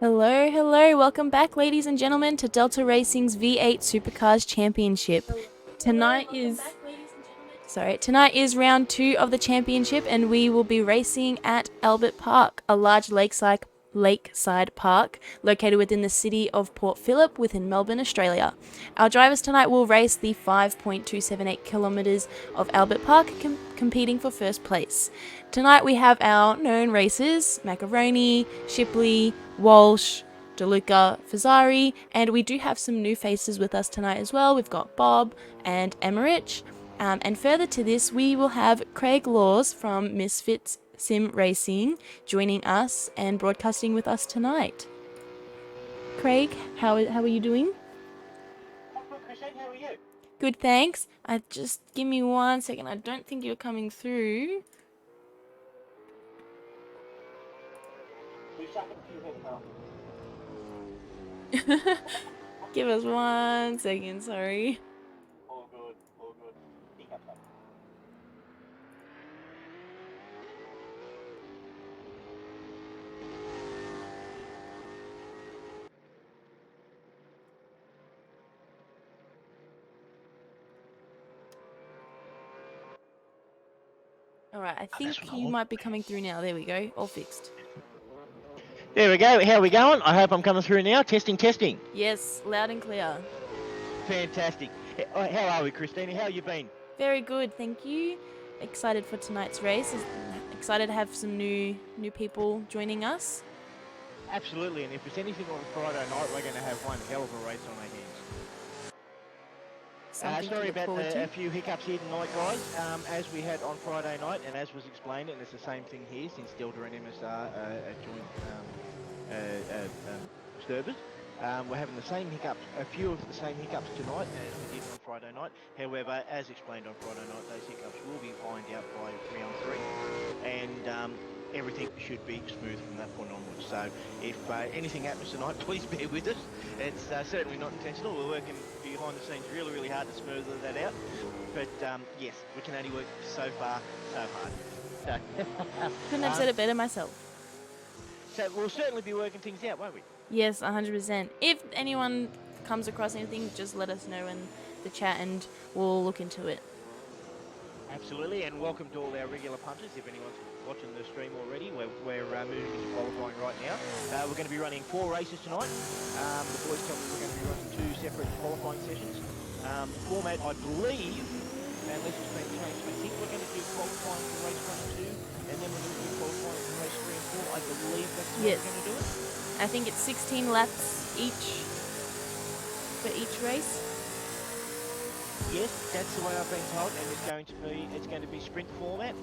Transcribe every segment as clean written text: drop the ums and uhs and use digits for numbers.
Hello, hello. Welcome back, ladies and gentlemen, to Delta Racing's V8 Supercars Championship. Tonight is round 2 of the championship, and we will be racing at Albert Park, a large lakeside park located within the city of Port Phillip within Melbourne, Australia. Our drivers tonight will race the 5.278 kilometres of Albert Park, competing for first place. Tonight we have our known racers, Macaroni, Shipley, Walsh, DeLuca, Fazari, and we do have some new faces with us tonight as well. We've got Bob and Emmerich. And further to this, we will have Craig Laws from Misfits Sim Racing joining us and broadcasting with us tonight. Craig, how are you doing? I'm good, Christine. How are you? Good, thanks. Just give me 1 second. I don't think you're coming through. 2 seconds to your head, Give us 1 second, sorry. All good, all good. Hiccups up. Alright, I think you might be coming through now. There we go. All fixed. There we go. How are we going? I hope I'm coming through now. Testing. Yes, loud and clear. Fantastic. How are we, Christina? How you been? Very good, thank you. Excited for tonight's race. Excited to have some new people joining us. Absolutely. And if it's anything on Friday night, we're going to have one hell of a race on our hands. Sorry about a few hiccups here tonight, guys. As we had on Friday night, and as was explained, and it's the same thing here since Delta and MSR are joint servers. We're having the same hiccups, a few of the same hiccups tonight as we did on Friday night. However, as explained on Friday night, those hiccups will be ironed out by round 3, and everything should be smooth from that point onwards. So if anything happens tonight, please bear with us. It's certainly not intentional. We're working behind the scenes really hard to smooth that out. But yes, we can only work so far, so hard. Couldn't have said it better myself. So we'll certainly be working things out, won't we? Yes, 100%. If anyone comes across anything, just let us know in the chat and we'll look into it. Absolutely, and welcome to all our regular punters. If anyone's watching the stream already, we're moving into qualifying right now. We're going to be running 4 races tonight. The boys tell me we're going to be running 2 separate qualifying sessions. Format, I believe, unless it's been changed, I think we're going to do qualifying for race 1 and 2, and then we're going to do qualifying for race 3 and 4. I believe that's the way we're going to do it. I think it's 16 laps each for each race. Yes, that's the way I've been told, and it's going to be sprint format.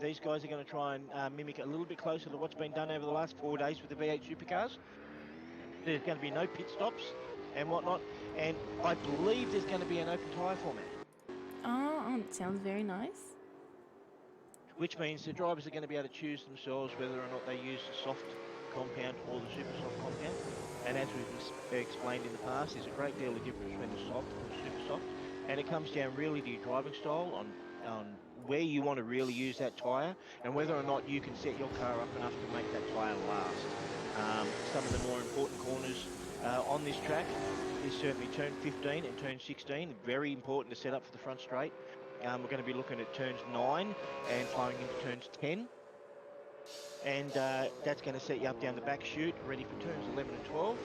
These guys are going to try and mimic a little bit closer to what's been done over the last 4 days with the V8 Supercars. There's going to be no pit stops and whatnot, and I believe there's going to be an open tyre format. Oh, it sounds very nice. Which means the drivers are going to be able to choose themselves whether or not they use the soft compound or the super soft compound. And as we've explained in the past, there's a great deal of difference between the soft and the super soft, and it comes down really to your driving style on where you want to really use that tyre and whether or not you can set your car up enough to make that tyre last. Some of the more important corners on this track is certainly turn 15 and turn 16, very important to set up for the front straight. We're going to be looking at turns 9 and flowing into turns 10. And that's going to set you up down the back chute, ready for turns 11 and 12.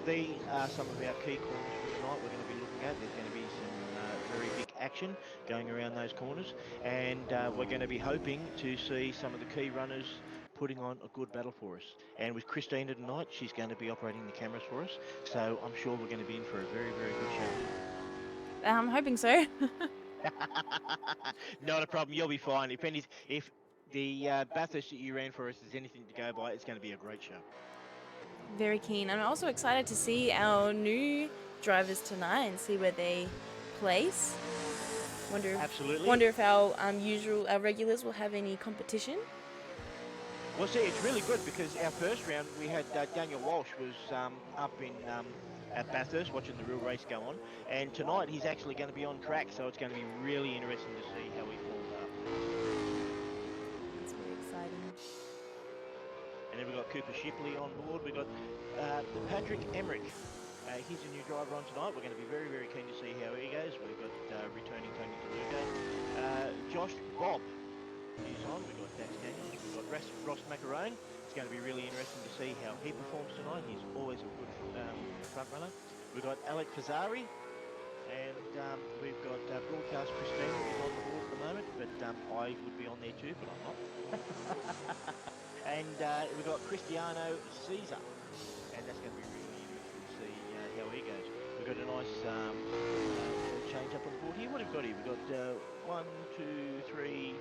These are some of our key corners for tonight we're going to be looking at. There's going to be some very big action going around those corners, and we're going to be hoping to see some of the key runners putting on a good battle for us. And with Christina tonight, she's going to be operating the cameras for us, so I'm sure we're going to be in for a very good show. I'm hoping so. Not a problem, you'll be fine. If the Bathurst that you ran for us is anything to go by, it's going to be a great show. Very keen. I'm also excited to see our new drivers tonight and see where they place. Absolutely. Wonder if our regulars will have any competition. Well, see, it's really good because our first round we had Daniel Walsh was up in at Bathurst watching the real race go on, and tonight he's actually going to be on track, so it's going to be really interesting to see how he falls up. That's very exciting. And then we've got Cooper Shipley on board. We've got Patrick Emmerich. He's a new driver on tonight. We're going to be very, very keen to see how he goes. We've got returning Tony DeLuca. Josh Bob is on. We've got Dax Daniels. We've got Ross Macarone. It's going to be really interesting to see how he performs tonight. He's always a good front runner. We've got Alec Fazzari. And we've got broadcast Christina is on the board at the moment, but I would be on there too, but I'm not. And we've got Cristiano Caesar, and that's going to be really interesting to see how he goes. We've got a nice change up on the board here. What have we got here? We've got 1, 2, 3,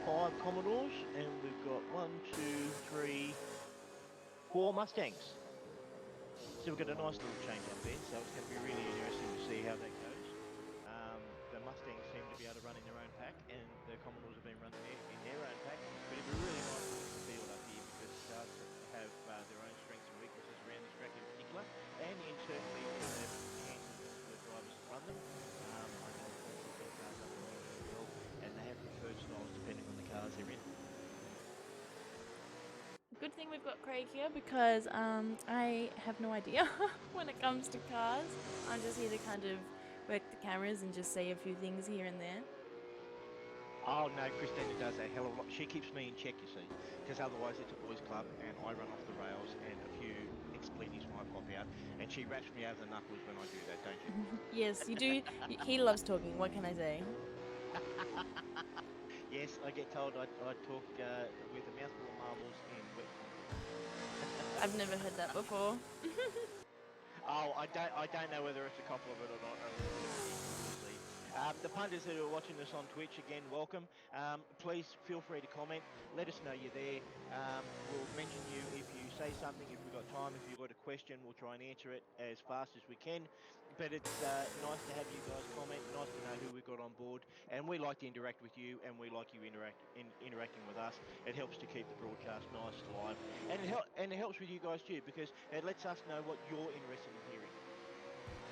4, 5 Commodores, and we've got 1, 2, 3, 4 Mustangs. So we've got a nice little change up there, so it's going to be really interesting to see how that goes. The Mustangs seem to be able to run in their own pack, and the Commodores have been running in their own pack. But it'll be really nice to look the field up here because it starts to have their own strengths and weaknesses around this track in particular, and in certainly the hands of the drivers that run them. I know the cars up as well, and they have preferred styles depending on the cars they're in. Good thing we've got Craig here because I have no idea when it comes to cars. I'm just here to kind of work the cameras and just say a few things here and there. Oh no, Christina does a hell of a lot. She keeps me in check, you see, because otherwise it's a boys' club and I run off the rails and a few expletives might pop out, and she raps me over the knuckles when I do that, don't you? Yes, you do. He loves talking. What can I say? Yes, I get told I talk with a mouthful of marbles in wet concrete. I've never heard that before. Oh, I don't know whether it's a compliment or not. The punters that are watching us on Twitch, again, welcome. Please feel free to comment. Let us know you're there. We'll mention you if you say something, if we've got time. If you've got a question, we'll try and answer it as fast as we can. But it's nice to have you guys comment, nice to know who we've got on board. And we like to interact with you, and we like you interacting with us. It helps to keep the broadcast nice, live. And it helps with you guys too, because it lets us know what you're interested in hearing.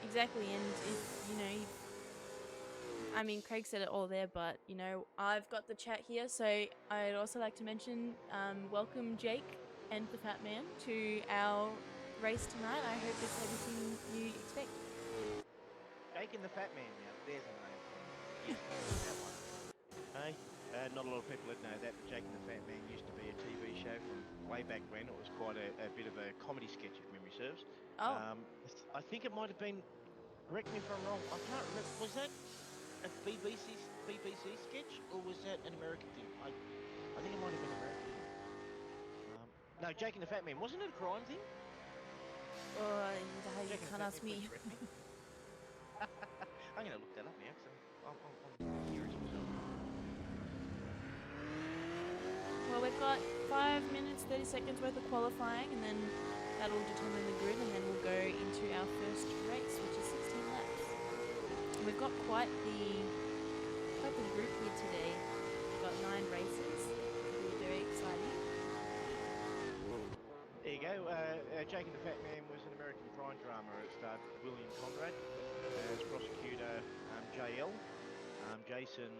Exactly, and if, I mean, Craig said it all there, but, I've got the chat here, so I'd also like to mention, welcome Jake and the Fat Man to our race tonight. I hope it's everything you expect. Jake and the Fat Man, now, there's a name for you. Yes, that one. Hey, not a lot of people that know that, but Jake and the Fat Man used to be a TV show from way back when. It was quite a bit of a comedy sketch, if memory serves. Oh. I think it might have been, correct me if I'm wrong, I can't remember, was that a BBC sketch, or was that an American thing? I think it might have been American. No, Jake and the Fat Man. Wasn't it a crime thing? Oh, you Jake can't ask me. I'm going to look that up now because I'm curious myself. Well, we've got 5 minutes, 30 seconds worth of qualifying, and then that'll determine the grid, and then we'll go into our first race, which is 16 laps. We've got quite the group here today. We've got 9 races. It'll be very exciting. There you go. Jake and the Fat Man was an American crime drama. It starred William Conrad as prosecutor J.L., Jason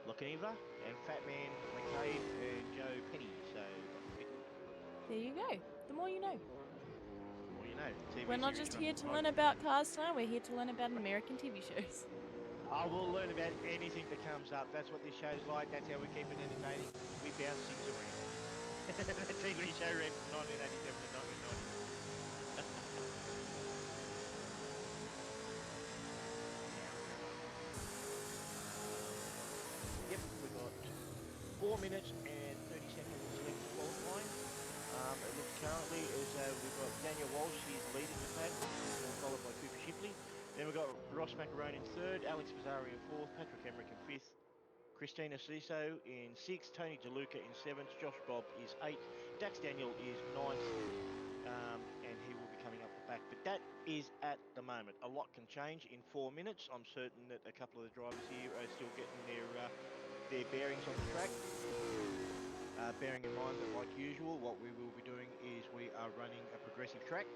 Lockeniva, and Fat Man McCabe and Joe Penny. So that would be good. There you go. The more you know. The more you know. TV We're not series just run here to by- learn about cars tonight, we're here to learn about American TV shows. I will learn about anything that comes up. That's what this show's like. That's how we keep it entertaining. We bounce things around. The TV show ran from 1987 to 1990. Yep, we've got 4 minutes and 30 seconds left to qualifying. It looks currently as we've got Daniel Walsh, he's leading the pack, followed by Cooper Shipley. Then we've got Ross Macarone in third, Alex Fazzari in fourth, Patrick Emmerich in fifth, Christina Ciso in sixth, Tony DeLuca in seventh, Josh Bob is eighth, Dax Daniel is ninth, and he will be coming up the back. But that is at the moment. A lot can change in 4 minutes. I'm certain that a couple of the drivers here are still getting their bearings on the track. Bearing in mind that, like usual, what we will be doing is we are running a progressive track,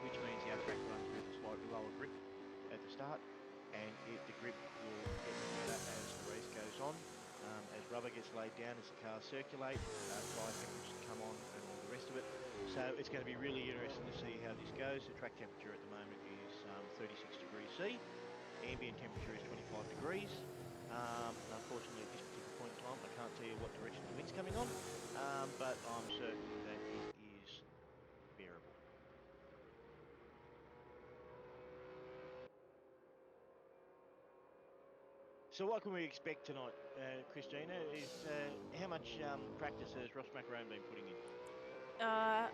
which means our track runs with a slightly lower grip at the start, and the grip will get better as the race goes on. as rubber gets laid down, as the cars circulate, tyre temperatures come on and all the rest of it. So it's going to be really interesting to see how this goes. The track temperature at the moment is 36 degrees C. Ambient temperature is 25 degrees. Unfortunately, at this particular point in time, I can't tell you what direction the wind's coming on, but I'm certain that it is bearable. So what can we expect tonight, Christina? Is how much practice has Ross Macarone been putting in?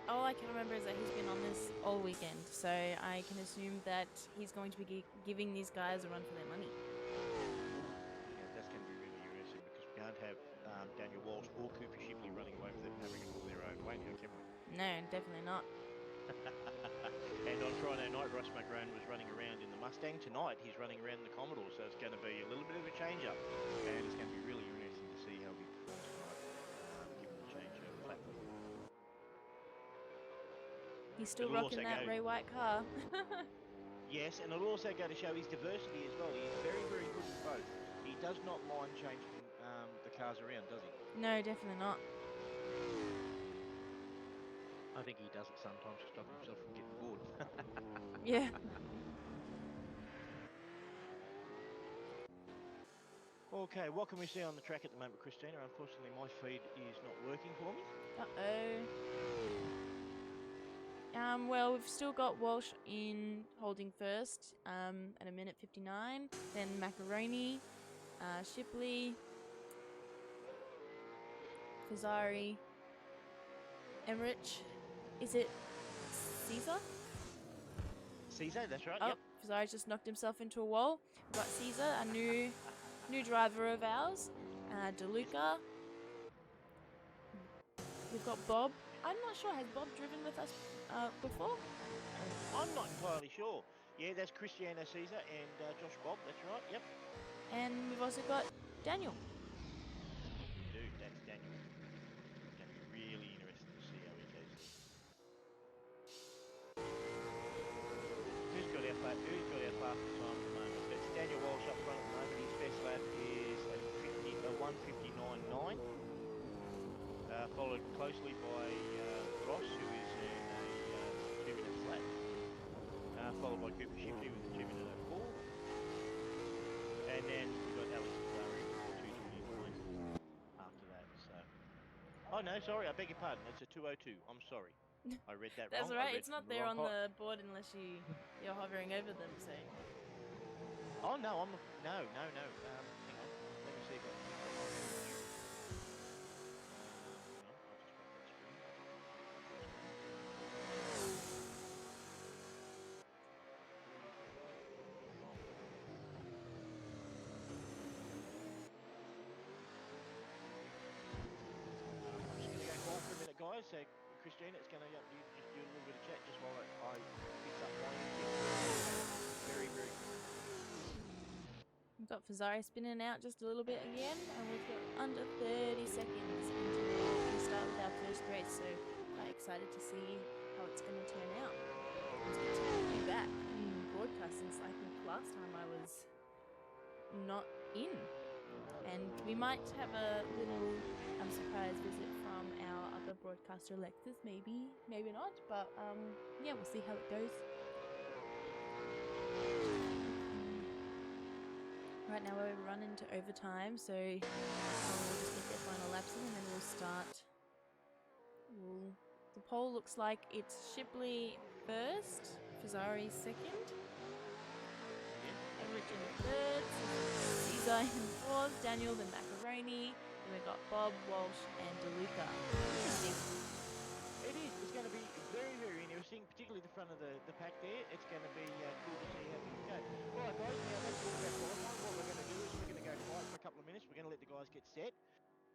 All I can remember is that he's been on this all weekend, so I can assume that he's going to be giving these guys a run for their money. Yeah, that's going to be really interesting because we can't have Daniel Walsh or Cooper Shipley running away with it and having it all their own way now, can we? No, definitely not. And on Friday night, Ross Macarone was running around in the Mustang. Tonight, he's running around in the Commodore, so it's going to be a little bit of a change-up. And it's going to be really interesting to see how he performs tonight, given the change of platform. He's still It'll rocking also that go, Ray White car. yes, and it'll also go to show his diversity as well. He's very, very good at both. He does not mind changing the cars around, does he? No, definitely not. I think he does it sometimes to stop himself from getting bored. Yeah. Okay, what can we see on the track at the moment, Christina? Unfortunately, my feed is not working for me. Uh-oh. Well, we've still got Walsh in holding first at a minute 59. Then Macaroni, Shipley, Fazari, Emmerich. Is it Caesar? Caesar, that's right, Oh, yep. Fazari's just knocked himself into a wall. We've got Caesar, a new driver of ours. DeLuca. We've got Bob. I'm not sure. Has Bob driven with us before? I'm not entirely sure. Yeah, that's Cristiano Caesar and Josh Bob, that's right, yep. And we've also got Daniel. We do, that's Daniel. It's going to be really interesting to see how he goes there. Who's got our fastest time at the moment? It's Daniel Walsh up front at the moment. His best lap is a 1:59.9. Followed closely by Ross, who is in a 2-minute flat. Followed by Cooper Shipley with a 2-minute 04. And then we've got Alex Fazari with a 2:29 after that. So, oh no, sorry, I beg your pardon. It's a 2:02. I'm sorry, I read that That's wrong. I alright. read It's from not the there wrong on pot. the board unless you're hovering over them. So Oh no, I'm no. Hang on. Let me see if I can pick that right now. Hang on, I'll just drop that screen. Full screen. I'm just going to go quiet for a minute, guys. So, Christina, it's going to you just do a little bit of chat just while I fix up my end. Very, very quick. we've got Fazari spinning out just a little bit again, and we've got under 30 seconds until we start with our first race. So quite excited to see how it's going to turn out. It's good to be back in broadcasting. I think last time I was not in. And we might have a little surprise visit from our other broadcaster, Alexis. Maybe not. But yeah, we'll see how it goes. Right now we're running to overtime, so we'll just get their final laps in, and then we'll start. The poll looks like it's Shipley first, Fazari second, Emmerich in third, Caesar in fourth, Daniel, then Macaroni, then we've got Bob, Walsh, and DeLuca. Interesting. It is. It's going to be very, very interesting, particularly the front of the pack there. It's going to be cool to see how things go. All right, guys. Now that's all about qualifying. What we're going to do is we're going to go quiet for a couple of minutes. We're going to let the guys get set.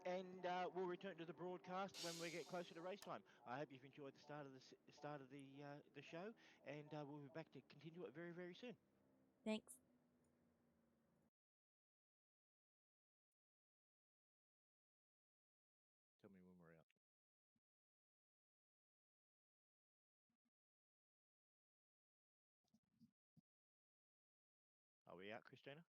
And we'll return to the broadcast when we get closer to race time. I hope you've enjoyed the start of the show, and we'll be back to continue it very, very soon. Thanks. Tell me when we're out. Are we out, Christina?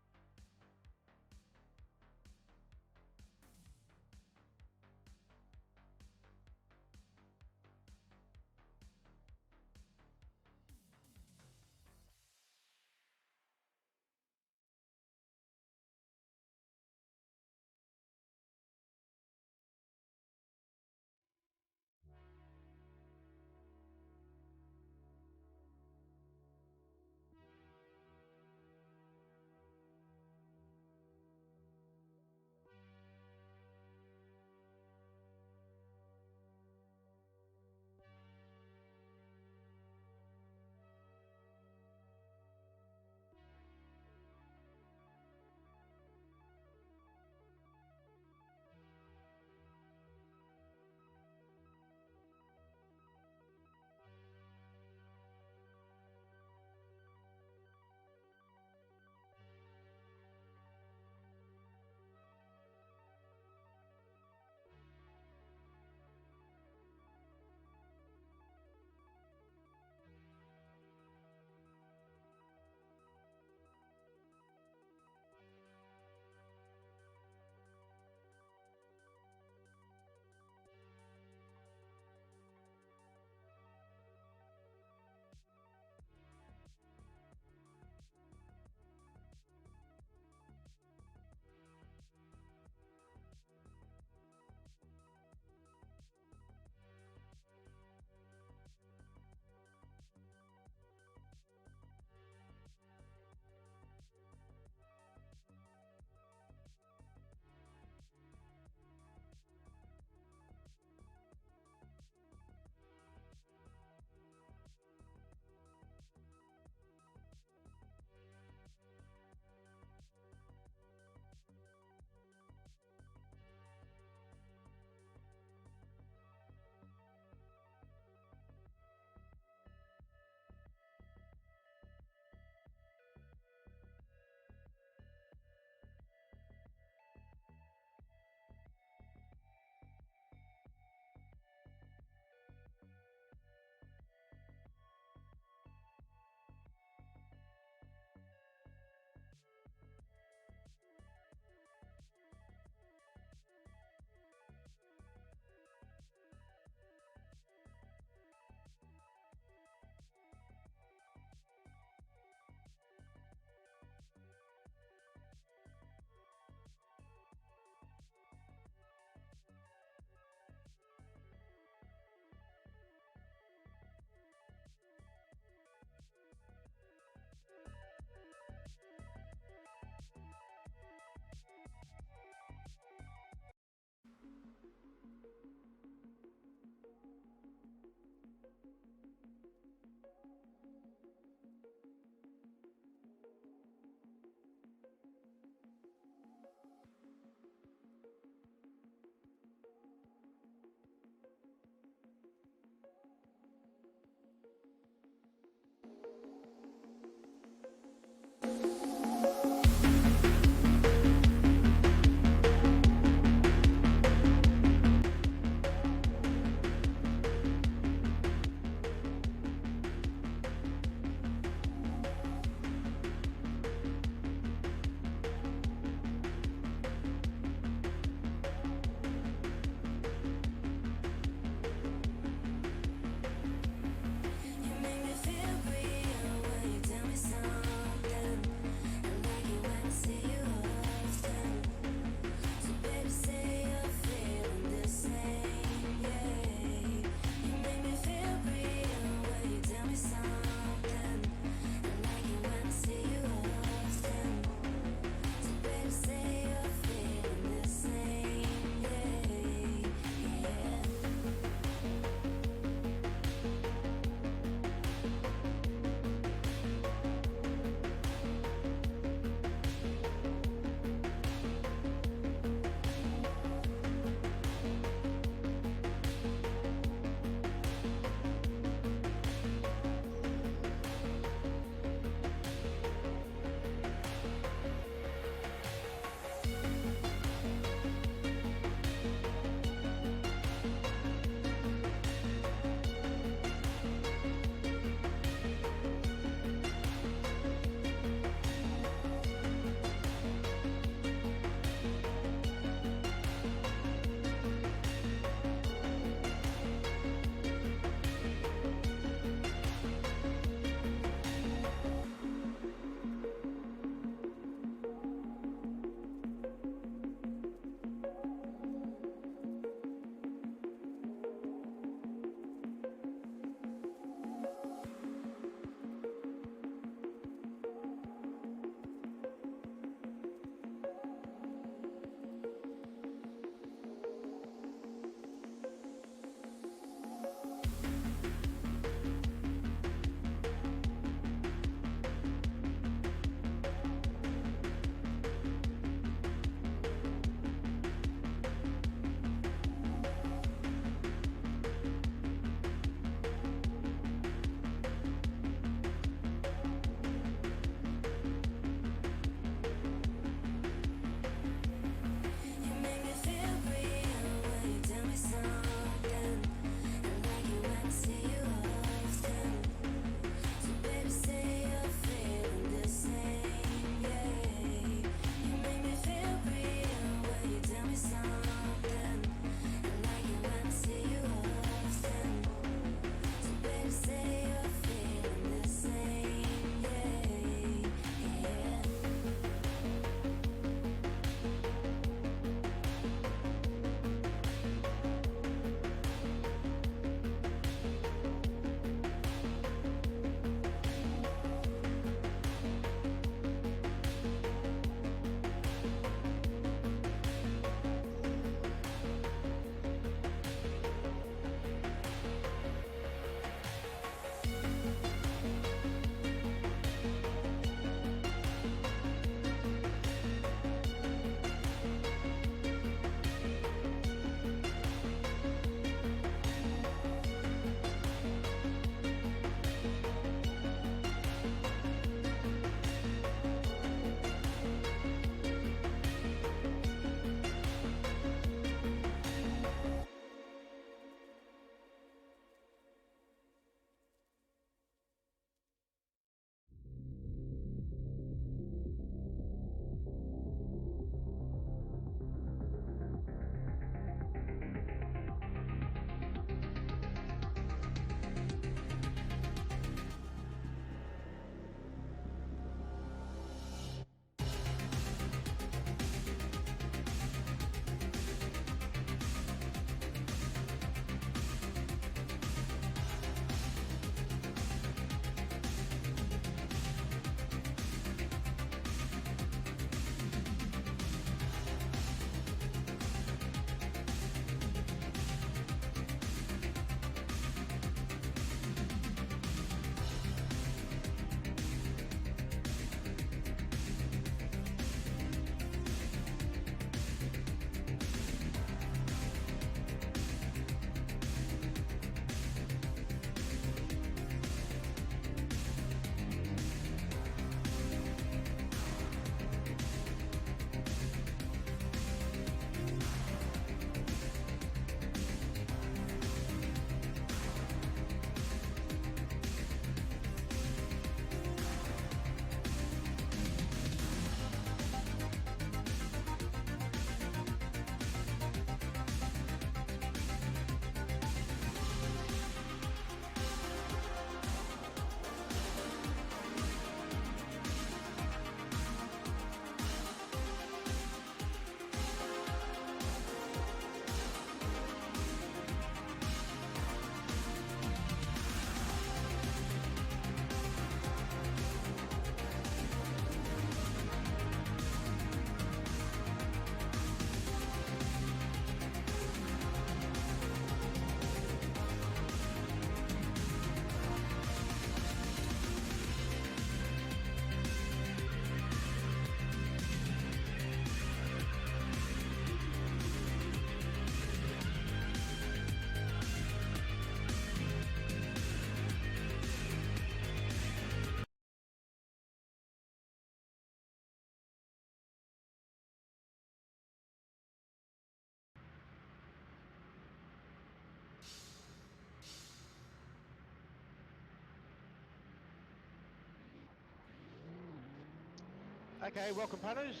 Okay, welcome punters.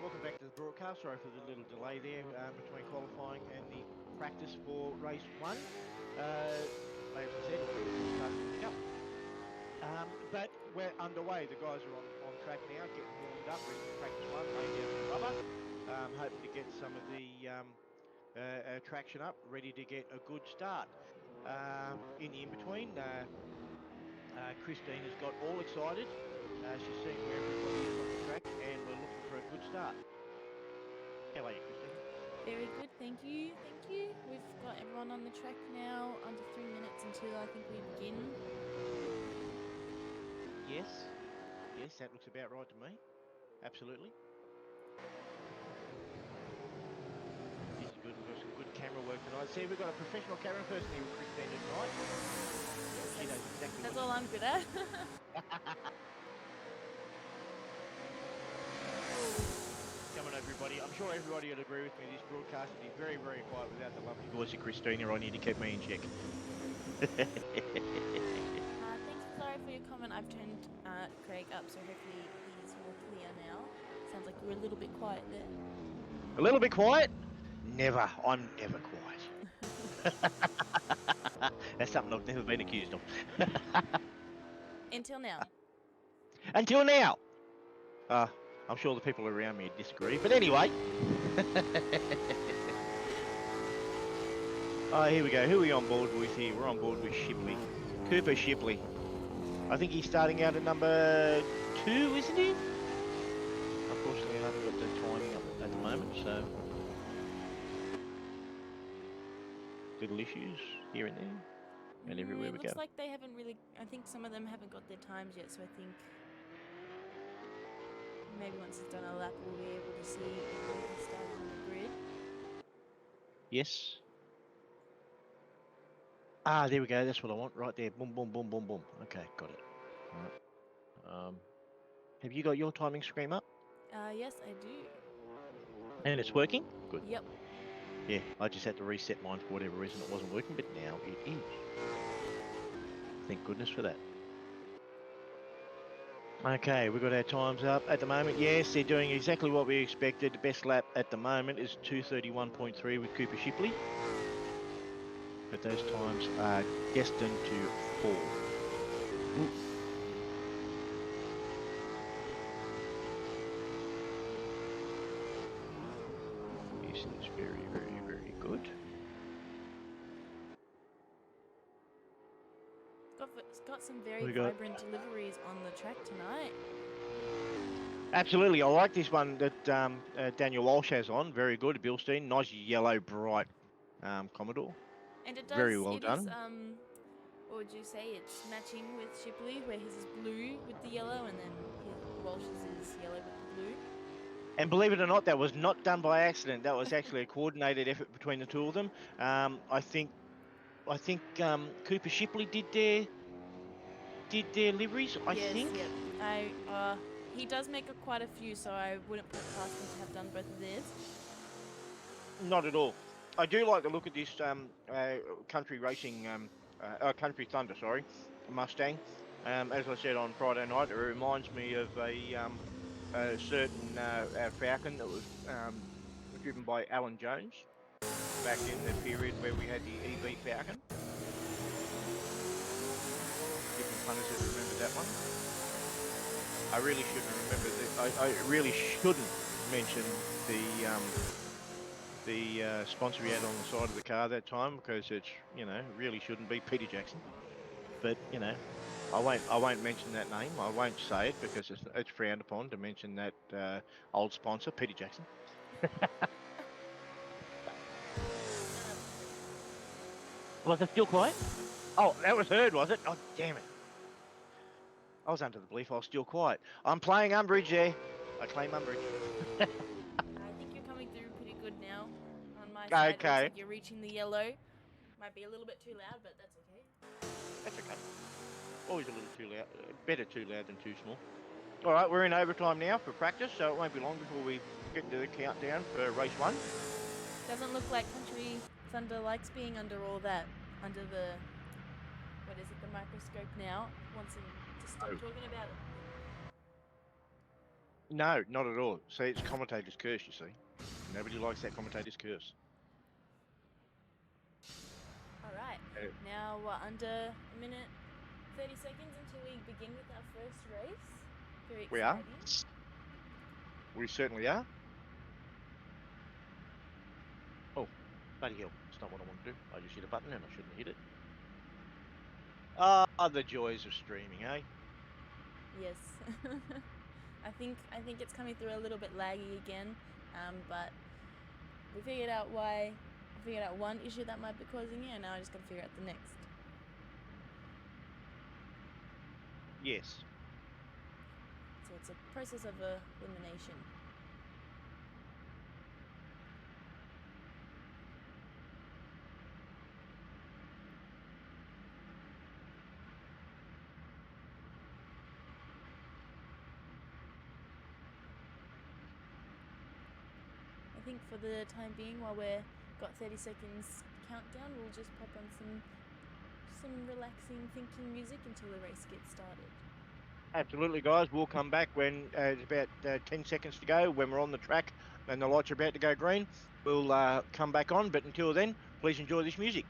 Welcome back to the broadcast. Sorry for the little delay there between qualifying and the practice for race one. As I said, we're broadcasting the cup. But we're underway. The guys are on track now, getting warmed up, ready for practice one, laying down some rubber, hoping to get some of the traction up, ready to get a good start. In the in-between, Christine has got all excited. She's seen where everybody is on the track, and we're looking for a good start. How are you, Christine? Very good, thank you. Thank you. We've got everyone on the track now, under 3 minutes until I think we begin. Yes, that looks about right to me. Absolutely. This is good. We've got some good camera work tonight. See, we've got a professional camera person here with Christine tonight. She knows exactly That's what all I'm good at. Come on, everybody. I'm sure everybody would agree with me. This broadcast would be very, very quiet without the lovely voice of Christina on here to keep me in check. Thanks, sorry for your comment. I've turned Craig up, so hopefully he's more clear now. Sounds like you were a little bit quiet there. A little bit quiet? Never. I'm never quiet. That's something I've never been accused of. Until now. Until now. I'm sure the people around me disagree, but anyway. Here we go. Who are we on board with here? We're on board with Shipley. Cooper Shipley. I think he's starting out at number 2, isn't he? Unfortunately, I haven't got the timing up at the moment, so little issues here and there and everywhere we go. It looks like they haven't really, I think some of them haven't got their times yet, so I think maybe once it's done a lap we'll be able to see where he started on the grid. Yes. There we go. That's what I want right there. Boom, boom, boom, boom, boom. Okay, got it. All right. Have you got your timing screen up? Yes, I do. And it's working? Good. Yep. Yeah, I just had to reset mine for whatever reason it wasn't working, but now it is. Thank goodness for that. Okay, we've got our times up at the moment. Yes, they're doing exactly what we expected. The best lap at the moment is 2:31.3 with Cooper Shipley. But those times are destined to fall. Ooh. This is very, very, very good. It's got some very vibrant deliveries on the track tonight. Absolutely, I like this one that Daniel Walsh has on. Very good, Bilstein. Nice yellow, bright Commodore. And it does. Very well done. What would you say? It's matching with Shipley, where his is blue with the yellow, and then Walsh's is yellow with the blue. And believe it or not, that was not done by accident. That was actually a coordinated effort between the two of them. I think Cooper Shipley did their liveries. I think. Yeah. He does make quite a few, so I wouldn't put it past him to have done both of theirs. Not at all. I do like the look of this country racing, country thunder, Mustang. As I said on Friday night, it reminds me of a certain Falcon that was driven by Alan Jones back in the period where we had the EV Falcon. Different punters that remember that one. I really shouldn't remember that. I really shouldn't mention the sponsor he had on the side of the car that time, because it's, really shouldn't be Peter Jackson. But I won't mention that name. I won't say it because it's frowned upon to mention that old sponsor, Peter Jackson. Was it still quiet? Oh, that was heard, was it? Oh, damn it. I was under the belief I was still quiet. I'm playing umbrage there. I claim umbrage. I think you're coming through pretty good now. On my side, it looks like you're reaching the yellow. Might be a little bit too loud, but that's okay. That's okay. Always a little too loud. Better too loud than too small. All right, we're in overtime now for practice, so it won't be long before we get to the countdown for race one. Doesn't look like Country Thunder likes being under all that, under the, the microscope now. Wants him to stop talking about it. No, not at all. See, it's commentator's curse, you see. Nobody likes that commentator's curse. All right. Now we're under a minute, 30 seconds until we begin with our first race. Very We are. exciting. We certainly are. Oh, bloody hell. It's not what I want to do. I just hit a button and I shouldn't have hit it. Ah, the joys of streaming, eh? Yes. I think it's coming through a little bit laggy again, but we figured out why. We figured out one issue that might be causing it, and now I just got to figure out the next. Yes. So it's a process of elimination. I think for the time being, while we've got 30 seconds countdown, we'll just pop on some relaxing thinking music until the race gets started. Absolutely, guys. We'll come back when it's about 10 seconds to go, when we're on the track and the lights are about to go green. We'll come back on, but until then, please enjoy this music.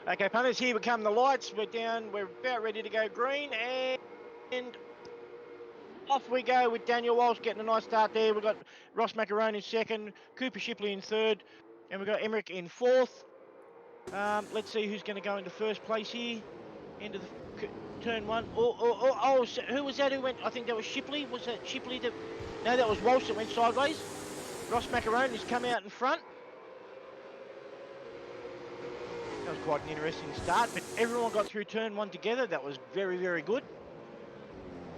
Okay, punters, here come the lights. We're down. We're about ready to go green, and off we go with Daniel Walsh getting a nice start there. We've got Ross Macarone in second, Cooper Shipley in third, and we've got Emmerich in fourth. Let's see who's going to go into first place here. Into the turn one. Oh, so who was that who went? I think that was Shipley. Was that Shipley that? No, that was Walsh that went sideways. Ross Macarone has come out in front. That was quite an interesting start, but everyone got through turn one together. That was very, very good.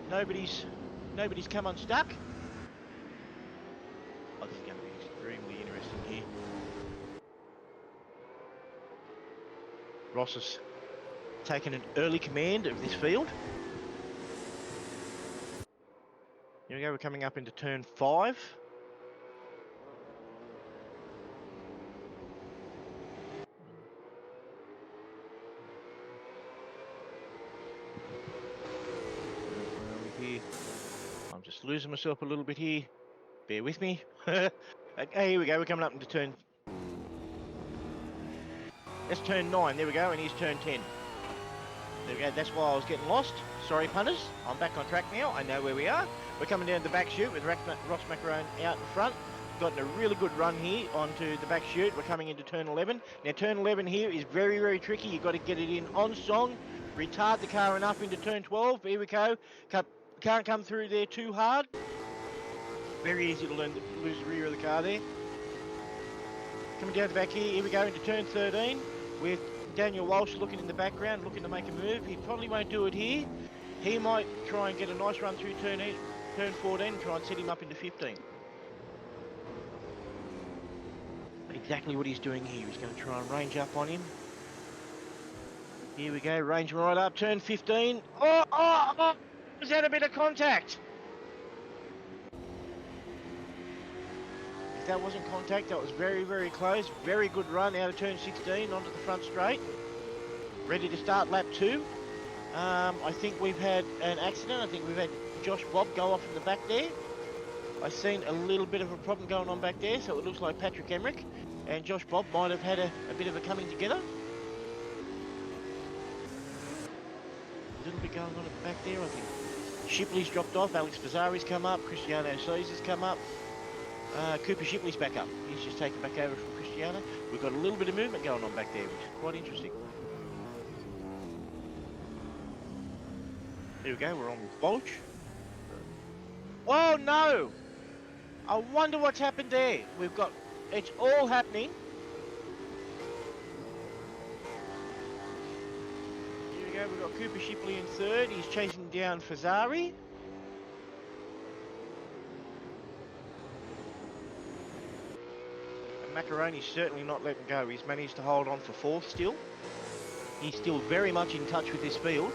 Nobody's come unstuck. Oh, this is going to be extremely interesting here. Ross has taken an early command of this field. Here we go, we're coming up into turn 5. Where are we here? I'm just losing myself a little bit here. Bear with me. Okay, here we go, we're coming up into turn... That's turn 9, there we go, and here's turn 10. There we go, that's why I was getting lost. Sorry, punters, I'm back on track now. I know where we are. We're coming down the back chute with Ross Macarone out in front. gotten a really good run here onto the back chute. We're coming into turn 11. Now turn 11 here is very, very tricky. You've got to get it in on song, retard the car enough into turn 12. Here we go. Can't come through there too hard. Very easy to lose the rear of the car there. Coming down the back here we go into turn 13 with Daniel Walsh looking in the background, looking to make a move. He probably won't do it here. He might try and get a nice run through turn 14 and try and set him up into 15. Exactly what he's doing here. He's going to try and range up on him. Here we go, range right up, turn 15. Oh! Was that a bit of contact? If that wasn't contact, that was very, very close. Very good run out of turn 16 onto the front straight. Ready to start lap 2. I think we've had an accident. I think we've had Josh Bob go off in the back there. I've seen a little bit of a problem going on back there, so it looks like Patrick Emmerich and Josh Bob might have had a bit of a coming together. A little bit going on at the back there, I think. Shipley's dropped off, Alex Fazzari's come up, Cristiano Caesar's come up. Cooper Shipley's back up. He's just taken back over from Cristiano. We've got a little bit of movement going on back there, which is quite interesting. Here we go, we're on with Walsh. Oh no! I wonder what's happened there. It's all happening. Here we go, we've got Cooper Shipley in third. He's chasing down Fazzari. And Macaroni's certainly not letting go. He's managed to hold on for fourth still. He's still very much in touch with this field.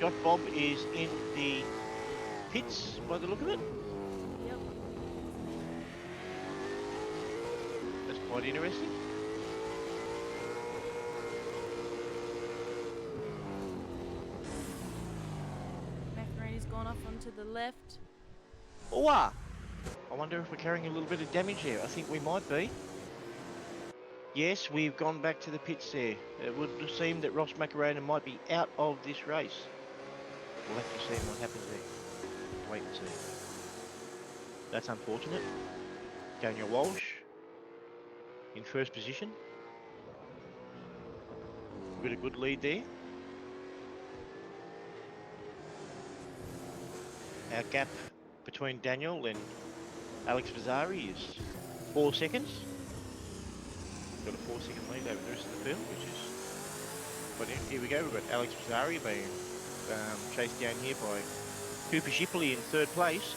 Josh Bob is in the pits by the look of it. Yep. That's quite interesting. Macaroni's gone off onto the left. Oh, I wonder if we're carrying a little bit of damage there. I think we might be. Yes, we've gone back to the pits there. It would seem that Ross Macaroni might be out of this race. We'll have to see what happens there. Wait and see. That's unfortunate. Daniel Walsh in first position. With a good lead there. Our gap between Daniel and Alex Fazzari is 4 seconds. Got a 4-second lead over the rest of the field, which is... But here we go, we've got Alex Fazzari being chased down here by Cooper Shipley in third place.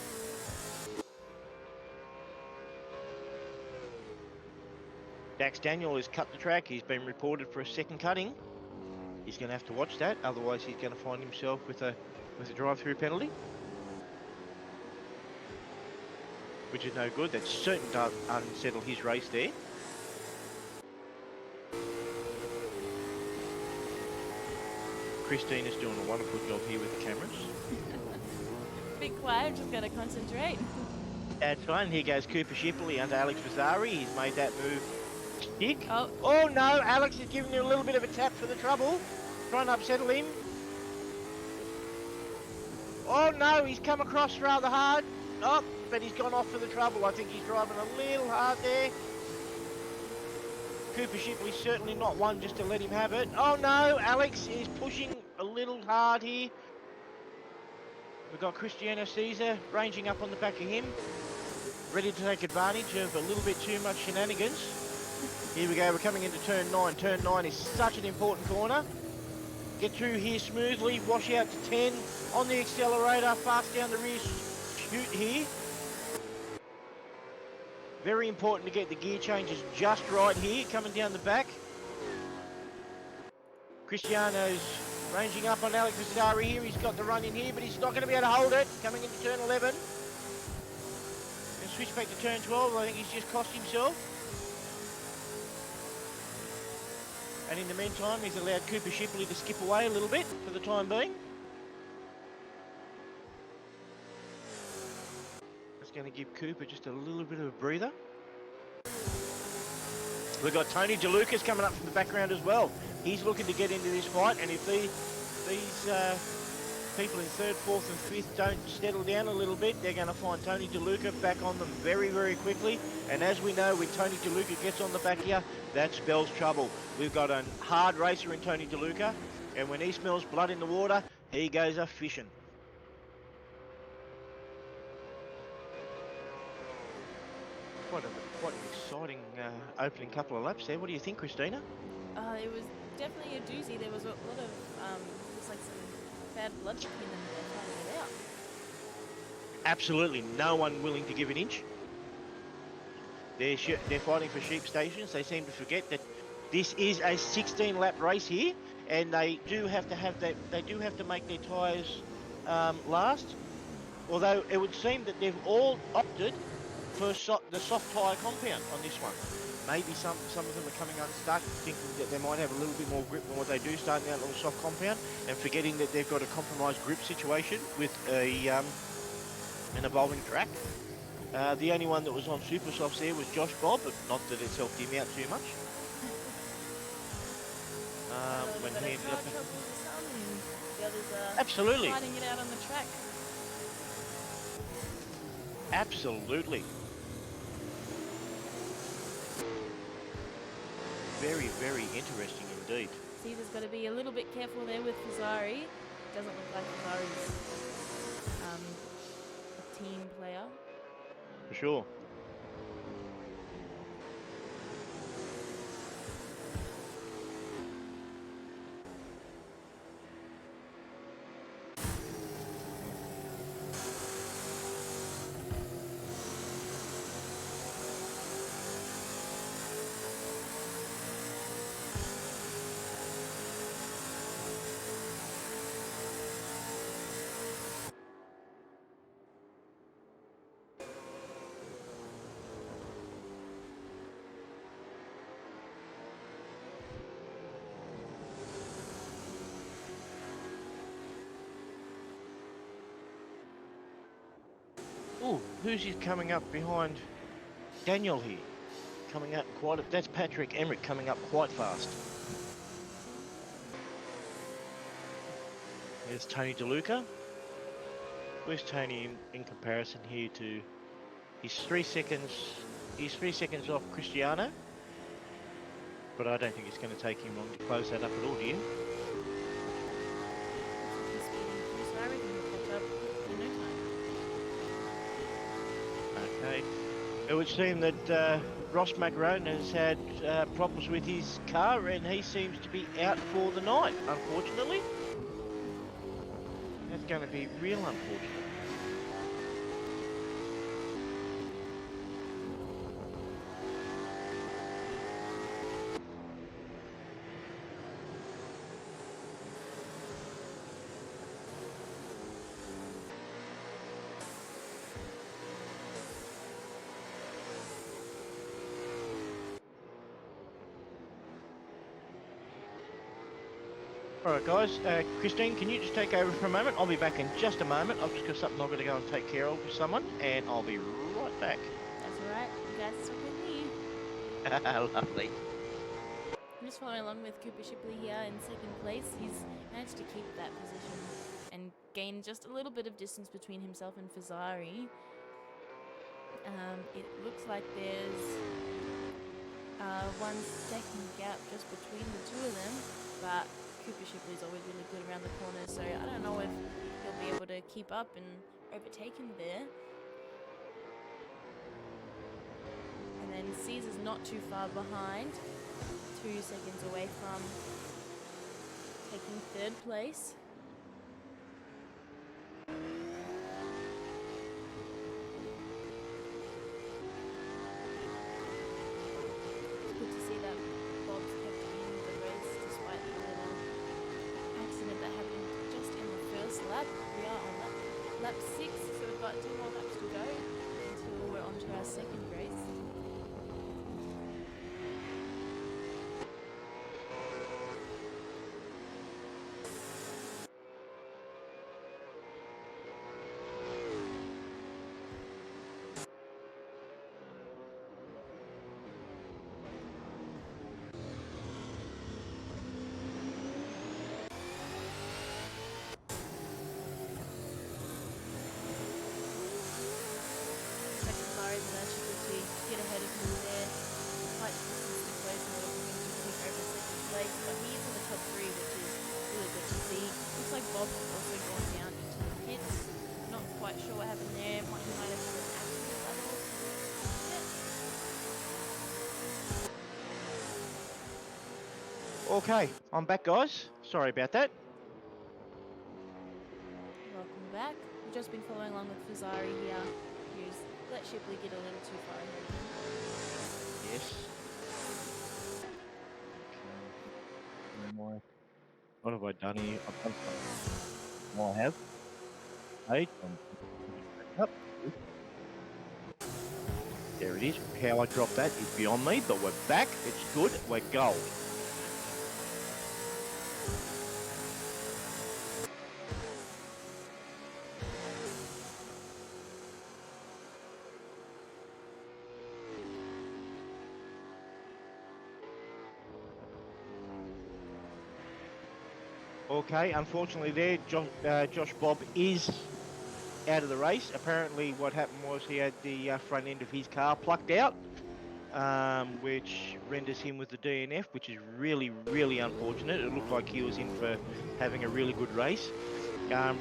Dax Daniel has cut the track. He's been reported for a second cutting. He's going to have to watch that, otherwise he's going to find himself with a drive-through penalty, which is no good. That certainly does unsettle his race there. Christina's doing a wonderful job here with the cameras. Be quiet, just gotta concentrate. That's fine. Here goes Cooper Shipley under Alex Fazzari. He's made that move stick. Oh no, Alex is giving him a little bit of a tap for the trouble. Trying to upsettle him. Oh no, he's come across rather hard. Oh, but he's gone off for the trouble. I think he's driving a little hard there. Cooper Shipley's certainly not one just to let him have it. Oh no, Alex is pushing a little hard here. We've got Cristiano Caesar ranging up on the back of him, ready to take advantage of a little bit too much shenanigans. Here we go, we're coming into turn 9. Turn 9 is such an important corner. Get through here smoothly, wash out to 10, on the accelerator, fast down the rear chute here. Very important to get the gear changes just right here, coming down the back. Cristiano's ranging up on Alex Fazzari here. He's got the run in here, but he's not going to be able to hold it. Coming into turn 11. And switch back to turn 12. I think he's just cost himself. And in the meantime, he's allowed Cooper Shipley to skip away a little bit for the time being. Going to give Cooper just a little bit of a breather. We've got Tony DeLucas coming up from the background as well. He's looking to get into this fight, and if these people in third, fourth and fifth don't settle down a little bit, they're going to find Tony DeLuca back on them very, very quickly. And as we know, when Tony DeLuca gets on the back here, that spells trouble. We've got a hard racer in Tony DeLuca, and when he smells blood in the water, he goes a fishing. Quite an exciting opening couple of laps there. What do you think, Christina? It was definitely a doozy. There was a lot of, looks like some bad blood between them and they're fighting it out. Absolutely no one willing to give an inch. They're fighting for sheep stations. They seem to forget that this is a 16-lap race here, and they do have to make their tyres last. Although it would seem that they've all opted for the soft tyre compound on this one. Maybe some of them are coming unstuck, thinking that they might have a little bit more grip than what they do, starting out on the soft compound, and forgetting that they've got a compromised grip situation with an evolving track. The only one that was on super softs there was Josh Bob, but not that it's helped him out too much. When he ended up, the others are absolutely fighting it out on the track. Absolutely. Very, very interesting indeed. Caesar's got to be a little bit careful there with Fazzari. Doesn't look like Fazzari's a team player. For sure. Oh, who's he coming up behind Daniel here? Coming up that's Patrick Emmerich coming up quite fast. There's Tony DeLuca. Where's Tony in comparison here to... He's 3 seconds off Cristiano. But I don't think it's going to take him long to close that up at all, do you? Okay. It would seem that Ross McRone has had problems with his car and he seems to be out for the night, unfortunately. That's going to be real unfortunate. Alright guys, Christine, can you just take over for a moment? I'll be back in just a moment. I've just got something I've got to go and take care of with someone, and I'll be right back. That's alright, you guys stuck with me. Lovely. I'm just following along with Cooper Shipley here in second place. He's managed to keep that position and gain just a little bit of distance between himself and Fazzari. It looks like there's 1 second gap just between the two of them, but Cooper Shipley's always really good around the corner, so I don't know if he'll be able to keep up and overtake him there. And then Caesar's not too far behind, 2 seconds away from taking third place. It's good to see that Bob's kept in the race despite the little accident that happened just in the first lap. We are on lap 6, so we've got 2 more laps to go until we're on to our second race. get ahead of him there. Quite persistent close in order for him to take over second place, but he is in the top three, which is really good to see. Looks like Bob has also gone down into the pits. Not quite sure what happened there. He might have had an accident by the looks of it. Okay, I'm back, guys. Sorry about that. Welcome back. We've just been following along with Fazari here, who's let Shipley get a little too far ahead of him. Yes. Okay. What have I done here? I've done something. Well, I have. Hey, up. There it is. How I dropped that is beyond me, but we're back. It's good. We're gold. Okay, unfortunately there, Josh Bob is out of the race. Apparently what happened was he had the front end of his car plucked out, which renders him with the DNF, which is really, really unfortunate. It looked like he was in for having a really good race.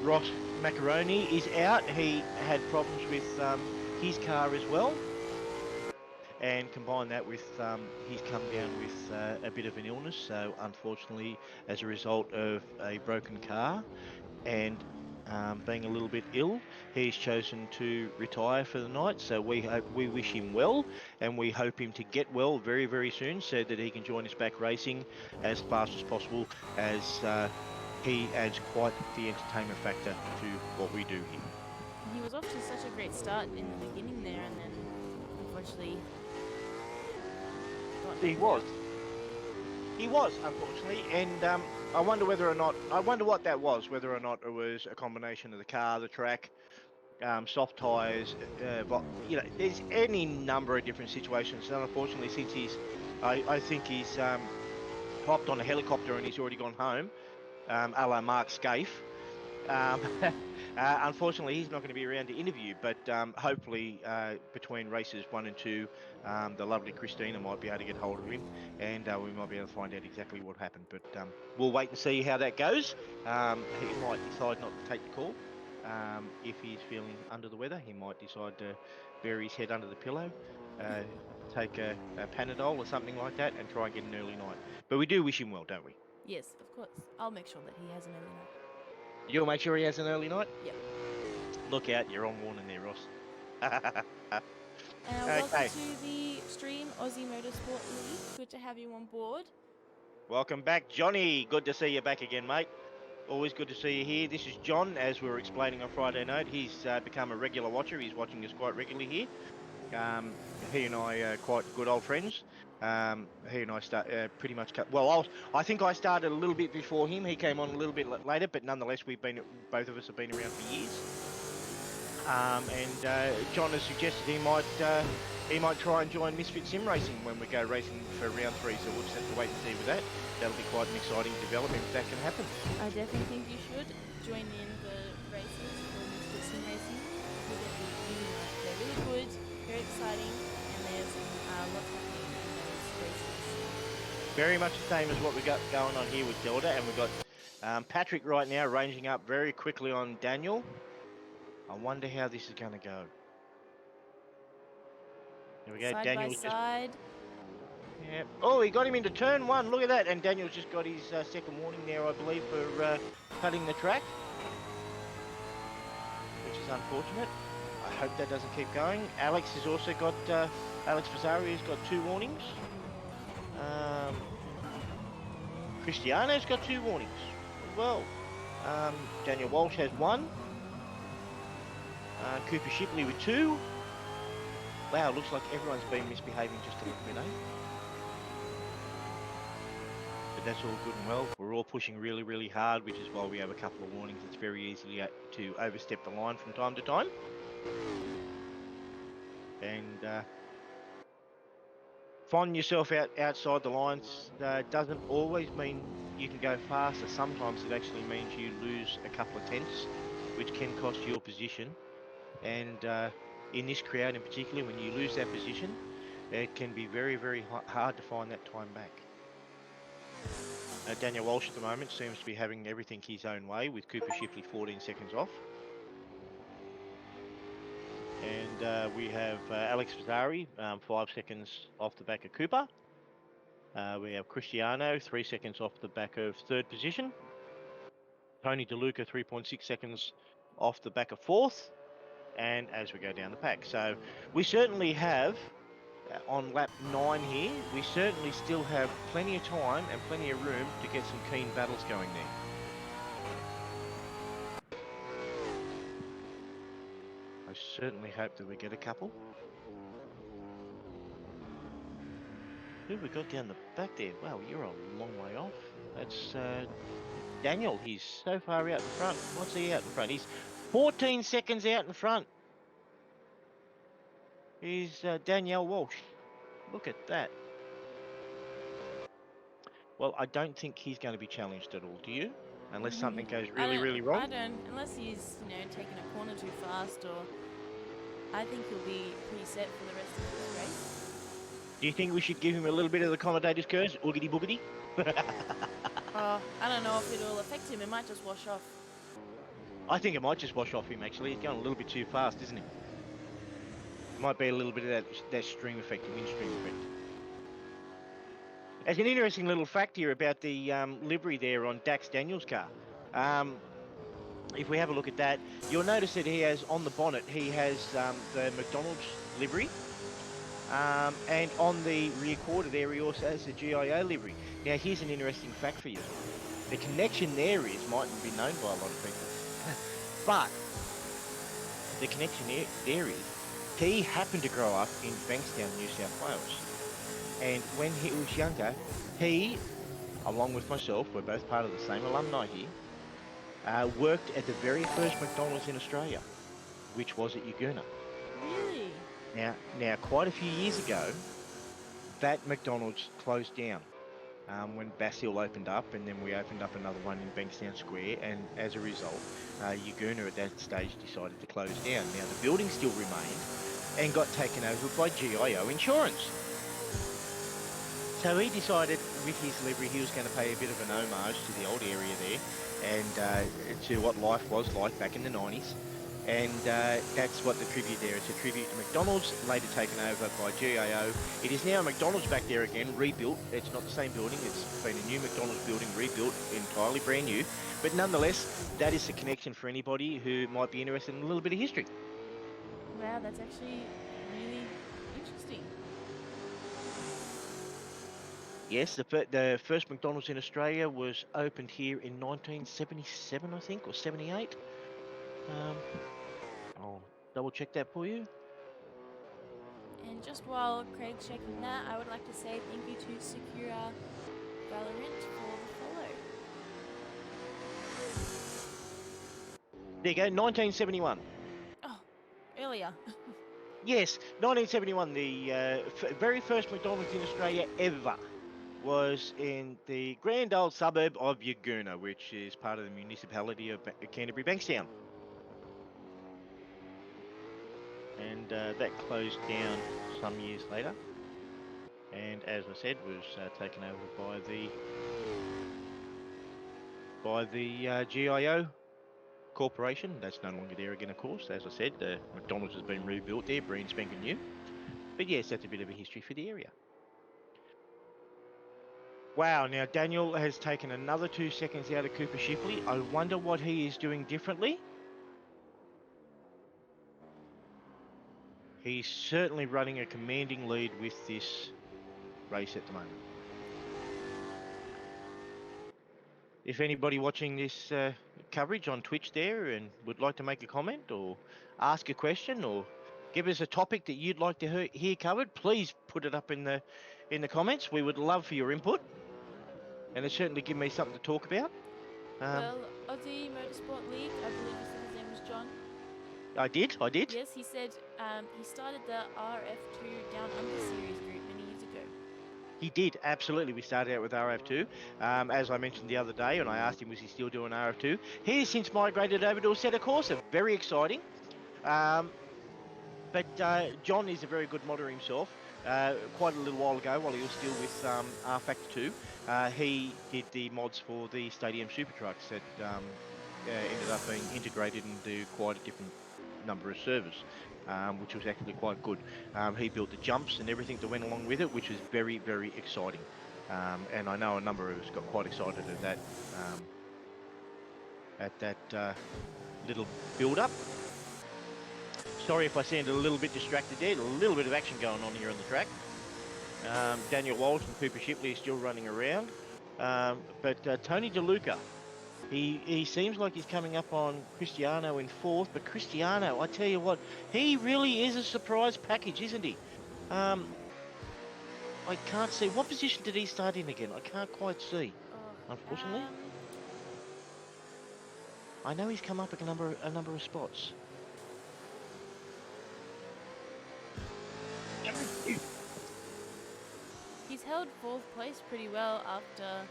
Ross Macaroni is out. He had problems with his car as well. And combine that with he's come down with a bit of an illness. So unfortunately, as a result of a broken car and being a little bit ill, he's chosen to retire for the night. So we wish him well, and we hope him to get well very, very soon, so that he can join us back racing as fast as possible, as he adds quite the entertainment factor to what we do here. He was off to such a great start in the beginning there, and then unfortunately He was. He was, unfortunately, and I wonder what that was, whether or not it was a combination of the car, the track, soft tyres, there's any number of different situations. And unfortunately, since I think he's hopped on a helicopter and he's already gone home, a la Mark Scaife. Unfortunately, he's not going to be around to interview, but hopefully between races 1 and 2, the lovely Christina might be able to get hold of him, and we might be able to find out exactly what happened. But we'll wait and see how that goes. He might decide not to take the call. If he's feeling under the weather, he might decide to bury his head under the pillow, take a Panadol or something like that, and try and get an early night. But we do wish him well, don't we? Yes, of course. I'll make sure that he has an early night. You'll make sure he has an early night? Yep. Look out, you're on warning there, Ross. Welcome to the Stream Aussie Motorsport League. Good to have you on board. Welcome back, Johnny. Good to see you back again, mate. Always good to see you here. This is John, as we were explaining on Friday night. He's become a regular watcher. He's watching us quite regularly here. He and I are quite good old friends. He and I pretty much I think I started a little bit before him. He came on a little bit later, but nonetheless, both of us have been around for years. John has suggested he might try and join Misfit Sim Racing when we go racing for round 3. So we'll just have to wait and see with that. That'll be quite an exciting development if that can happen. I definitely think you should join in the races for Misfit Sim Racing. They're really good, very exciting, and there's lots happening in those races. Very much the same as what we got going on here with Delta, and we've got Patrick right now ranging up very quickly on Daniel. I wonder how this is going to go. Here we go. Side Daniel's by side. Yeah. Oh, he got him into turn 1. Look at that. And Daniel's just got his second warning there, I believe, for cutting the track, which is unfortunate. I hope that doesn't keep going. Alex has also got Alex Fazzari has got 2 warnings. Cristiano's got 2 warnings as well. Daniel Walsh has 1. Cooper Shipley with 2. Wow, looks like everyone's been misbehaving just a little bit, eh? But that's all good and well. We're all pushing really, really hard, which is why we have a couple of warnings. It's very easy to overstep the line from time to time. And finding yourself outside the lines doesn't always mean you can go faster. Sometimes it actually means you lose a couple of tenths, which can cost your position. And in this crowd in particular, when you lose that position, it can be very, very hard to find that time back. Daniel Walsh at the moment seems to be having everything his own way, with Cooper Shipley 14 seconds off. And we have Alex Fazzari 5 seconds off the back of Cooper. We have Cristiano 3 seconds off the back of third position. Tony DeLuca 3.6 seconds off the back of fourth. And as we go down the pack. So we certainly have, on lap 9 here, we certainly still have plenty of time and plenty of room to get some keen battles going there. I certainly hope that we get a couple. Who have we got down the back there? Wow, you're a long way off. That's Daniel. He's so far out in front. What's he out in front? He's 14 seconds out in front. He's Danielle Walsh. Look at that. Well, I don't think he's going to be challenged at all, do you? Unless something goes really wrong. I don't, unless he's, taking a corner too fast, or I think he'll be pretty set for the rest of this race. Do you think we should give him a little bit of the commentator's curse? Oogity boogity? I don't know if it'll affect him. It might just wash off. I think it might just wash off him, actually. He's going a little bit too fast, isn't he? Might be a little bit of that stream effect, the wind stream effect. There's an interesting little fact here about the livery there on Dax Daniels' car. If we have a look at that, you'll notice that he has on the bonnet, he has the McDonald's livery. And on the rear quarter there, he also has the GIO livery. Now, here's an interesting fact for you. The connection there mightn't be known by a lot of people. But the connection there is, he happened to grow up in Bankstown, New South Wales. And when he was younger, he, along with myself, we're both part of the same alumni here, worked at the very first McDonald's in Australia, which was at Yaguna. Really? Now, quite a few years ago, that McDonald's closed down when Basil opened up, and then we opened up another one in Bankstown Square, and as a result, Yaguna at that stage decided to close down. Now, the building still remained and got taken over by GIO Insurance. So he decided with his livery he was going to pay a bit of an homage to the old area there and to what life was like back in the 90s. And that's what the tribute there. It's a tribute to McDonald's, later taken over by GIO. It is now McDonald's back there again, rebuilt. It's not the same building. It's been a new McDonald's building, rebuilt, entirely brand new. But nonetheless, that is the connection for anybody who might be interested in a little bit of history. Wow, that's actually really interesting. Yes, the first McDonald's in Australia was opened here in 1977, I think, or 78. I'll double check that for you. And just while Craig's checking that, I would like to say thank you to Secura Valorant for the follow. There you go, 1971. Oh, earlier. Yes, 1971, the very first McDonald's in Australia ever was in the grand old suburb of Yaguna, which is part of the municipality of Canterbury Bankstown. And that closed down some years later. And as I said, was taken over by the GIO Corporation. That's no longer there again, of course. As I said, McDonald's has been rebuilt there, brand spanking new. But yes, that's a bit of a history for the area. Wow, now Daniel has taken another 2 seconds out of Cooper Shipley. I wonder what he is doing differently. He's certainly running a commanding lead with this race at the moment. If anybody watching this coverage on Twitch there and would like to make a comment or ask a question or give us a topic that you'd like to hear covered, please put it up in the comments. We would love for your input. And it certainly give me something to talk about. Well, Aussie Motorsport League, I believe you said his name was John. I did. Yes, he said he started the RF2 Down Under series group many years ago. He did, absolutely. We started out with RF2, as I mentioned the other day, and I asked him was he still doing RF2. He has since migrated over to Assetto Corsa. Very exciting. but John is a very good modder himself. Quite a little while ago, while he was still with R Factor 2, he did the mods for the Stadium Super Trucks that ended up being integrated into quite a different number of servers, which was actually quite good. He built the jumps and everything that went along with it, which was very, very exciting. And I know a number of us got quite excited at that little build-up. Sorry if I sound a little bit distracted there. A little bit of action going on here on the track. Daniel Walsh and Cooper Shipley are still running around. But Tony DeLuca, he seems like he's coming up on Cristiano in fourth. But Cristiano, I tell you what, he really is a surprise package, isn't he? I can't see. What position did he start in again? I can't quite see, unfortunately. I know he's come up a number of spots. He's held fourth place pretty well after,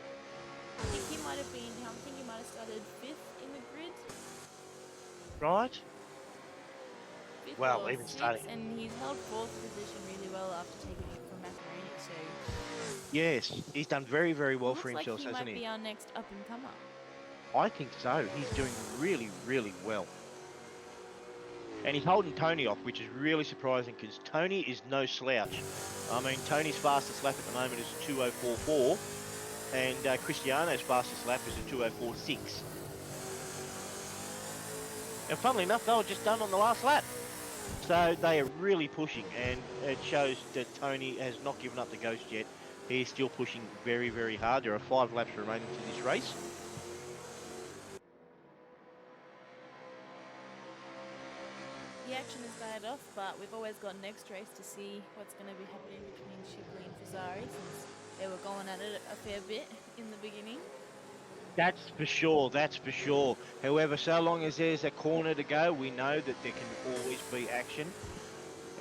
I think he might have started fifth in the grid. Right. Fifth Well, or even sixth, starting. and he's held fourth position really well after taking it from Macaroni, so... Yes, he's done very, very well for looks himself, like he hasn't might he? be our next up-and-comer. I think so. He's doing really, really well. And he's holding Tony off, which is really surprising because Tony is no slouch. I mean, Tony's fastest lap at the moment is a 2:04.4, and Cristiano's fastest lap is a 2:04.6. And funnily enough, they were just done on the last lap. So they are really pushing, and it shows that Tony has not given up the ghost yet. He's still pushing very, very hard. There are 5 laps remaining to this race. The action has died off, but we've always got next race to see what's going to be happening between Shipley and Fazari, since they were going at it a fair bit in the beginning. That's for sure, that's for sure. However, so long as there's a corner to go, we know that there can always be action,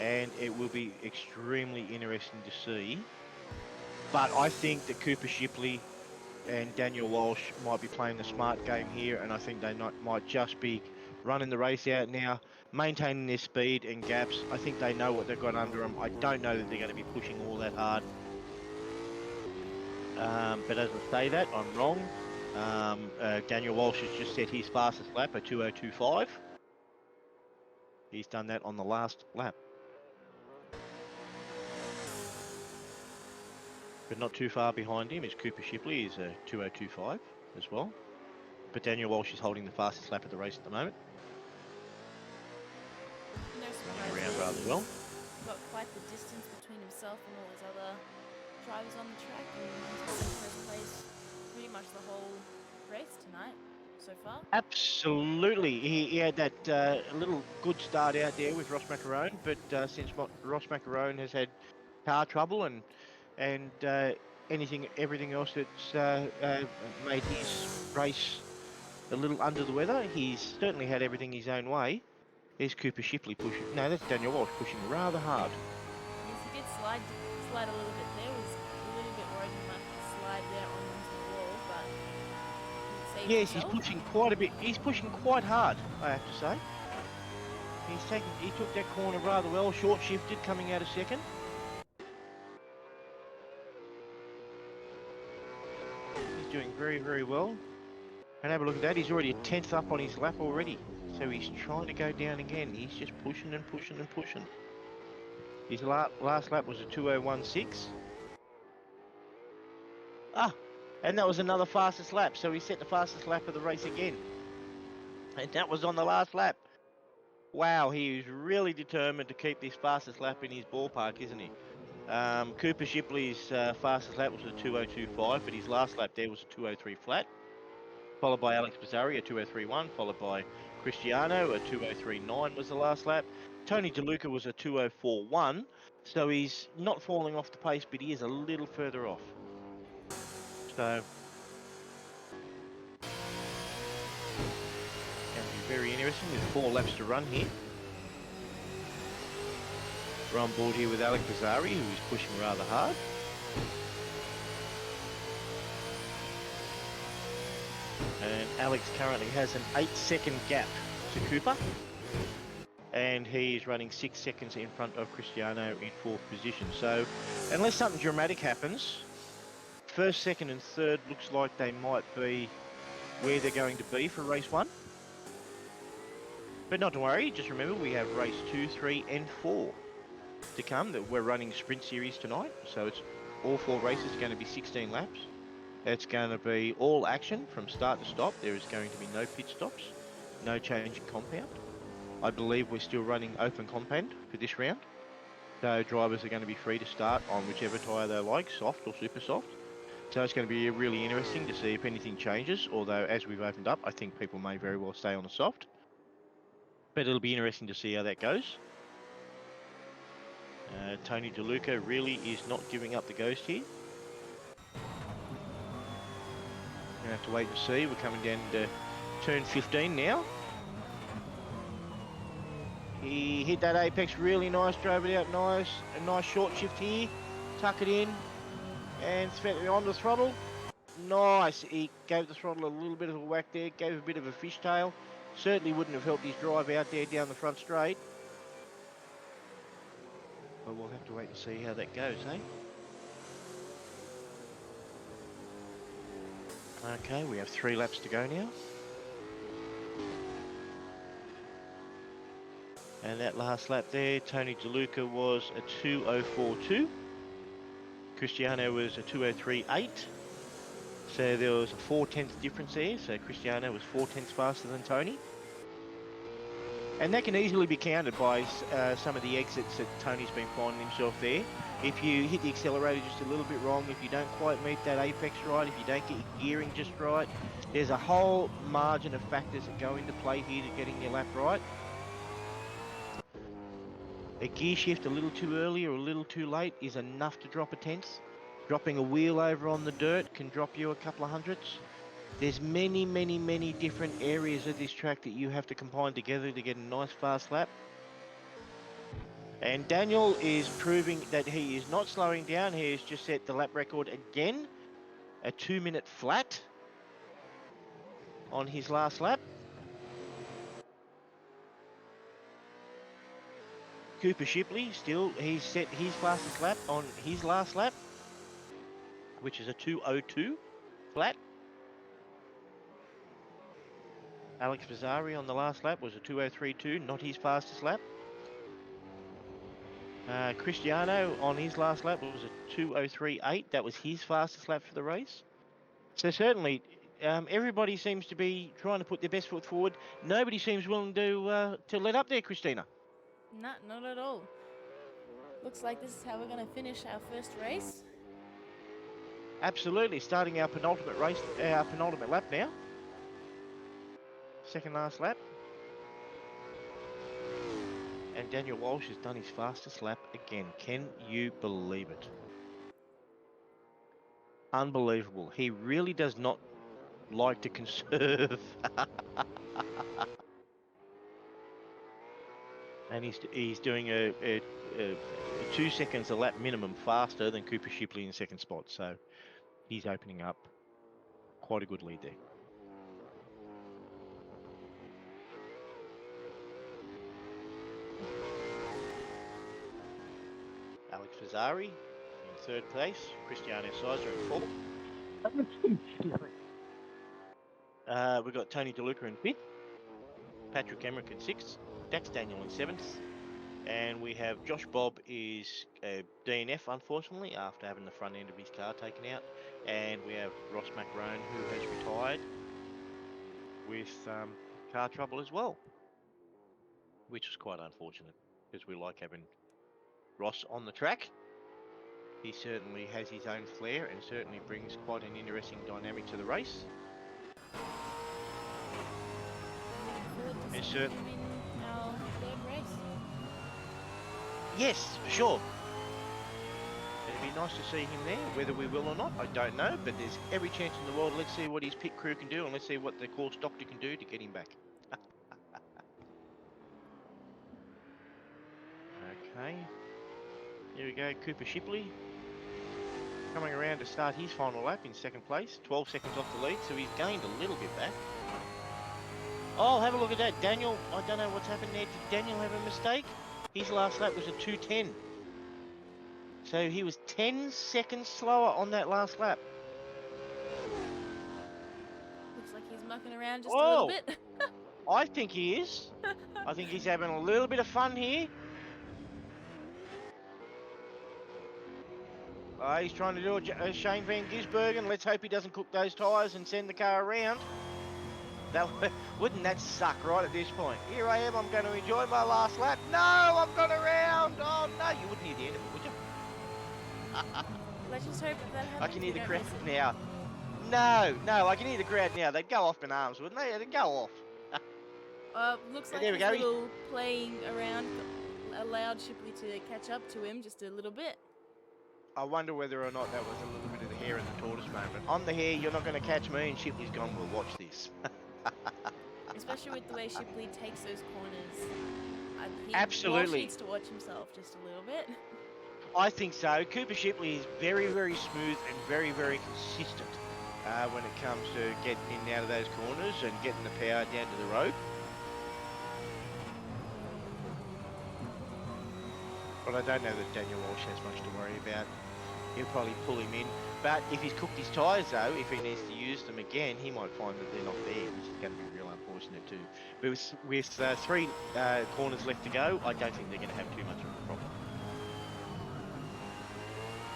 and it will be extremely interesting to see. But I think that Cooper Shipley and Daniel Walsh might be playing the smart game here, and I think they might just be running the race out now, maintaining their speed and gaps. I think they know what they've got under them. I don't know that they're going to be pushing all that hard. But as I say that, I'm wrong. Daniel Walsh has just set his fastest lap, a 2:02.5. He's done that on the last lap. But not too far behind him is Cooper Shipley, is a 2:02.5 as well. But Daniel Walsh is holding the fastest lap of the race at the moment. No Running surprise around there. rather well. Got quite the distance between himself and all his other drivers on the track, and he's been in first place pretty much the whole race tonight so far. Absolutely. He had that little good start out there with Ross Macarone, but since Ross Macarone has had car trouble and everything else that's made his race a little under the weather, he's certainly had everything his own way. There's Cooper Shipley pushing. No, that's Daniel Walsh pushing rather hard. Yes, he did slide a little bit there. Was a little bit worried he might slide there onto the wall, but he saved Yes, himself. he's pushing quite a bit. He's pushing quite hard, I have to say. He took that corner rather well, short shifted coming out of second. He's doing very, very well. And have a look at that, he's already a 10th up on his lap already. So he's trying to go down again. He's just pushing and pushing and pushing. His last lap was a 2:01.6. And that was another fastest lap. So he set the fastest lap of the race again. And that was on the last lap. Wow, he is really determined to keep this fastest lap in his ballpark, isn't he? Cooper Shipley's fastest lap was a 2:02.5, but his last lap there was a 2:03 flat. Followed by Alex Bizzarri, a 2:03.1, followed by Cristiano, a 2:03.9 was the last lap. Tony DeLuca was a 2:04.1, so he's not falling off the pace, but he is a little further off. So, going to be very interesting with 4 laps to run here. We're on board here with Alex Bizzarri, who is pushing rather hard. And Alex currently has an 8-second gap to Cooper. and he is running 6 seconds in front of Cristiano in 4th position. So unless something dramatic happens, first, second and third looks like they might be where they're going to be for race 1. But not to worry, just remember we have race 2, 3 and 4 to come. That we're running sprint series tonight, so it's all 4 races are going to be 16 laps. It's going to be all action from start to stop. There is going to be no pit stops, no change in compound. I believe we're still running open compound for this round, so drivers are going to be free to start on whichever tyre they like, soft or super soft. So it's going to be really interesting to see if anything changes, although as we've opened up, I think people may very well stay on the soft. But it'll be interesting to see how that goes. Tony DeLuca really is not giving up the ghost here. We're going to have to wait and see. We're coming down to turn 15 now. He hit that apex really nice, drove it out nice. A nice short shift here. Tuck it in. And spent it on the throttle. Nice. He gave the throttle a little bit of a whack there. Gave a bit of a fishtail. Certainly wouldn't have helped his drive out there down the front straight. But we'll have to wait and see how that goes, eh? Okay, we have 3 laps to go now. And that last lap there, Tony DeLuca was a 2:04.2. Cristiano was a 2:03.8. So there was a 4/10 difference there. So Cristiano was 4/10 faster than Tony. And that can easily be countered by some of the exits that Tony's been finding himself there. If you hit the accelerator just a little bit wrong, if you don't quite meet that apex right, if you don't get your gearing just right, there's a whole margin of factors that go into play here to getting your lap right. A gear shift a little too early or a little too late is enough to drop a tenth. Dropping a wheel over on the dirt can drop you a couple of hundredths. There's many different areas of this track that you have to combine together to get a nice fast lap. And Daniel is proving that he is not slowing down. He has just set the lap record again, a 2-minute flat on his last lap. Cooper Shipley, still, he's set his fastest lap on his last lap, which is a 2:02 flat. Alex Bizzari on the last lap was a 2:03.2, not his fastest lap. Cristiano on his last lap was a 2:03.8. That was his fastest lap for the race. So certainly, everybody seems to be trying to put their best foot forward. Nobody seems willing to let up there, Christina. Not at all. Looks like this is how we're going to finish our first race. Absolutely, starting our penultimate race, our penultimate lap now. Second last lap. And Daniel Walsh has done his fastest lap again. Can you believe it? Unbelievable. He really does not like to conserve. And he's doing a 2 seconds a lap minimum faster than Cooper Shipley in second spot. So he's opening up quite a good lead there. Alex Bizzari in third place. Cristiano Sizer in fourth. We've got Tony DeLuca in fifth. Patrick Emmerich in sixth. Dax Daniel in seventh. And we have Josh Bobb is DNF, unfortunately, after having the front end of his car taken out. And we have Ross McRone, who has retired with car trouble as well, which is quite unfortunate because we like having Ross on the track. He certainly has his own flair and certainly brings quite an interesting dynamic to the race. And certainly, our third race. yes, for sure. It'd be nice to see him there. Whether we will or not, I don't know. But there's every chance in the world. Let's see what his pit crew can do, and let's see what the course doctor can do to get him back. Okay. Here we go, Cooper Shipley. Coming around to start his final lap in second place. 12 seconds off the lead, so he's gained a little bit back. Oh, have a look at that. Daniel, I don't know what's happened there. Did Daniel have a mistake? His last lap was a 2:10. So he was 10 seconds slower on that last lap. Looks like he's mucking around just a little Oh, bit. I think he is. I think he's having a little bit of fun here. He's trying to do a Shane Van Gisbergen. Let's hope he doesn't cook those tyres and send the car around. Wouldn't that suck right at this point? Here I am, I'm going to enjoy my last lap. No, I've gone around. Oh, no, you wouldn't hear the end of it, would you? Let's just hope that happens. I can hear the crowd miss it. now. No, I can hear the crowd now. They'd go off in arms, wouldn't they? They'd go off. Looks like There we his go. little playing around allowed Shipley to catch up to him just a little bit. I wonder whether or not that was a little bit of the hare and the tortoise moment. I'm the hare, you're not going to catch me, and Shipley's gone, well, watch this. Especially with the way Shipley takes those corners. Absolutely. Walsh needs to watch himself just a little bit. I think so. Cooper Shipley is very, very smooth and very, very consistent when it comes to getting in and out of those corners and getting the power down to the road. But I don't know that Daniel Walsh has much to worry about. He'll probably pull him in. But if he's cooked his tyres, though, if he needs to use them again, he might find that they're not there, which is going to be real unfortunate too. But with 3 corners left to go, I don't think they're going to have too much of a problem.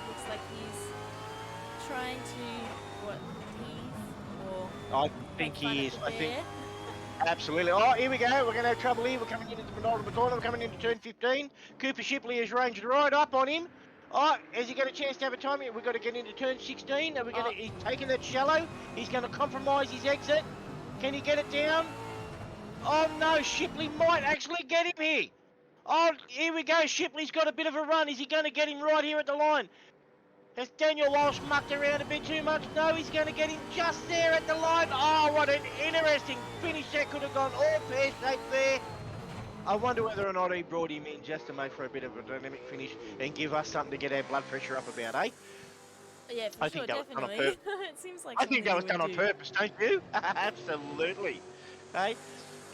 Looks like he's trying to, tease or I think make fun he of is. the I think bear. absolutely. Oh, here we go. We're going to have trouble here. We're coming into the penultimate corner. We're coming into turn 15. Cooper Shipley has ranged right up on him. Oh, has he got a chance to have a time here? We've got to get into turn 16. Are we going to? He's taking that shallow. He's going to compromise his exit. Can he get it down? Oh no, Shipley might actually get him here. Oh, here we go. Shipley's got a bit of a run. Is he going to get him right here at the line? Has Daniel Walsh mucked around a bit too much? No, he's going to get him just there at the line. Oh, what an interesting finish that could have gone all pear-shaped there. I wonder whether or not he brought him in just to make for a bit of a dynamic finish and give us something to get our blood pressure up about, eh? Yeah, for sure, definitely. It seems like I think that was done on purpose, don't you? Absolutely. Hey?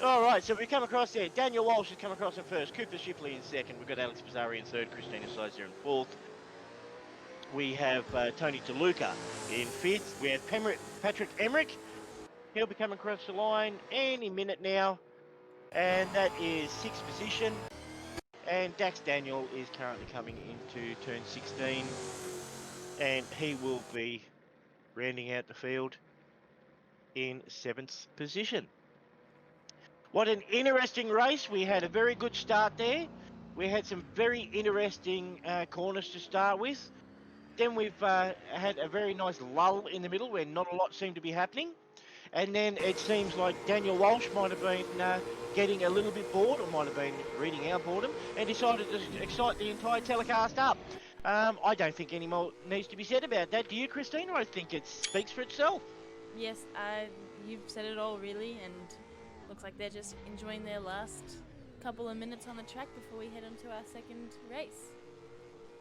All right, so we come across there. Daniel Walsh has come across in first. Cooper Shipley in second. We've got Alex Pizzari in third. Christina Sizer in fourth. We have Tony DeLuca in fifth. We have Patrick Emmerich. He'll be coming across the line any minute now. And that is sixth position. And Dax Daniel is currently coming into turn 16. And he will be rounding out the field in seventh position. What an interesting race. We had a very good start there. We had some very interesting corners to start with. Then we've had a very nice lull in the middle where not a lot seemed to be happening. And then it seems like Daniel Walsh might have been getting a little bit bored, or might have been reading our boredom, and decided to excite the entire telecast up. I don't think any more needs to be said about that. Do you, Christina? I think it speaks for itself. Yes, you've said it all, really, and looks like they're just enjoying their last couple of minutes on the track before we head on to our second race.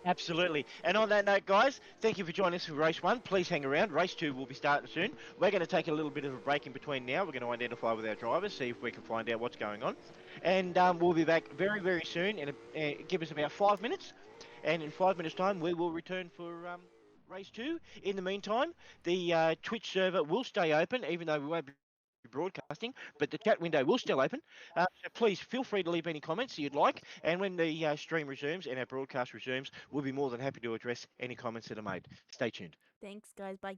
Absolutely. And on that note, guys, thank you for joining us for race 1. Please hang around. Race 2 will be starting soon. We're going to take a little bit of a break in between now. We're going to identify with our drivers, see if we can find out what's going on. And we'll be back very, very soon. And give us about 5 minutes. And in 5 minutes' time, we will return for race 2. In the meantime, the Twitch server will stay open, even though we won't be broadcasting, but the chat window will still open. So please feel free to leave any comments you'd like, and when the stream resumes and our broadcast resumes, we'll be more than happy to address any comments that are made. Stay tuned. Thanks, guys. Bye.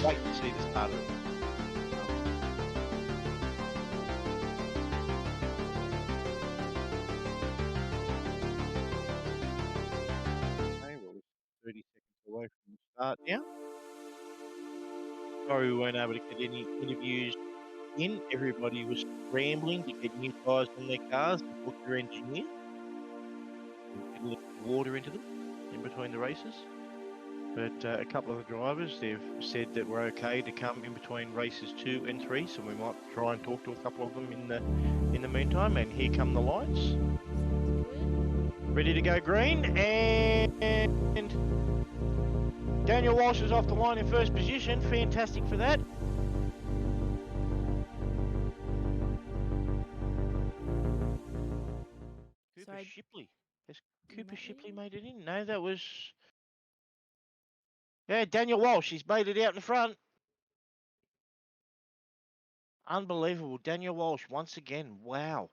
wait to see the start of it. Okay, well, we're 30 seconds away from the start now. Sorry we weren't able to get any interviews in. Everybody was scrambling to get new tyres on their cars and book their engineers. And get a little water into them in between the races. But a couple of the drivers, they've said that we're okay to come in between races 2 and 3, so we might try and talk to a couple of them in the meantime. And here come the lights. Ready to go green, and Daniel Walsh is off the line in first position. Fantastic for that. Cooper Shipley. Has Cooper Shipley made it in? No, that was... Yeah, Daniel Walsh. He's made it out in front. Unbelievable. Daniel Walsh once again. Wow.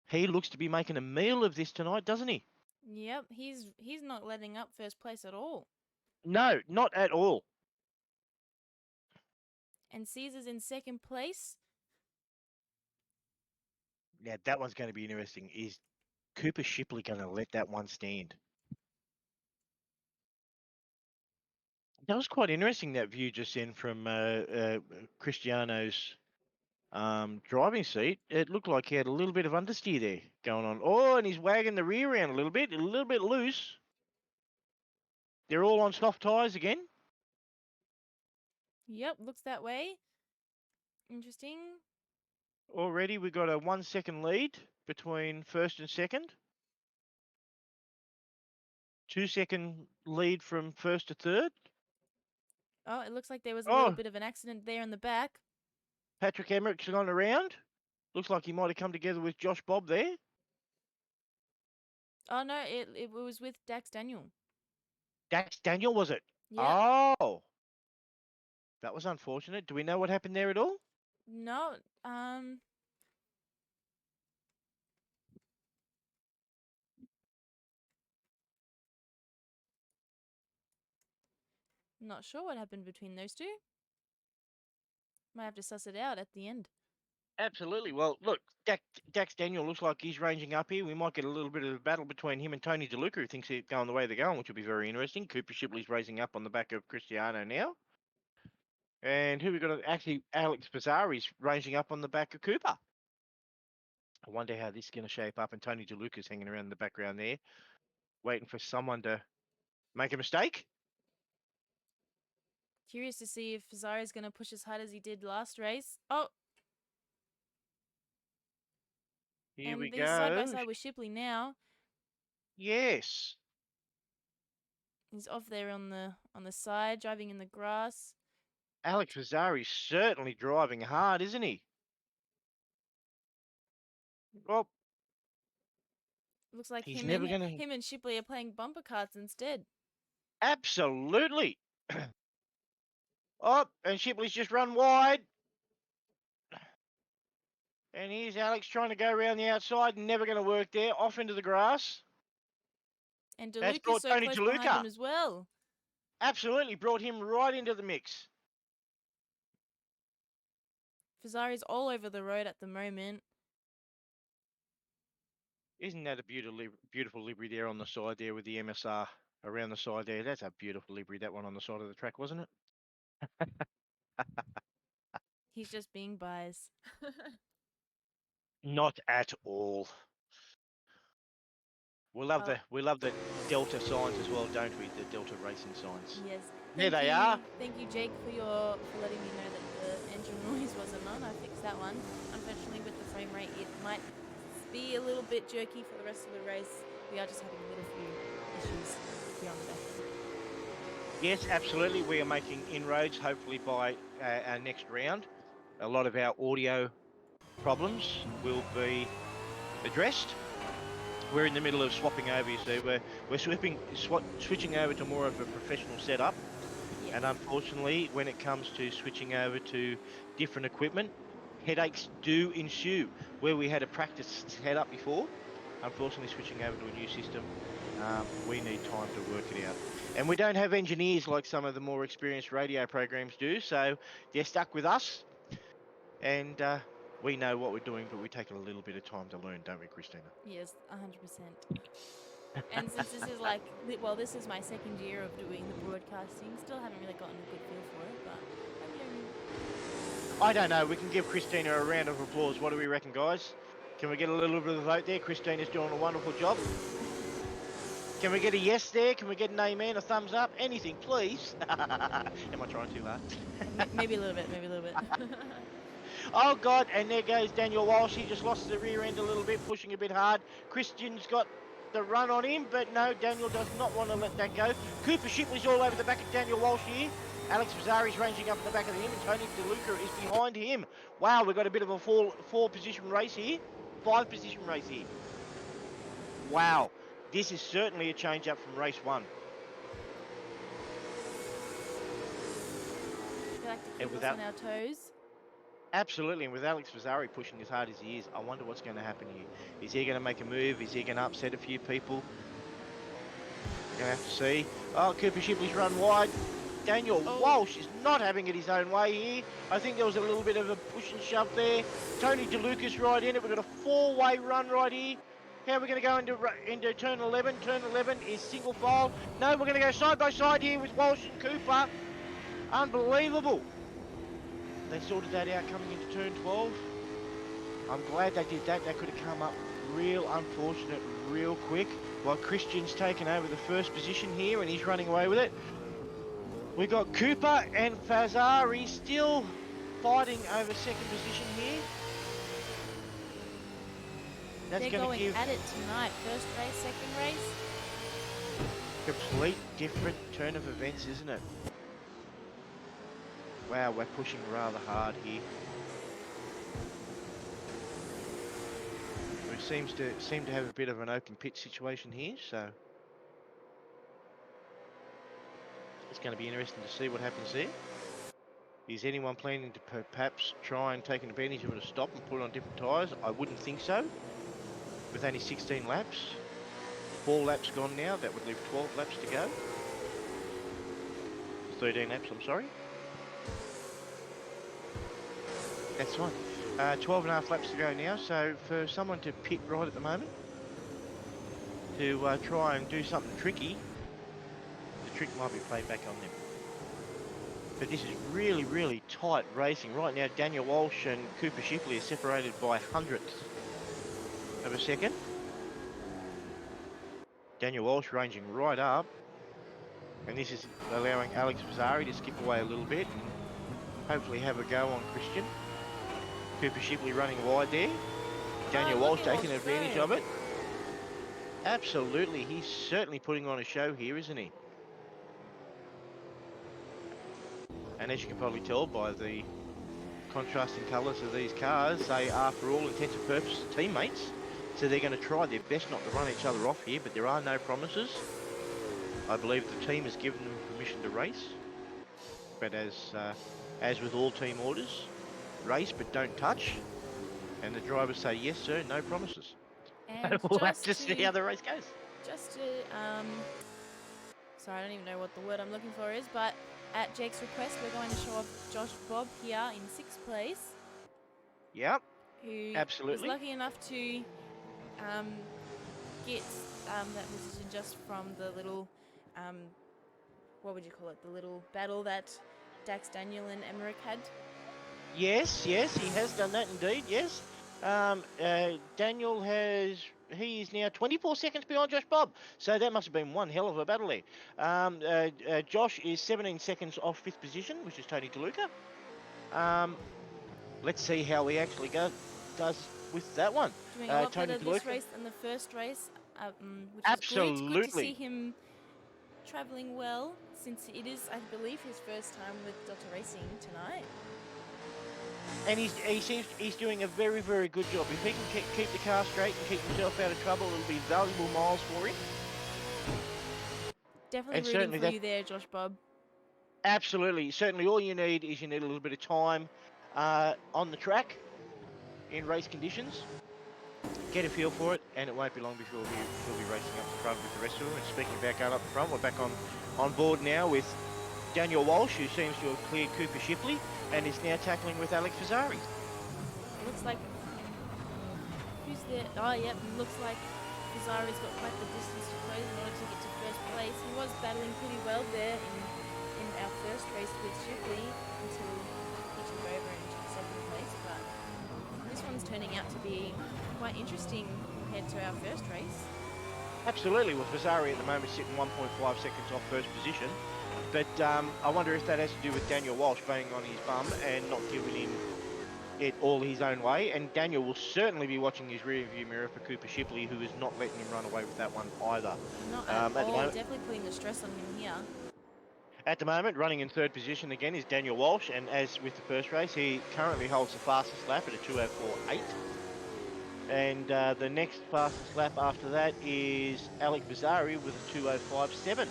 He looks to be making a meal of this tonight, doesn't he? Yep, he's not letting up first place at all. No, not at all. And Caesar's in second place. Now, that one's going to be interesting. Is Cooper Shipley going to let that one stand? That was quite interesting, that view just then from Cristiano's driving seat. It looked like he had a little bit of understeer there going on. Oh, and he's wagging the rear around a little bit loose. They're all on soft tyres again. Yep, looks that way. Interesting. Already we got a 1 second lead between first and second. 2 second lead from first to third. Oh, it looks like there was a little bit of an accident there in the back. Patrick Emmerich's gone around. Looks like he might have come together with Josh Bob there. Oh, no, it was with Dax Daniel. Dax Daniel, was it? Yeah. Oh. That was unfortunate. Do we know what happened there at all? No, not sure what happened between those two. Might have to suss it out at the end. Absolutely. Well, look, Dax Daniel looks like he's ranging up here. We might get a little bit of a battle between him and Tony DeLuca, who thinks he's going the way they're going, which will be very interesting. Cooper Shipley's racing up on the back of Cristiano now. And who we got? Actually, Alex Pizzari's ranging up on the back of Cooper. I wonder how this is going to shape up. And Tony DeLuca's hanging around in the background there, waiting for someone to make a mistake. Curious to see if Fazari's going to push as hard as he did last race. Oh! Here we go. And side by side with Shipley now. Yes. He's off there on the side, driving in the grass. Alex Pizzari's certainly driving hard, isn't he? Well, looks like he's him never gonna... him and Shipley are playing bumper carts instead. Absolutely. Oh, and Shipley's just run wide. And here's Alex trying to go around the outside, never going to work there, off into the grass. And DeLuca's so close behind him as well. Absolutely, brought him right into the mix. Fazari's all over the road at the moment. Isn't that a beautiful livery there on the side there with the MSR around the side there? That's a beautiful livery, that one on the side of the track, wasn't it? He's just being biased. Not at all. We love the Delta signs as well, don't we? The Delta racing signs. Yes. There they are. Thank you, Jake, for letting me know that the engine noise wasn't on. I fixed that one. Unfortunately, with the frame rate, it might be a little bit jerky for the rest of the race. We are just having a little few issues here on the back. Yes, absolutely. We are making inroads, hopefully by our next round. A lot of our audio problems will be addressed. We're in the middle of swapping over, you see. We're switching over to more of a professional setup. Yes. And unfortunately, when it comes to switching over to different equipment, headaches do ensue. Where we had a practice setup before, unfortunately switching over to a new system, we need time to work it out. And we don't have engineers like some of the more experienced radio programs do, so they're stuck with us. And we know what we're doing, but we take a little bit of time to learn, don't we, Christina? Yes, 100%. And since this is like, well, this is my second year of doing the broadcasting, still haven't really gotten a good feel for it, but I'm learning. I don't know. We can give Christina a round of applause. What do we reckon, guys? Can we get a little bit of a vote there? Christina's doing a wonderful job. Can we get a yes there? Can we get an amen, a thumbs up? Anything, please. Am I trying too hard? Maybe a little bit, maybe a little bit. Oh, God, and there goes Daniel Walsh. He just lost the rear end a little bit, pushing a bit hard. Christian's got the run on him, but no, Daniel does not want to let that go. Cooper Shipley's all over the back of Daniel Walsh here. Alex Vazzari's ranging up in the back of him, and Tony DeLuca is behind him. Wow, we've got a bit of a four-position race here. Five-position race here. Wow, this is certainly a change up from race one. We like to keep us on our toes. Absolutely, and with Alex Vazzari pushing as hard as he is, I wonder what's going to happen here. Is he going to make a move? Is he going to upset a few people? We're going to have to see. Oh, Cooper Shipley's run wide. Daniel Walsh is not having it his own way here. I think there was a little bit of a push and shove there. Tony DeLuca's right in it. We've got a four-way run right here. How are we going to go into turn 11? Turn 11 is single file. No, we're going to go side by side here with Walsh and Cooper. Unbelievable. They sorted that out coming into turn 12. I'm glad they did that. That could have come up real unfortunate real quick. While Christian's taken over the first position here and he's running away with it. We've got Cooper and Vazzari still fighting over second position here. They're going at it tonight. First race, second race. Complete different turn of events, isn't it? Wow, we're pushing rather hard here. We seem to have a bit of an open pit situation here, so it's going to be interesting to see what happens there. Is anyone planning to perhaps try and take advantage of a stop and put on different tyres? I wouldn't think so. With only 16 laps. 4 laps gone now, that would leave 12 laps to go. 13 laps, I'm sorry. That's fine. 12 and a half laps to go now, so for someone to pit right at the moment, to try and do something tricky, the trick might be played back on them. But this is really, really tight racing. Right now, Daniel Walsh and Cooper Shipley are separated by hundredths of a second. Daniel Walsh ranging right up. And this is allowing Alex Vazzari to skip away a little bit and hopefully have a go on Christian. Cooper Shipley running wide there. Daniel Walsh taking advantage of it. Absolutely, he's certainly putting on a show here, isn't he? And as you can probably tell by the contrasting colours of these cars, they are for all intents and purposes teammates. So they're going to try their best not to run each other off here, but there are no promises. I believe the team has given them permission to race. But as with all team orders, race but don't touch. And the drivers say, yes sir, no promises. And we'll have to see how the race goes. Just to, sorry, I don't even know what the word I'm looking for is, but at Jake's request, we're going to show off Josh Bob here in 6th place. Yep, who absolutely. was lucky enough to get that position just from the little, what would you call it, the little battle that Dax Daniel and Emmerich had. Yes, he has done that indeed, yes. Daniel he is now 24 seconds behind Josh Bob, so that must have been one hell of a battle there. Josh is 17 seconds off 5th position, which is Tony DeLuca. Let's see how he actually does with that one. Doing a lot better this race than the first race, which absolutely. is good to see him travelling well, since it is, I believe, his first time with Delta Racing tonight. And he's doing a very, very good job. If he can keep the car straight and keep himself out of trouble, it'll be valuable miles for him. Definitely rooting for you there, Josh Bob. Absolutely. Certainly all you need is a little bit of time on the track in race conditions. get a feel for it, and it won't be long before we'll be racing up the front with the rest of them. And speaking back out up the front, we're back on board now with Daniel Walsh, who seems to have cleared Cooper Shipley, and is now tackling with Alex Fazzari. It looks like... Who's there? Oh, yep, it looks like Fazzari's got quite the distance to close in order to get to first place. He was battling pretty well there in our first race with Shipley until he took over and took second place, but this one's turning out to be quite interesting compared to our first race. Absolutely, with Fazzari at the moment sitting 1.5 seconds off first position. But I wonder if that has to do with Daniel Walsh being on his bum and not giving him it all his own way. And Daniel will certainly be watching his rear view mirror for Cooper Shipley, who is not letting him run away with that one either. Not at all, definitely putting the stress on him here. At the moment, running in third position again is Daniel Walsh, and as with the first race, he currently holds the fastest lap at a 2:04.8. And the next fastest lap after that is Alex Fazzari with a 2:05.7.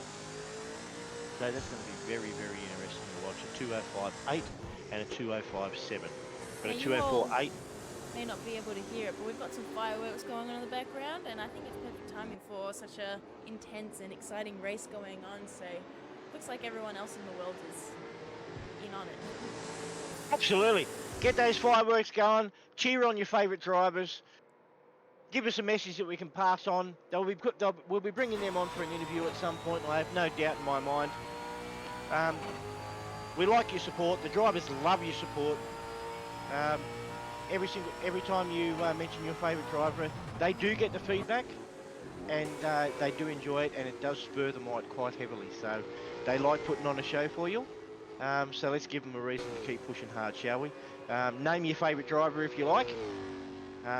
So that's going to be very, very interesting to watch. A 2:05.8 and a 2:05.7. But a 2:04.8. May not be able to hear it, but we've got some fireworks going on in the background, and I think it's perfect timing for such a intense and exciting race going on. So looks like everyone else in the world is in on it. Absolutely. Get those fireworks going. Cheer on your favourite drivers. Give us a message that we can pass on. We'll be bringing them on for an interview at some point. I have no doubt in my mind. We like your support. The drivers love your support. Every time you mention your favourite driver, they do get the feedback, and they do enjoy it, and it does spur them on quite heavily. So they like putting on a show for you. So let's give them a reason to keep pushing hard, shall we? Name your favourite driver if you like.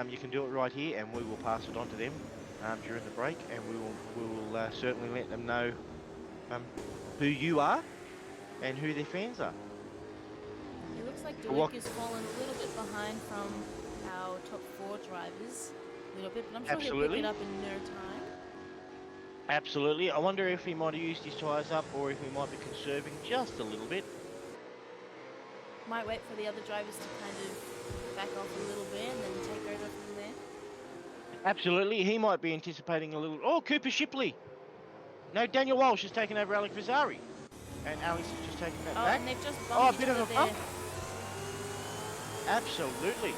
You can do it right here, and we will pass it on to them during the break, and we will certainly let them know who you are and who their fans are. It looks like Dweck has fallen a little bit behind from our top four drivers, a little bit, but I'm sure he'll pick it up in no time. Absolutely. I wonder if he might have used his tyres up, or if he might be conserving just a little bit. Might wait for the other drivers to kind of back off a little bit and then take over from there. Absolutely. He might be anticipating a little... Oh, Cooper Shipley. No, Daniel Walsh has taken over Alex Fazzari. And Alex has just taken that back. And they've just bumped a bit of a bump. Absolutely.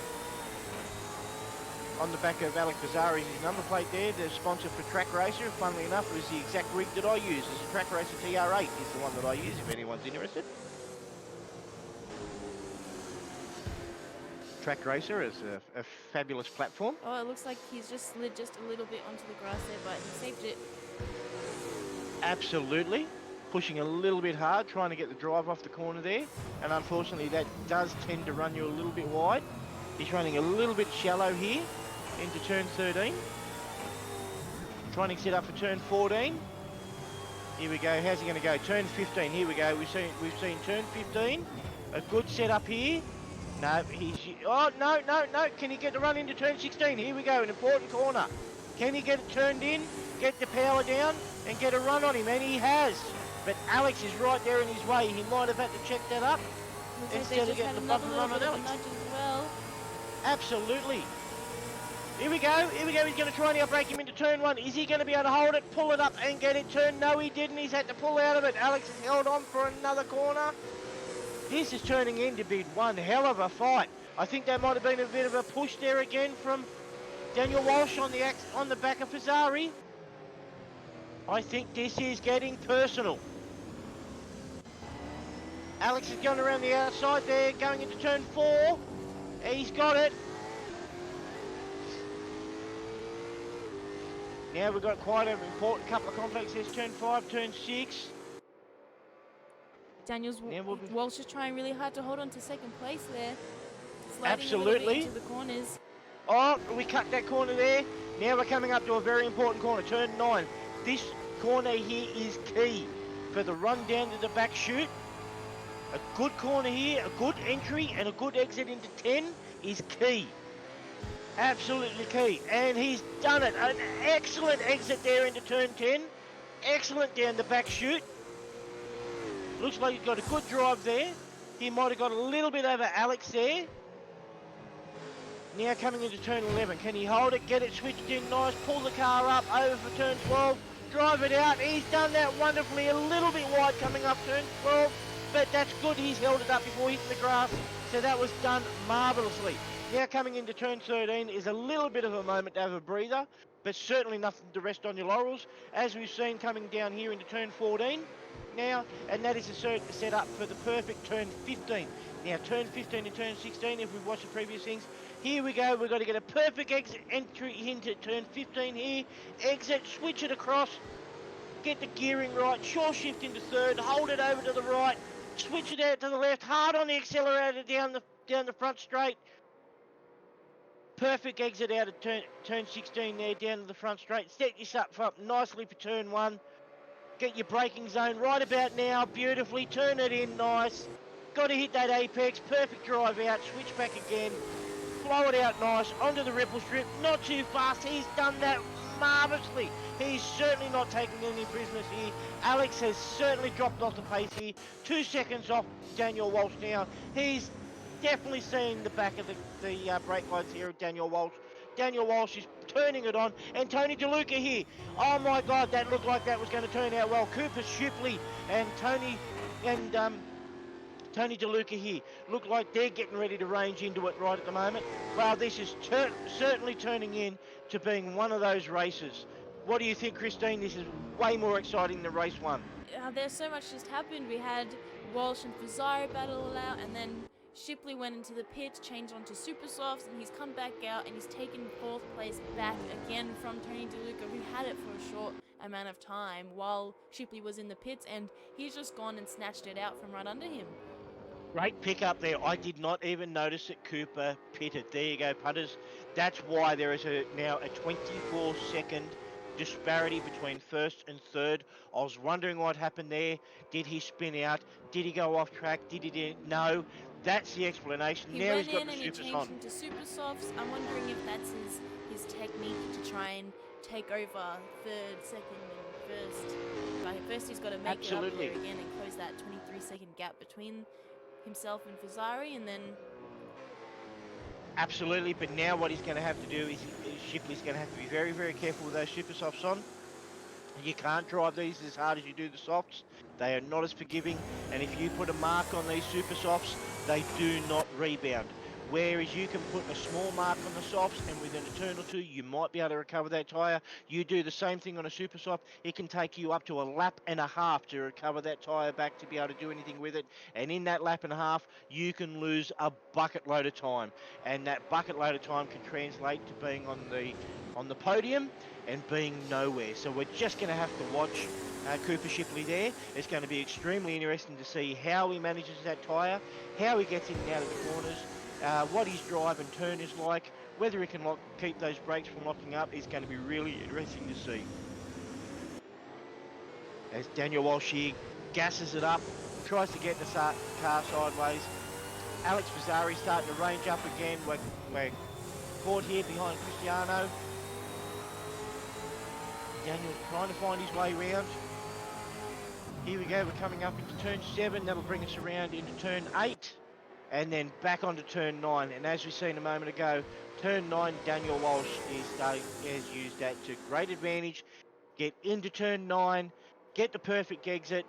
On the back of Alex Fazzari's number plate there, the sponsor for Track Racer, funnily enough, was the exact rig that I use. It's a Track Racer TR8 is the one that I use, if anyone's interested. Track Racer is a fabulous platform. Oh, it looks like he's just slid just a little bit onto the grass there, but he saved it. Absolutely. Pushing a little bit hard, trying to get the drive off the corner there. And unfortunately, that does tend to run you a little bit wide. He's running a little bit shallow here into turn 13. Trying to set up for turn 14. Here we go. How's he going to go? Turn 15. Here we go. We've seen turn 15. A good setup here. No, no. Can he get the run into turn 16? Here we go. An important corner. Can he get it turned in, get the power down, and get a run on him? And he has. But Alex is right there in his way. He might have had to check that up instead of getting the bump and run on Alex. Well. Absolutely. Here we go. He's going to try and outbrake him into turn 1. Is he going to be able to hold it, pull it up, and get it turned? No, he didn't. He's had to pull out of it. Alex has held on for another corner. This is turning into be one hell of a fight. I think that might have been a bit of a push there again from Daniel Walsh on the back of Fazzari. I think this is getting personal. Alex is going around the outside there, going into turn 4. He's got it. Now we've got quite an important couple of conflicts. There's turn 5, turn 6. Walsh is trying really hard to hold on to second place there. Absolutely. Into the corners. Oh, we cut that corner there. Now we're coming up to a very important corner, turn 9. This corner here is key for the run down to the back chute. A good corner here, a good entry and a good exit into 10 is key. Absolutely key. And he's done it. An excellent exit there into turn 10. Excellent down the back chute. Looks like he's got a good drive there. He might have got a little bit over Alex there. Now coming into turn 11, can he hold it, get it switched in nice, pull the car up over for turn 12, drive it out. He's done that wonderfully, a little bit wide coming up turn 12, but that's good. He's held it up before hitting the grass, so that was done marvellously. Now coming into turn 13 is a little bit of a moment to have a breather, but certainly nothing to rest on your laurels, as we've seen coming down here into turn 14 now, and that is a set up for the perfect turn 15. Now turn 15 and turn 16, if we've watched the previous things, here we go, we've got to get a perfect exit entry into turn 15 here, exit, switch it across, get the gearing right, short shift into third, hold it over to the right, switch it out to the left, hard on the accelerator down the front straight. Perfect exit out of turn 16 there, down to the front straight. Set yourself up nicely for turn 1. Get your braking zone right about now, beautifully. Turn it in nice. Got to hit that apex. Perfect drive out. Switch back again. Flow it out nice onto the ripple strip. Not too fast. He's done that marvellously. He's certainly not taking any prisoners here. Alex has certainly dropped off the pace here. 2 seconds off Daniel Walsh now. He's definitely seeing the back of the brake lights here of Daniel Walsh. Daniel Walsh is turning it on, and Tony DeLuca here. Oh my God, that looked like that was going to turn out well. Cooper Shipley and Tony DeLuca here look like they're getting ready to range into it right at the moment. Well, this is certainly turning in to being one of those races. What do you think, Christine? This is way more exciting than race 1. There's so much just happened. We had Walsh and Fazari battle it out, and then Shipley went into the pits, changed onto super softs, and he's come back out and he's taken 4th place back again from Tony DeLuca, who had it for a short amount of time while Shipley was in the pits, and he's just gone and snatched it out from right under him. Great pick up there. I did not even notice that Cooper pitted. There you go, punters. That's why there is now a 24-second disparity between first and third. I was wondering what happened there. Did he spin out? Did he go off track? Did he? No. That's the explanation. He now went he's got in the and he supers changed on. into super softs. I'm wondering if that's his technique to try and take over third, second, and first. But first he's got to make it up there again and close that 23-second gap between himself and Fazari, and then... Absolutely, but now what he's going to have to do is Shipley's going to have to be very, very careful with those super softs on. You can't drive these as hard as you do the softs. They are not as forgiving, and if you put a mark on these super softs, they do not rebound. Whereas you can put a small mark on the softs, and within a turn or two, you might be able to recover that tyre. You do the same thing on a super soft, it can take you up to a lap and a half to recover that tyre back to be able to do anything with it. And in that lap and a half, you can lose a bucket load of time. And that bucket load of time can translate to being on the podium and being nowhere. So we're just going to have to watch Cooper Shipley there. It's going to be extremely interesting to see how he manages that tyre, how he gets in and out of the corners, what his drive and turn is like, whether he can keep those brakes from locking up is going to be really interesting to see. As Daniel Walsh here gasses it up, tries to get the car sideways. Alex Fazari starting to range up again. We're caught here behind Cristiano. Daniel's trying to find his way round. Here we go, we're coming up into turn 7. That'll bring us around into turn 8. And then back onto turn 9. And as we seen a moment ago, turn 9, Daniel Walsh has used that to great advantage. Get into turn 9, get the perfect exit.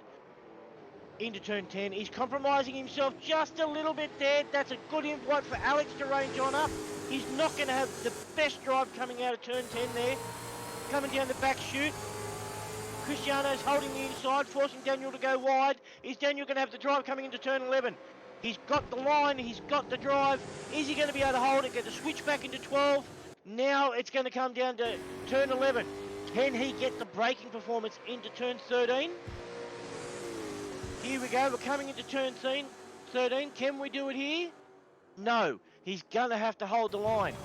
Into turn 10, he's compromising himself just a little bit there. That's a good invite for Alex to range on up. He's not going to have the best drive coming out of turn 10 there. Coming down the back chute. Cristiano's holding the inside, forcing Daniel to go wide. Is Daniel going to have the drive coming into turn 11? He's got the line, he's got the drive. Is he going to be able to hold it, get the switch back into 12? Now it's going to come down to turn 11. Can he get the braking performance into turn 13? Here we go, we're coming into turn 13. Can we do it here? No, he's going to have to hold the line.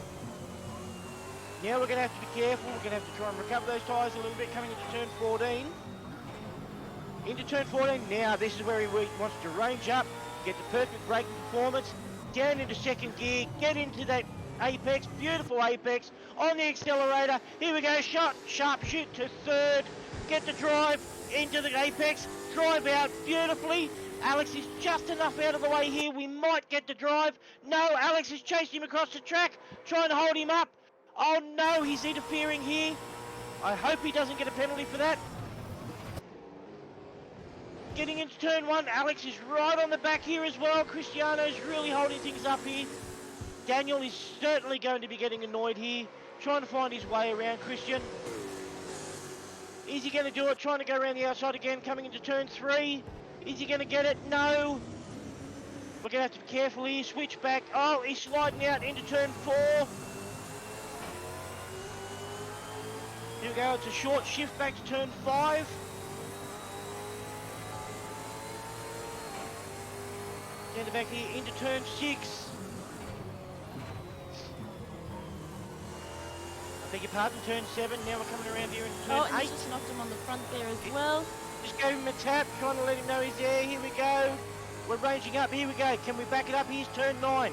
Now we're going to have to be careful. We're going to have to try and recover those tyres a little bit coming into turn 14. Into turn 14, now this is where he wants to range up, get the perfect braking performance, down into second gear, get into that apex, beautiful apex, on the accelerator. Here we go, sharp shoot to third, get the drive into the apex, drive out beautifully, Alex is just enough out of the way here. We might get the drive. No, Alex has chased him across the track, trying to hold him up. Oh no, he's interfering here. I hope he doesn't get a penalty for that. Getting into turn 1, Alex is right on the back here as well. Cristiano's really holding things up here. Daniel is certainly going to be getting annoyed here, trying to find his way around Christian. Is he going to do it? Trying to go around the outside again, coming into turn 3. Is he going to get it? No. We're going to have to be careful here. Switch back. Oh, he's sliding out into turn 4. Here we go. It's a short shift back to turn 5. Down the back here into turn 6. I beg your pardon, turn 7. Now we're coming around here into turn 8. Oh, and he's just knocked him on the front there as well. Just gave him a tap, trying to let him know he's there. Here we go. We're ranging up. Here we go. Can we back it up? Here's turn 9.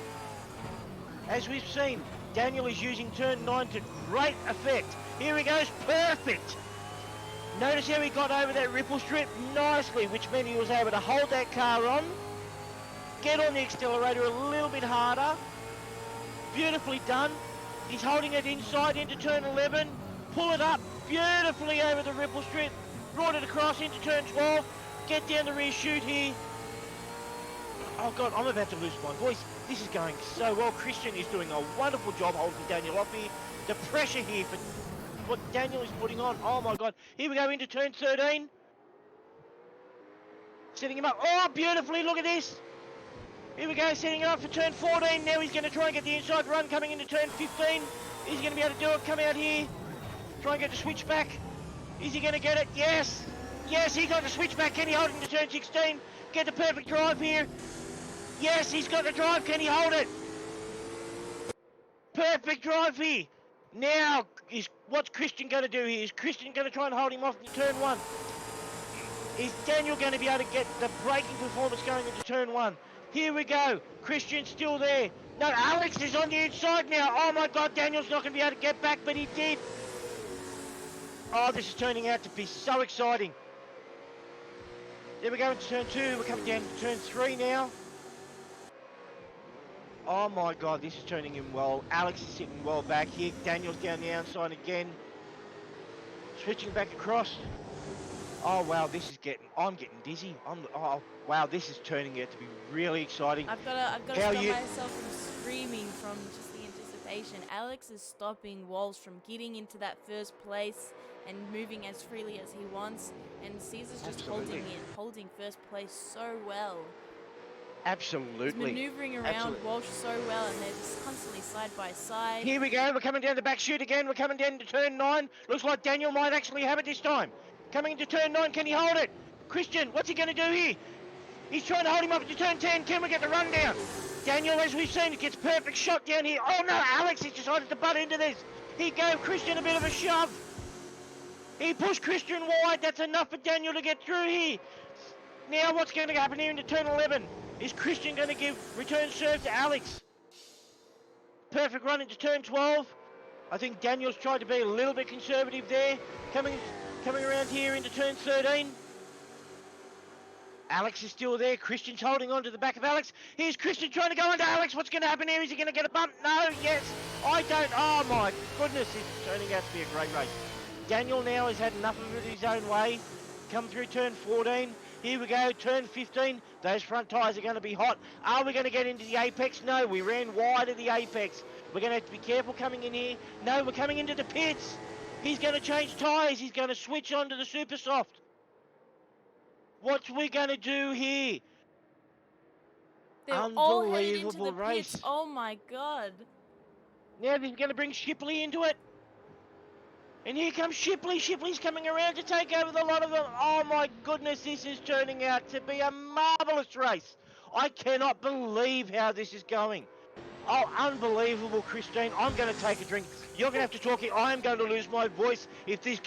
As we've seen, Daniel is using turn 9 to great effect. Here he goes. Perfect. Notice how he got over that ripple strip nicely, which meant he was able to hold that car on, get on the accelerator a little bit harder. Beautifully done. He's holding it inside into turn 11. Pull it up beautifully over the ripple strip. Brought it across into turn 12. Get down the rear chute here. Oh God, I'm about to lose my voice. This is going so well. Christian is doing a wonderful job holding Daniel off here. The pressure here for what Daniel is putting on. Oh my God. Here we go into turn 13. Setting him up. Oh, beautifully. Look at this. Here we go, setting it up for turn 14. Now he's going to try and get the inside run coming into turn 15. Is he going to be able to do it? Come out here. Try and get the switch back. Is he going to get it? Yes. Yes, he got the switch back. Can he hold it into turn 16? Get the perfect drive here. Yes, he's got the drive. Can he hold it? Perfect drive here. Now, what's Christian going to do here? Is Christian going to try and hold him off in turn 1? Is Daniel going to be able to get the braking performance going into turn 1? Here we go. Christian's still there. No, Alex is on the inside now. Oh my God, Daniel's not going to be able to get back, but he did. Oh, this is turning out to be so exciting. There we go into turn 2. We're coming down to turn 3 now. Oh my God, this is turning in well. Alex is sitting well back here. Daniel's down the outside again. Switching back across. Oh wow, I'm getting dizzy. Oh wow, this is turning out to be really exciting. I've got to stop myself from screaming from just the anticipation. Alex is stopping Walsh from getting into that first place and moving as freely as he wants, and Caesar's just holding first place so well. Absolutely. He's maneuvering around Walsh so well, and they're just constantly side by side. Here we go. We're coming down the back chute again. We're coming down to turn 9. Looks like Daniel might actually have it this time. Coming into turn 9, can he hold it? Christian, what's he going to do here? He's trying to hold him up to turn 10. Can we get the run down? Daniel, as we've seen, gets perfect shot down here. Oh no, Alex has decided to butt into this. He gave Christian a bit of a shove. He pushed Christian wide. That's enough for Daniel to get through here. Now what's going to happen here into turn 11? Is Christian going to give return serve to Alex? Perfect run into turn 12. I think Daniel's tried to be a little bit conservative there. Coming around here into turn 13. Alex is still there. Christian's holding on to the back of Alex. Here's Christian trying to go into Alex. What's going to happen here? Is he going to get a bump? No, yes. I don't. Oh my goodness, this is turning out to be a great race. Daniel now has had enough of it his own way. Come through turn 14. Here we go, turn 15. Those front tyres are going to be hot. Are we going to get into the apex? No, we ran wide of the apex. We're going to have to be careful coming in here. No, we're coming into the pits. He's going to change tyres. He's going to switch onto the super soft. What's we going to do here? They're all headed into the pits. Oh my God. Now they're going to bring Shipley into it. And here comes Shipley. Shipley's coming around to take over the lot of them. Oh my goodness, this is turning out to be a marvellous race. I cannot believe how this is going. Oh, unbelievable, Christine. I'm going to take a drink. You're going to have to talk here. I am going to lose my voice. If the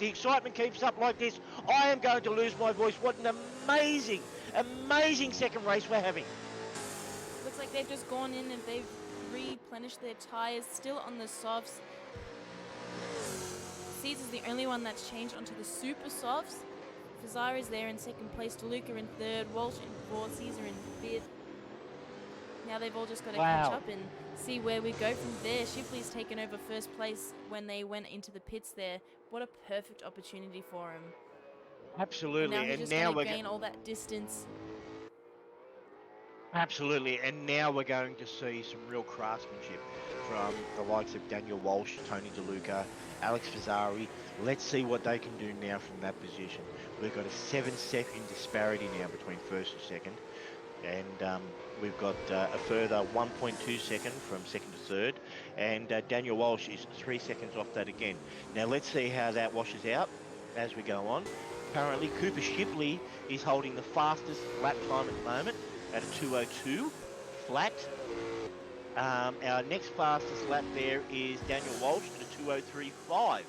excitement keeps up like this, I am going to lose my voice. What an amazing, amazing second race we're having. Looks like they've just gone in and they've replenished their tyres, still on the softs. Caesar's the only one that's changed onto the super softs. Fazari's there in second place, DeLuca in third, Walsh in fourth, Caesar in fifth. Now they've all just got to catch up and see where we go from there. Shipley's taken over first place when they went into the pits there. What a perfect opportunity for him. Absolutely, And now he's just going to gain all that distance. Absolutely, and now we're going to see some real craftsmanship from the likes of Daniel Walsh, Tony DeLuca, Alex Fazzari. Let's see what they can do now from that position. We've got a 7-second disparity now between first and second, and we've got a further 1.2 second from second to third, and Daniel Walsh is 3 seconds off that again. Now let's see how that washes out as we go on. Currently, Cooper Shipley is holding the fastest lap time at the moment at a 2:02 flat. Our next fastest lap there is Daniel Walsh at a 2:03.5.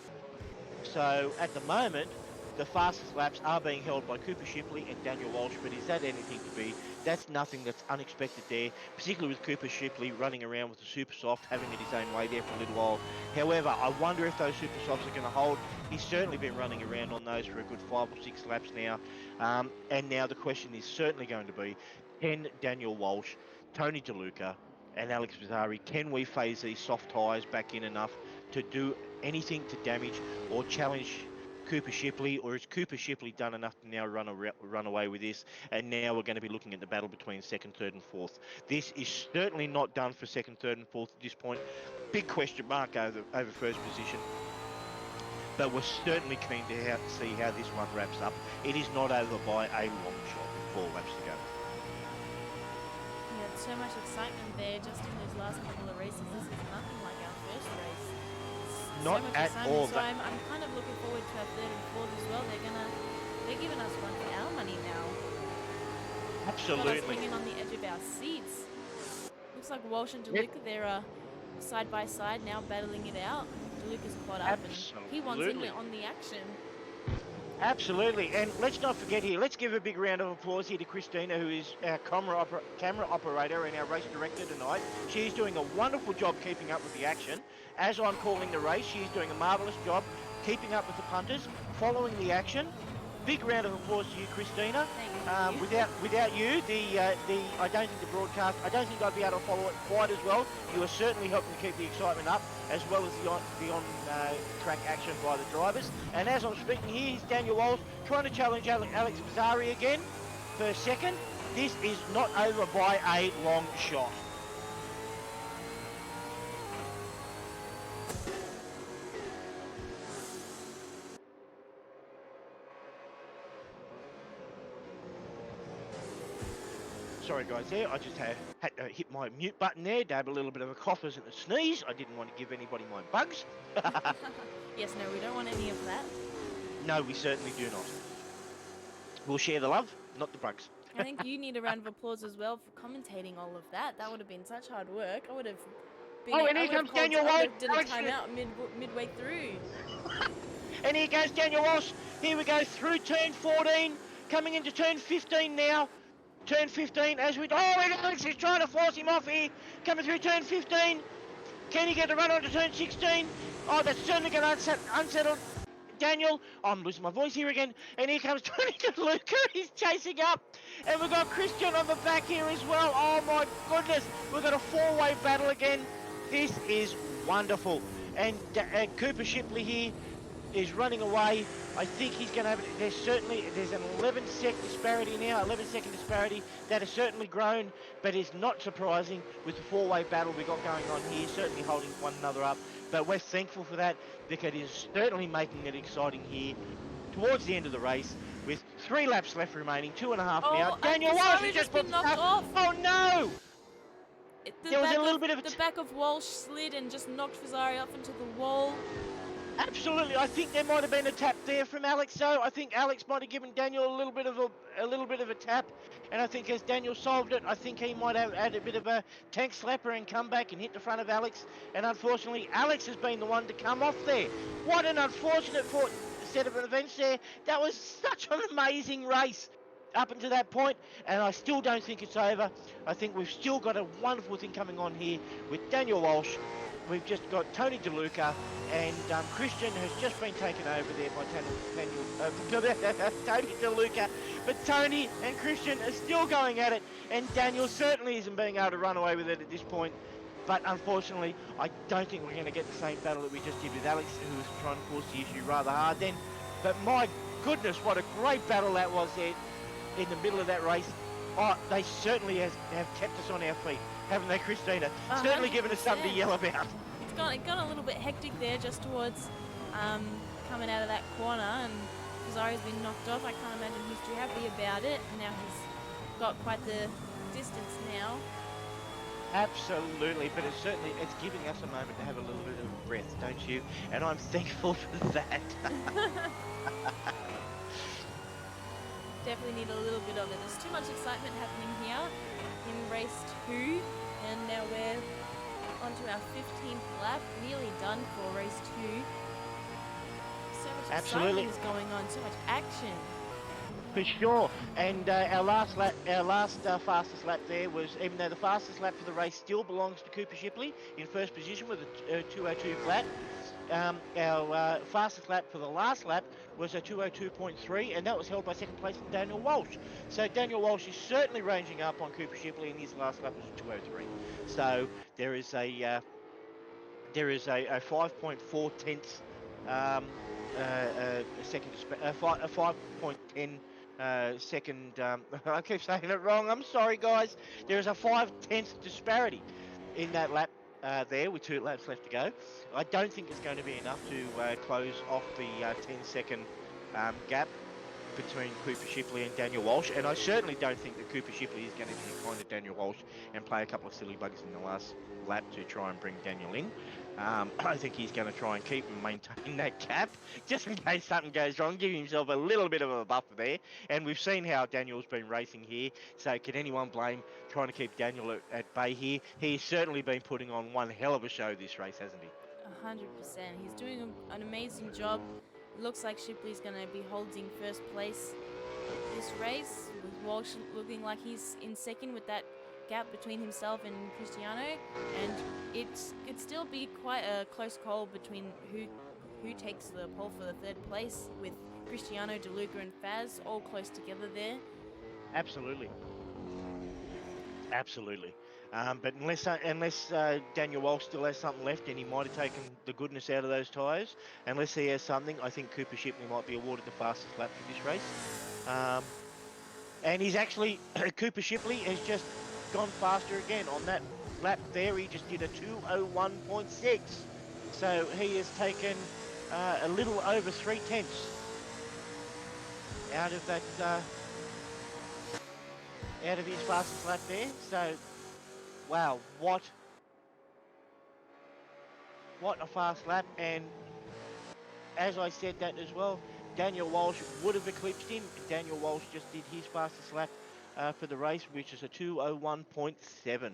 So at the moment, the fastest laps are being held by Cooper Shipley and Daniel Walsh, but is that anything to be? That's nothing that's unexpected there, particularly with Cooper Shipley running around with the super soft, having it his own way there for a little while. However, I wonder if those super softs are going to hold. He's certainly been running around on those for a good 5 or 6 laps now. And now the question is certainly going to be, can Daniel Walsh, Tony DeLuca, and Alex Fazzari, can we phase these soft tyres back in enough to do anything to damage or challenge Cooper Shipley, or has Cooper Shipley done enough to now run away with this? And now we're going to be looking at the battle between second, third, and fourth. This is certainly not done for second, third, and fourth at this point. Big question mark over first position. But we're certainly keen to see how this one wraps up. It is not over by a long shot. 4 laps to go. Yeah, so much excitement there just in those last couple of races. This is nothing like our first race. Not so much at excitement. all. So I'm kind of looking forward to our third and fourth as well. They're giving us one for our money now. Absolutely. Got us hanging on the edge of our seats. Looks like Walsh and DeLuca there are side by side now battling it out. DeLuca's caught up and he wants in on the action. Absolutely, and let's not forget here, let's give a big round of applause here to Christina, who is our camera operator and our race director tonight. She's doing a wonderful job keeping up with the action. As I'm calling the race, she's doing a marvellous job keeping up with the punters, following the action. Big round of applause to you, Christina. Thank you. Without you, I don't think the broadcast, I don't think I'd be able to follow it quite as well. You are certainly helping to keep the excitement up, as well as the on-track action by the drivers. And as I'm speaking here, here's Daniel Walsh trying to challenge Alex Fazzari again for second. This is not over by a long shot. Sorry guys there, I just had to hit my mute button there to have a little bit of a cough and a sneeze. I didn't want to give anybody my bugs. Yes, no, we don't want any of that. No, we certainly do not. We'll share the love, not the bugs. I think you need a round of applause as well for commentating all of that. That would have been such hard work. I would have been. Oh, and here comes Daniel Walsh. Did a timeout midway through. And here goes Daniel Walsh. Here we go through turn 14, coming into turn 15 now. Turn 15 as we... Oh, and Alex is trying to force him off here. Coming through turn 15. Can he get the run onto turn 16? Oh, that's certainly going to unsettle Daniel. Oh, I'm losing my voice here again. And here comes Tony DeLuca. He's chasing up. And we've got Christian on the back here as well. Oh, my goodness. We've got a 4-way battle again. This is wonderful. And Cooper Shipley here is running away. I think he's going to have it. There's an 11-second disparity now, 11-second disparity that has certainly grown, but is not surprising with the 4-way battle we got going on here, certainly holding one another up. But we're thankful for that because it is certainly making it exciting here towards the end of the race with 3 laps left remaining, 2.5 now. Daniel Walsh has just been knocked off. Oh no! There was a little bit of the back of Walsh slid and just knocked Fazzari off into the wall. Absolutely, I think there might have been a tap there from Alex. So I think Alex might have given Daniel a little bit of a tap, and I think as Daniel solved it, I think he might have had a bit of a tank slapper and come back and hit the front of Alex. And unfortunately, Alex has been the one to come off there. What an unfortunate set of events there. That was such an amazing race up until that point, and I still don't think it's over. I think we've still got a wonderful thing coming on here with Daniel Walsh we've just got Tony DeLuca, and Christian has just been taken over there by Tony DeLuca. But Tony and Christian are still going at it, and Daniel certainly isn't being able to run away with it at this point. But unfortunately, I don't think we're going to get the same battle that we just did with Alex, who was trying to force the issue rather hard then. But my goodness, what a great battle that was there in the middle of that race. Oh, they certainly have kept us on our feet, haven't they, Christina? Certainly given us something to yell about. It got a little bit hectic there just towards coming out of that corner, and Fazari's been knocked off. I can't imagine he's too happy about it. Now he's got quite the distance now. Absolutely, but it's giving us a moment to have a little bit of breath, don't you? And I'm thankful for that. Definitely need a little bit of it. There's too much excitement happening here in race 2, and now we're onto our 15th lap, nearly done for race 2. So much excitement is going on, so much action. For sure, and our last fastest lap there was, even though the fastest lap for the race still belongs to Cooper Shipley in first position with a 2:02 flat. Our fastest lap for the last lap was a 2:02.3, and that was held by second place Daniel Walsh. So Daniel Walsh is certainly ranging up on Cooper Shipley, and his last lap was a 2:03. So there is a 5.4 tenths second, 5.10 second. I keep saying it wrong. I'm sorry, guys. There is a 5/10 disparity in that lap. There with 2 laps left to go. I don't think it's going to be enough to close off the 10-second gap between Cooper Shipley and Daniel Walsh, and I certainly don't think that Cooper Shipley is going to be kind of Daniel Walsh and play a couple of silly buggers in the last lap to try and bring Daniel in. I think he's going to try and keep and maintain that gap just in case something goes wrong, give himself a little bit of a buffer there. And we've seen how Daniel's been racing here, so can anyone blame trying to keep Daniel at bay here? He's certainly been putting on one hell of a show this race, hasn't he? 100%. He's doing an amazing job. Looks like Shipley's going to be holding first place this race, with Walsh looking like he's in second with that gap between himself and Cristiano, and it could still be quite a close call between who takes the pole for the third place, with Cristiano, DeLuca and Faz all close together there. Absolutely. But unless Daniel Walsh still has something left, and he might have taken the goodness out of those tyres, unless he has something, I think Cooper Shipley might be awarded the fastest lap for this race. And he's actually, Cooper Shipley has just gone faster again on that lap there. He just did a 2:01.6. So he has taken a little over 3/10 out of that, out of his fastest lap there. So, wow, what a fast lap. And as I said that as well, Daniel Walsh would have eclipsed him. Daniel Walsh just did his fastest lap for the race, which is a 2:01.7.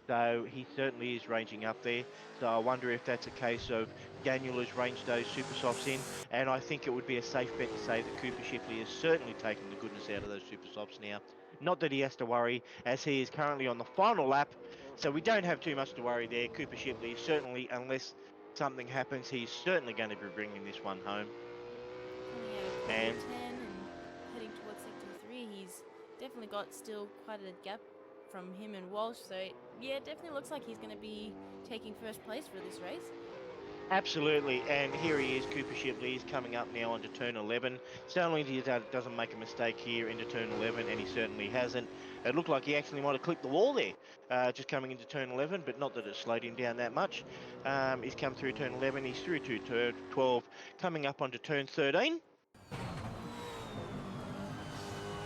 So he certainly is ranging up there. So I wonder if that's a case of Daniel has ranged those super softs in, and I think it would be a safe bet to say that Cooper Shipley has certainly taken the goodness out of those super softs now. Not that he has to worry, as he is currently on the final lap, so we don't have too much to worry there. Cooper Shipley is certainly, unless something happens, he's certainly going to be bringing this one home. And 10 and heading towards sector 3, he's definitely got still quite a gap from him and Walsh, so yeah, it definitely looks like he's going to be taking first place for this race. Absolutely, and here he is, Cooper Shipley. He's coming up now onto turn 11. Certainly he doesn't make a mistake here into turn 11, and he certainly hasn't. It looked like he actually might have clipped the wall there, just coming into turn 11, but not that it slowed him down that much. He's come through turn 11, he's through to turn 12, coming up onto turn 13.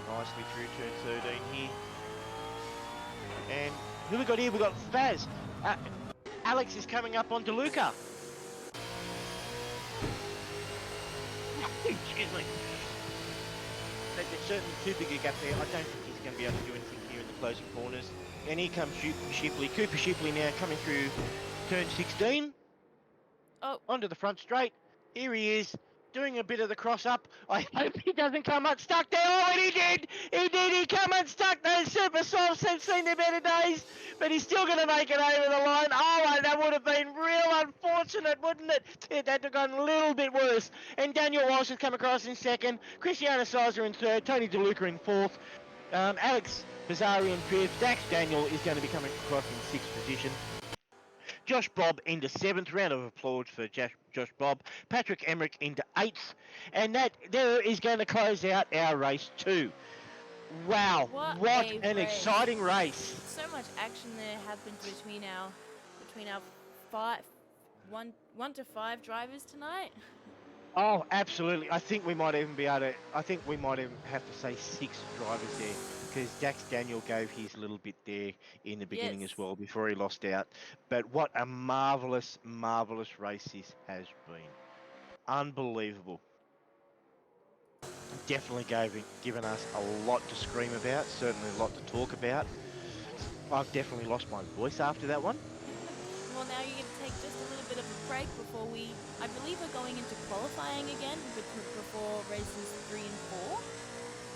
Nicely through turn 13 here. And who we got here? We got Faz. Alex is coming up on DeLuca. Excuse me. There's certainly too big a gap there. I don't think he's going to be able to do anything here in the closing corners. And here comes Shipley. Cooper Shipley now coming through turn 16. Oh. Onto the front straight. Here he is, doing a bit of the cross up. I hope he doesn't come unstuck there. Oh, and he did! He did! He come unstuck. Those super softs have seen their better days, but he's still going to make it over the line. Oh, and that would have been real unfortunate, wouldn't it? That would have gone a little bit worse. And Daniel Walsh has come across in second, Cristiano Sizer in third, Tony DeLuca in fourth, Alex Bizzari in fifth, Dax Daniel is going to be coming across in sixth position. Josh Bob into seventh, round of applause for Josh Bob. Patrick Emmerich into eighth, and that there is going to close out our race 2. Wow, what an race. exciting race! So much action there happened between our one to five drivers tonight. Oh, absolutely. I think we might even be able to. I think we might even have to say 6 drivers there, because Dax Daniel gave his little bit there in the beginning as well before he lost out. But what a marvelous, marvelous race this has been. Unbelievable. Definitely given us a lot to scream about. Certainly a lot to talk about. I've definitely lost my voice after that one. Well, now you're going to take just a little bit of a break before I believe we're going into qualifying again before races 3 and 4.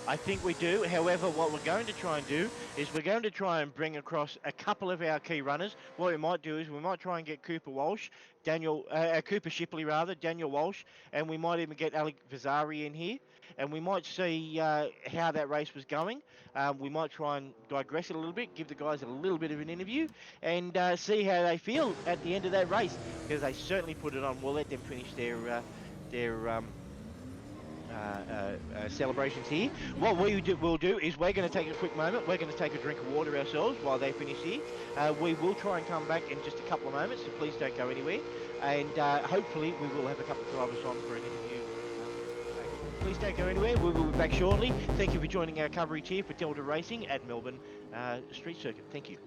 I think we do. However, what we're going to try and do is we're going to try and bring across a couple of our key runners. What we might do is we might try and get Cooper Shipley rather, Daniel Walsh, and we might even get Alex Bizzari in here, and we might see how that race was going. We might try and digress it a little bit, give the guys a little bit of an interview, and see how they feel at the end of that race, because they certainly put it on. We'll let them finish their celebrations here. What we'll do is we're going to take a quick moment. We're going to take a drink of water ourselves while they finish here. We will try and come back in just a couple of moments, so please don't go anywhere. And hopefully we will have a couple of drivers on for an interview. Please don't go anywhere. We will be back shortly. Thank you for joining our coverage here for Delta Racing at Melbourne Street Circuit. Thank you.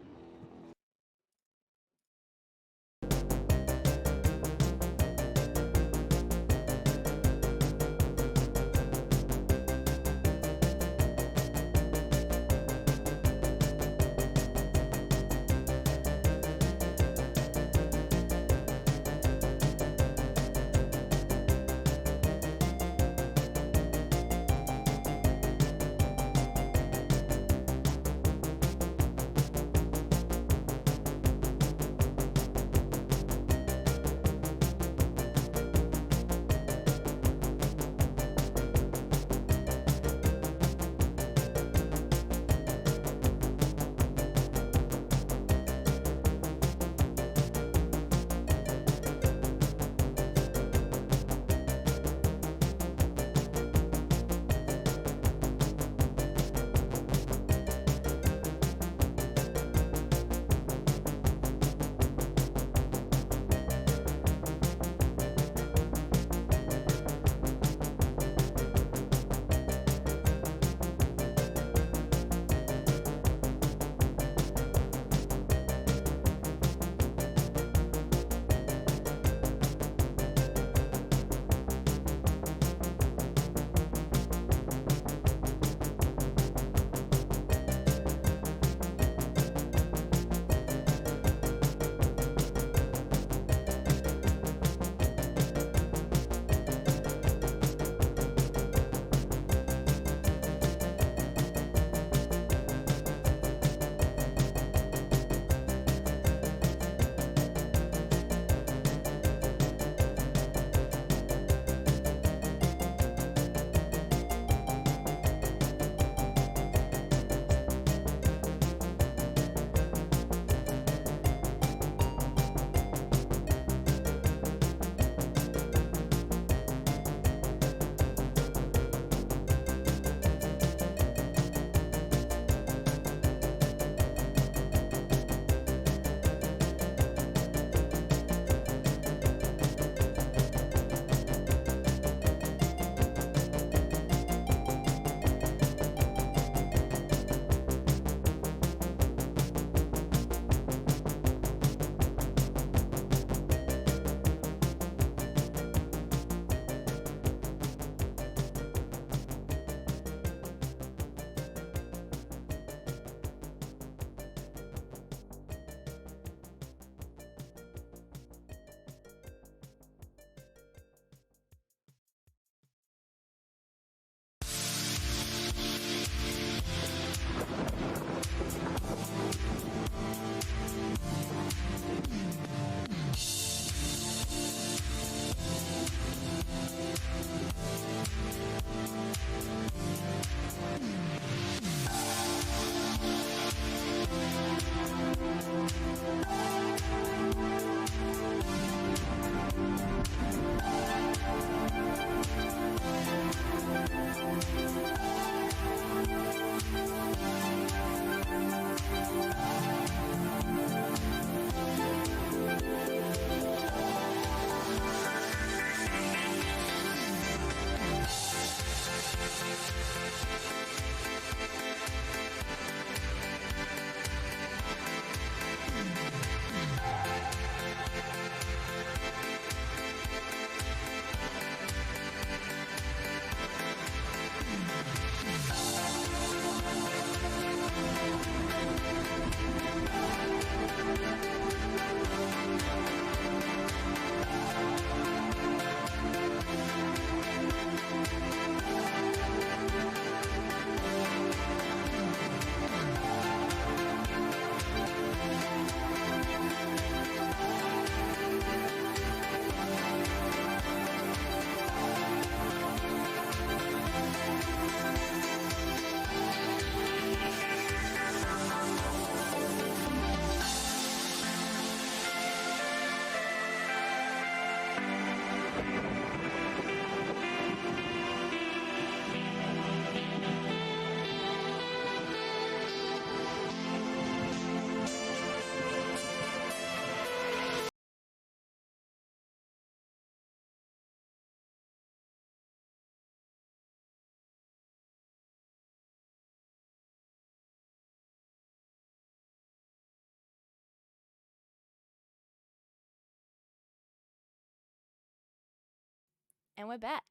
And we're back.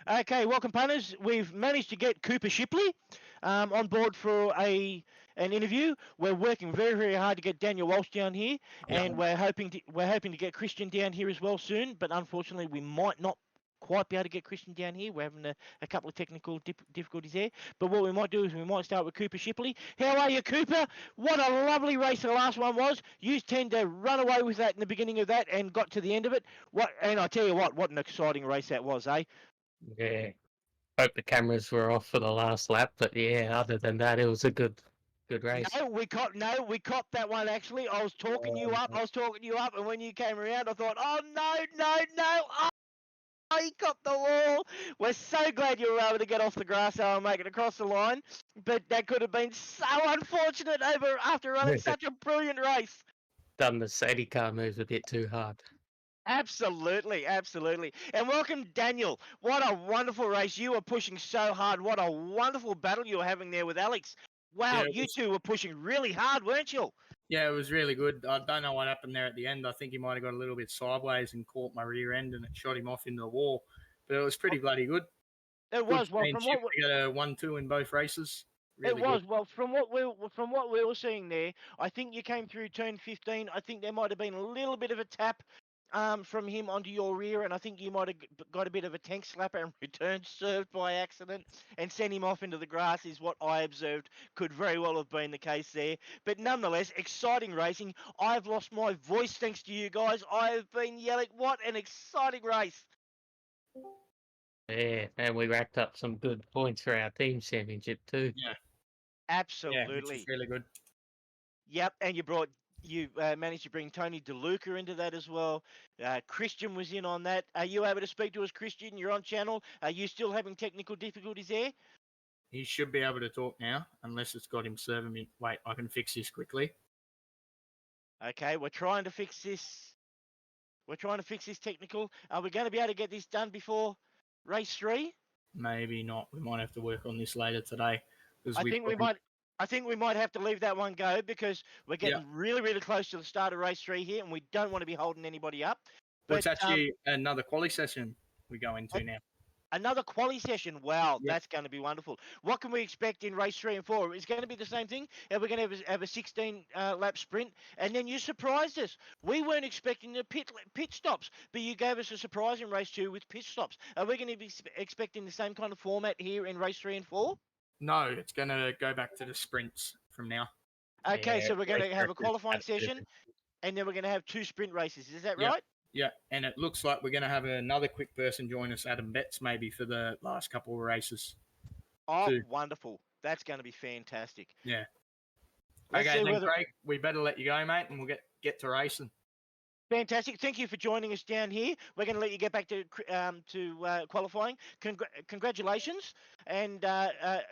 Okay, welcome, punters. We've managed to get Cooper Shipley on board for an interview. We're working very, very hard to get Daniel Walsh down here, and we're hoping to get Christian down here as well soon. But unfortunately, we might not quite be able to get Christian down here. We're having a couple of technical difficulties there. But what we might do is we might start with Cooper Shipley. How are you, Cooper? What a lovely race the last one was. You tend to run away with that in the beginning of that and got to the end of it. And I tell you what an exciting race that was, eh? Yeah. Hope the cameras were off for the last lap, but yeah, other than that, it was a good race. We copped that one actually. I was talking you up, and when you came around, I thought, oh no, oh, he copped the wall. We're so glad you were able to get off the grass and make it across the line, but that could have been so unfortunate after running such a brilliant race. Done the safety car moves a bit too hard. Absolutely. And welcome, Daniel. What a wonderful race. You were pushing so hard. What a wonderful battle you were having there with Alex. Wow, you two were pushing really hard, weren't you? Yeah, it was really good. I don't know what happened there at the end. I think he might have got a little bit sideways and caught my rear end and it shot him off into the wall. But it was pretty bloody good. It was. Well, from what we got a 1-2 in both races. Really it was. Good. Well, from what we were seeing there, I think you came through turn 15. I think there might have been a little bit of a tap from him onto your rear, and I think you might have got a bit of a tank slapper and return served by accident and sent him off into the grass is what I observed. Could very well have been the case there. But nonetheless, exciting racing. I've lost my voice thanks to you guys. I've been yelling. What an exciting race. Yeah, and we racked up some good points for our team championship too. Yeah. Absolutely. Yeah, which is really good. Yep, and you managed to bring Tony DeLuca into that as well. Christian was in on that. Are you able to speak to us, Christian? You're on channel. Are you still having technical difficulties there? He should be able to talk now, unless it's got him serving me. Wait, I can fix this quickly. Okay, we're trying to fix this. We're trying to fix this technical. Are we going to be able to get this done before race 3? Maybe not. We might have to work on this later today. I think we might have to leave that one go because we're getting really, really close to the start of race 3 here, and we don't want to be holding anybody up. But it's actually another quali session we go into now. Another quali session. Wow, that's going to be wonderful. What can we expect in race 3 and 4? It's going to be the same thing. And we're going to have a 16 lap sprint, and then you surprised us. We weren't expecting the pit stops, but you gave us a surprise in race 2 with pit stops. Are we going to be expecting the same kind of format here in race 3 and 4? No, it's going to go back to the sprints from now. Okay, so we're going to have a qualifying session, and then we're going to have 2 sprint races. Is that right? Yeah, and it looks like we're going to have another quick person join us, Adam Betts, maybe for the last couple of races. Oh, wonderful. That's going to be fantastic. Yeah. Okay, then, Craig, we better let you go, mate, and we'll get to racing. Fantastic. Thank you for joining us down here. We're going to let you get back to qualifying. Congratulations and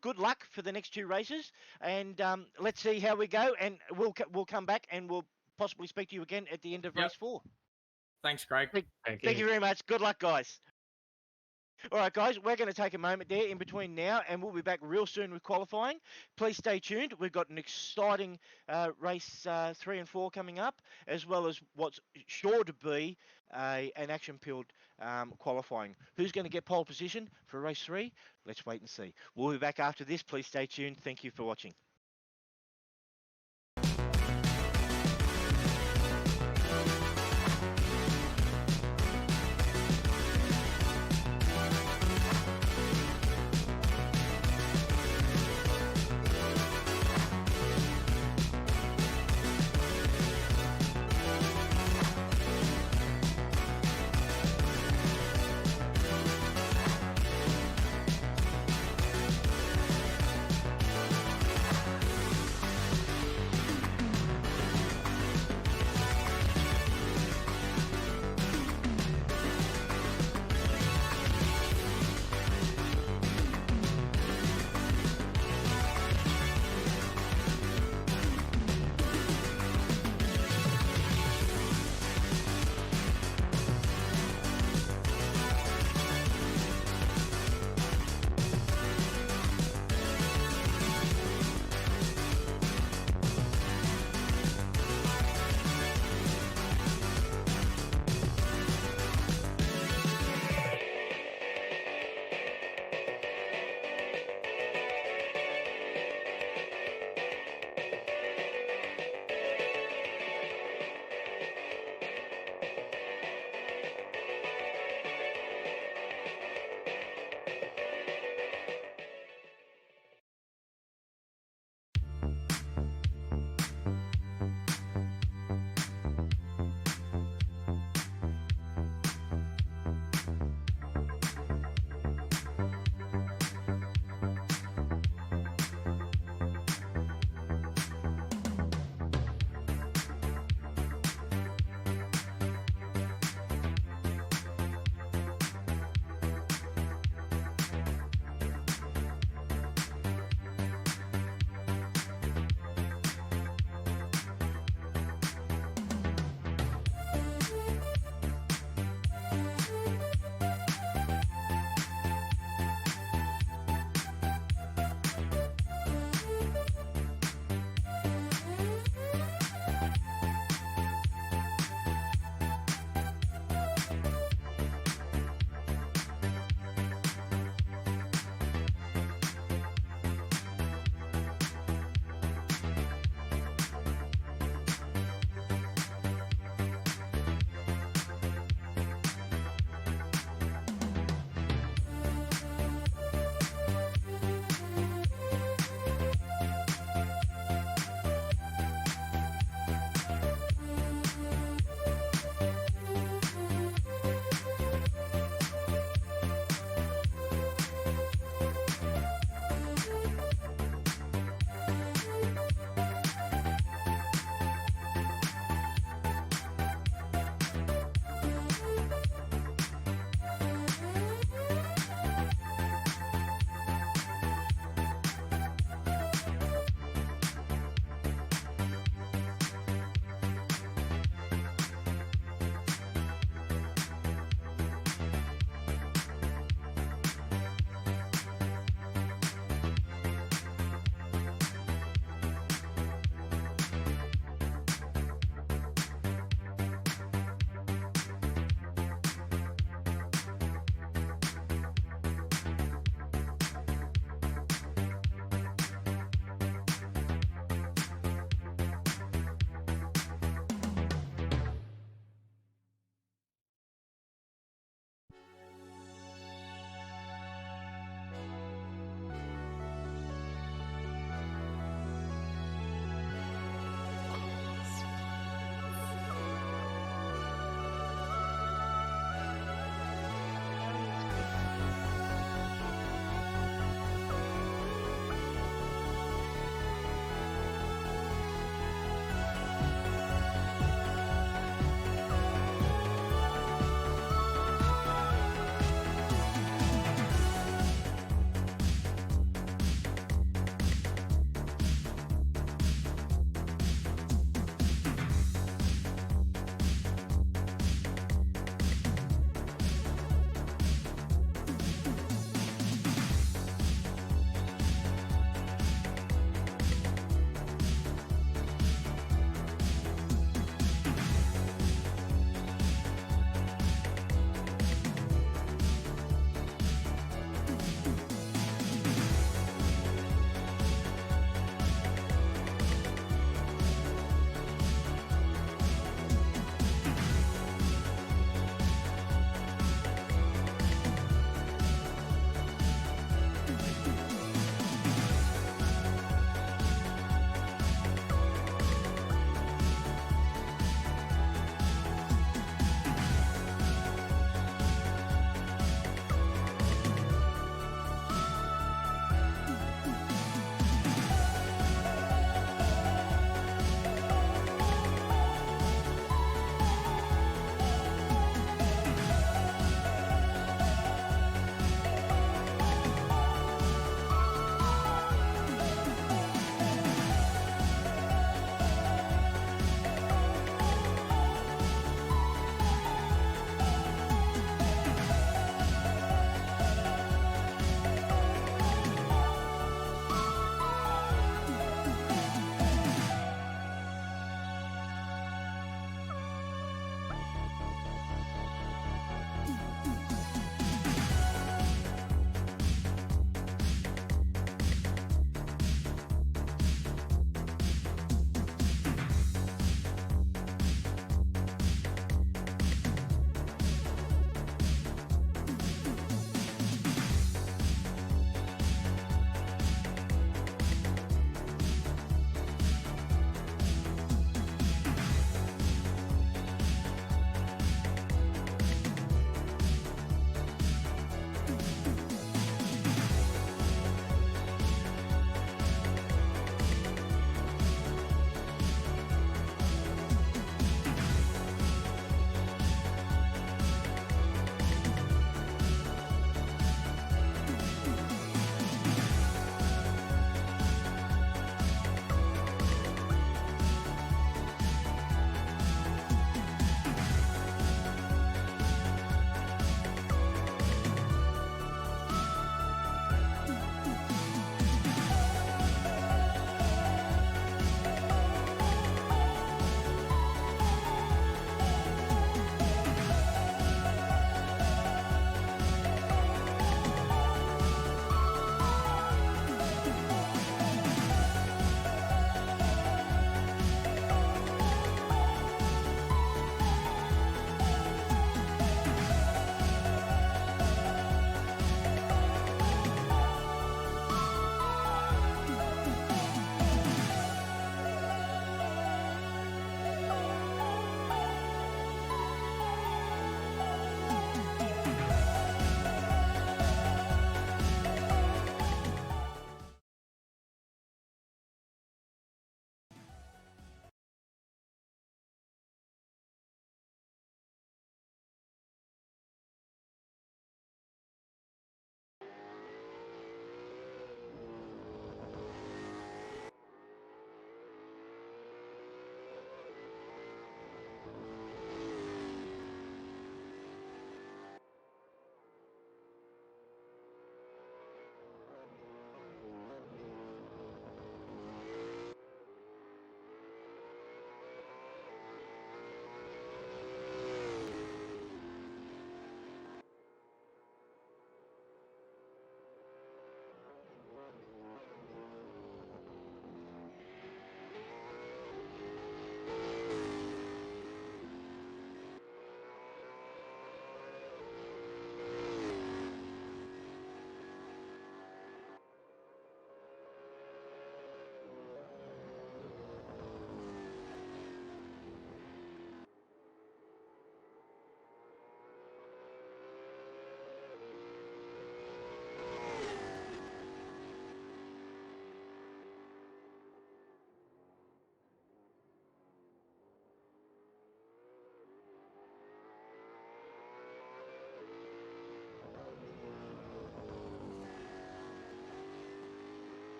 good luck for the next 2 races. And let's see how we go. And we'll come back and we'll possibly speak to you again at the end of race 4. Thanks, Craig. Thank you very much. Good luck, guys. All right, guys, we're going to take a moment there in between now, and we'll be back real soon with qualifying. Please stay tuned. We've got an exciting race 3 and 4 coming up, as well as what's sure to be an action-filled qualifying. Who's going to get pole position for race 3? Let's wait and see. We'll be back after this. Please stay tuned. Thank you for watching.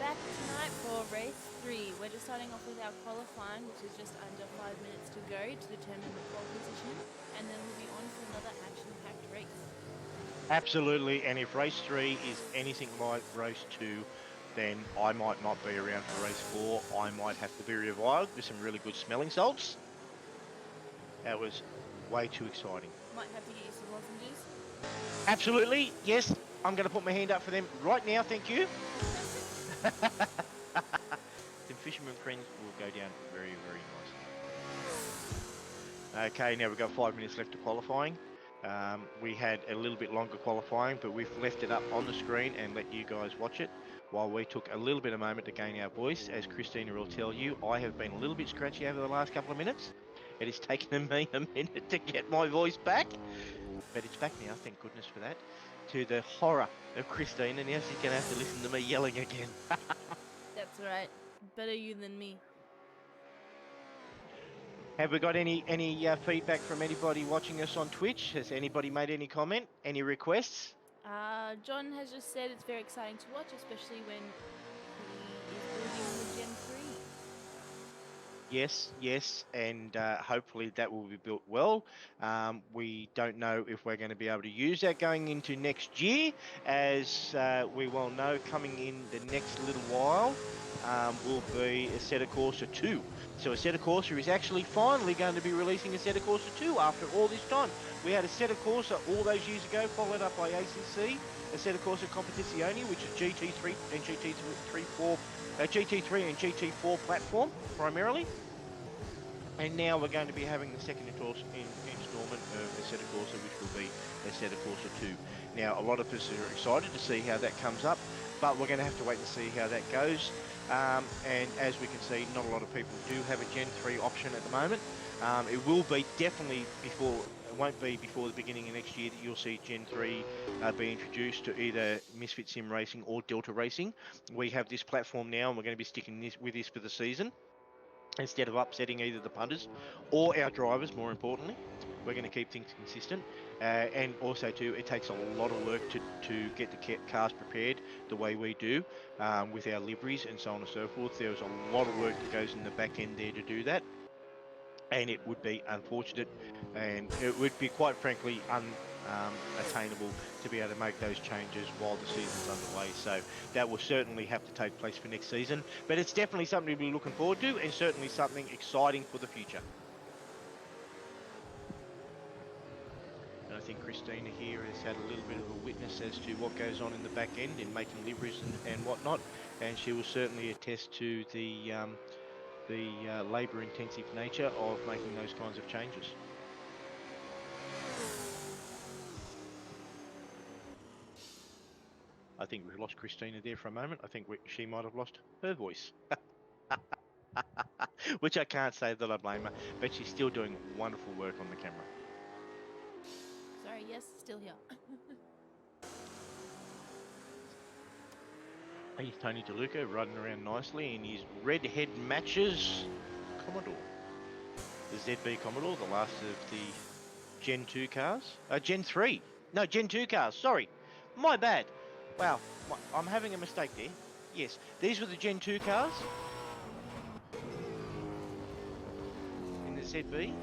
back tonight for race 3. We're just starting off with our qualifying, which is just under 5 minutes to go to determine the pole position, and then we'll be on for another action-packed race. Absolutely, and if race 3 is anything like race 2, then I might not be around for race 4. I might have to be revived with some really good smelling salts. That was way too exciting. Might have to get you some lozenges. Absolutely, yes. I'm going to put my hand up for them right now, thank you. Some fisherman friends will go down very, very nicely. Okay, now we've got 5 minutes left to qualifying. We had a little bit longer qualifying, but we've left it up on the screen and let you guys watch it while we took a little bit of moment to gain our voice. As Christina will tell you, I have been a little bit scratchy over the last couple of minutes. It has taken me a minute to get my voice back, but it's back now, thank goodness for that. To the horror of Christina, now she's going to have to listen to me yelling again. That's right. Better you than me. Have we got any feedback from anybody watching us on Twitch? Has anybody made any comment? Any requests? John has just said it's very exciting to watch, especially when he is building the Gen 3. Yes, and hopefully that will be built well. We don't know if we're going to be able to use that going into next year, as we well know, coming in the next little while will be Assetto Corsa 2. So Assetto Corsa is actually finally going to be releasing Assetto Corsa 2 after all this time. We had Assetto Corsa all those years ago, followed up by ACC, Assetto Corsa Competizione, which is GT3 and GT3 and GT4 platform primarily. And now we're going to be having the second installment of Assetto Corsa, which will be Assetto Corsa 2. Now, a lot of us are excited to see how that comes up, but we're going to have to wait and see how that goes. And as we can see, not a lot of people do have a Gen 3 option at the moment. It will be definitely before, it won't be before the beginning of next year that you'll see Gen 3 be introduced to either Misfit Sim Racing or Delta Racing. We have this platform now, and we're going to be sticking with this for the season. Instead of upsetting either the punters or our drivers, more importantly, we're going to keep things consistent. And also, too, it takes a lot of work to get the cars prepared the way we do with our liveries and so on and so forth. There's a lot of work that goes in the back end there to do that. And it would be unfortunate, and it would be, quite frankly, unattainable to be able to make those changes while the season's underway. So that will certainly have to take place for next season. But it's definitely something to be looking forward to, and certainly something exciting for the future. And I think Christina here has had a little bit of a witness as to what goes on in the back end in making liveries and whatnot, and she will certainly attest to the labour-intensive nature of making those kinds of changes. I think we've lost Christina there for a moment. I think she might have lost her voice. Which I can't say that I blame her, but she's still doing wonderful work on the camera. Sorry, yes, still here. Here's Tony DeLuca riding around nicely in his red head matches Commodore. The ZB Commodore, the last of the Gen 2 cars. Gen 3. No, Gen 2 cars, sorry. My bad. Wow, I'm having a mistake there. Yes, these were the Gen 2 cars in the ZB.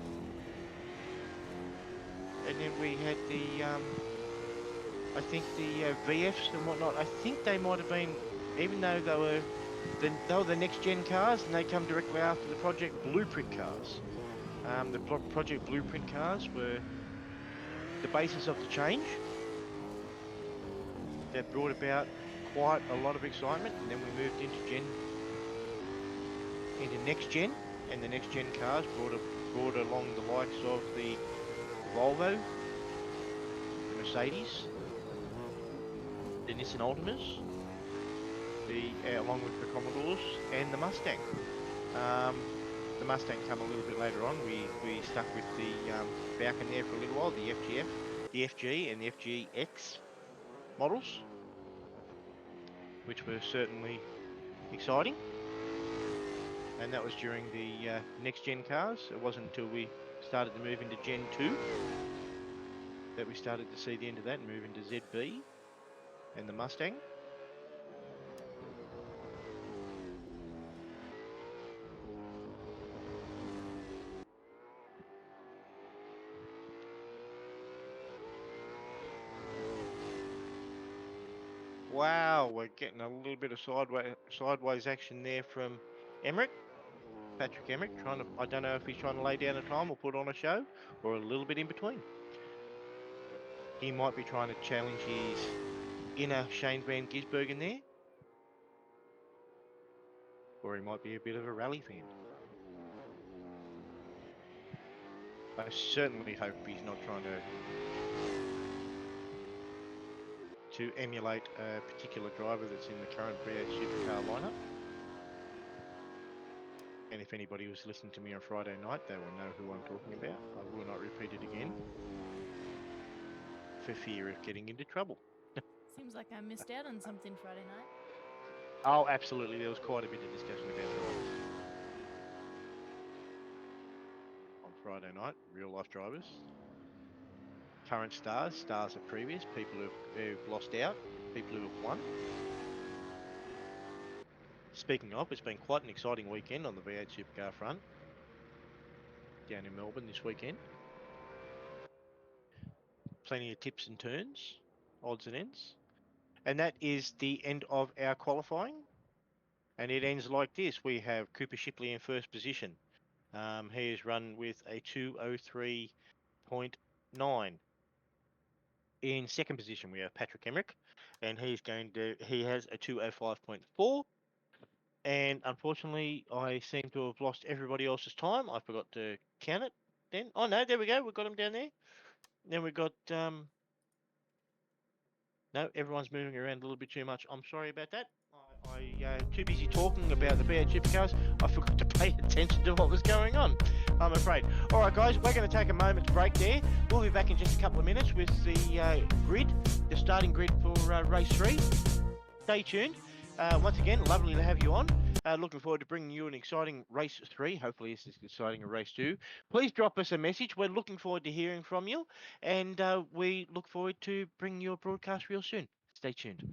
And then we had the, I think the VFs and whatnot. I think they might have been, even though they were the next gen cars, and they come directly after the Project Blueprint cars. The Project Blueprint cars were the basis of the change that brought about quite a lot of excitement, and then we moved into next gen, and the next gen cars brought along the likes of the Volvo, the Mercedes, the Nissan Altimas, along with the Commodores and the Mustang. The Mustang come a little bit later on. We stuck with the Falcon there for a little while, the FGF, the FG and the FGX models, which were certainly exciting. And that was during the next gen cars. It wasn't until we started to move into Gen 2 that we started to see the end of that and move into ZB and the Mustang. Wow, we're getting a little bit of sideways action there from Emmerich. Patrick Emmerich trying to, I don't know if he's trying to lay down a time or put on a show, or a little bit in between. He might be trying to challenge his inner Shane Van Gisbergen there. Or he might be a bit of a rally fan. I certainly hope he's not trying to emulate a particular driver that's in the current V8 Supercar lineup. And if anybody was listening to me on Friday night, they will know who I'm talking about. I will not repeat it again for fear of getting into trouble. Seems like I missed out on something Friday night. Oh, absolutely. There was quite a bit of discussion about drivers on Friday night. Real life drivers, current stars, stars of previous, people who've lost out, people who have won. Speaking of, it's been quite an exciting weekend on the V8 Supercar front down in Melbourne this weekend. Plenty of tips and turns, odds and ends. And that is the end of our qualifying. And it ends like this. We have Cooper Shipley in first position. He has run with a 2:03.9. In second position, we have Patrick Emmerich, and he has a 2:05.4. And unfortunately, I seem to have lost everybody else's time. I forgot to count it then. Oh no, there we go. We've got him down there. Then we've got no, everyone's moving around a little bit too much. I'm sorry about that. I too busy talking about the V8 Supercars, I forgot to pay attention to what was going on, I'm afraid. All right, guys, we're going to take a moment's break there. We'll be back in just a couple of minutes with the grid, the starting grid for race 3. Stay tuned. Once again, lovely to have you on. Looking forward to bringing you an exciting race 3. Hopefully it's as exciting a race 2. Please drop us a message. We're looking forward to hearing from you, and we look forward to bringing you a broadcast real soon. Stay tuned.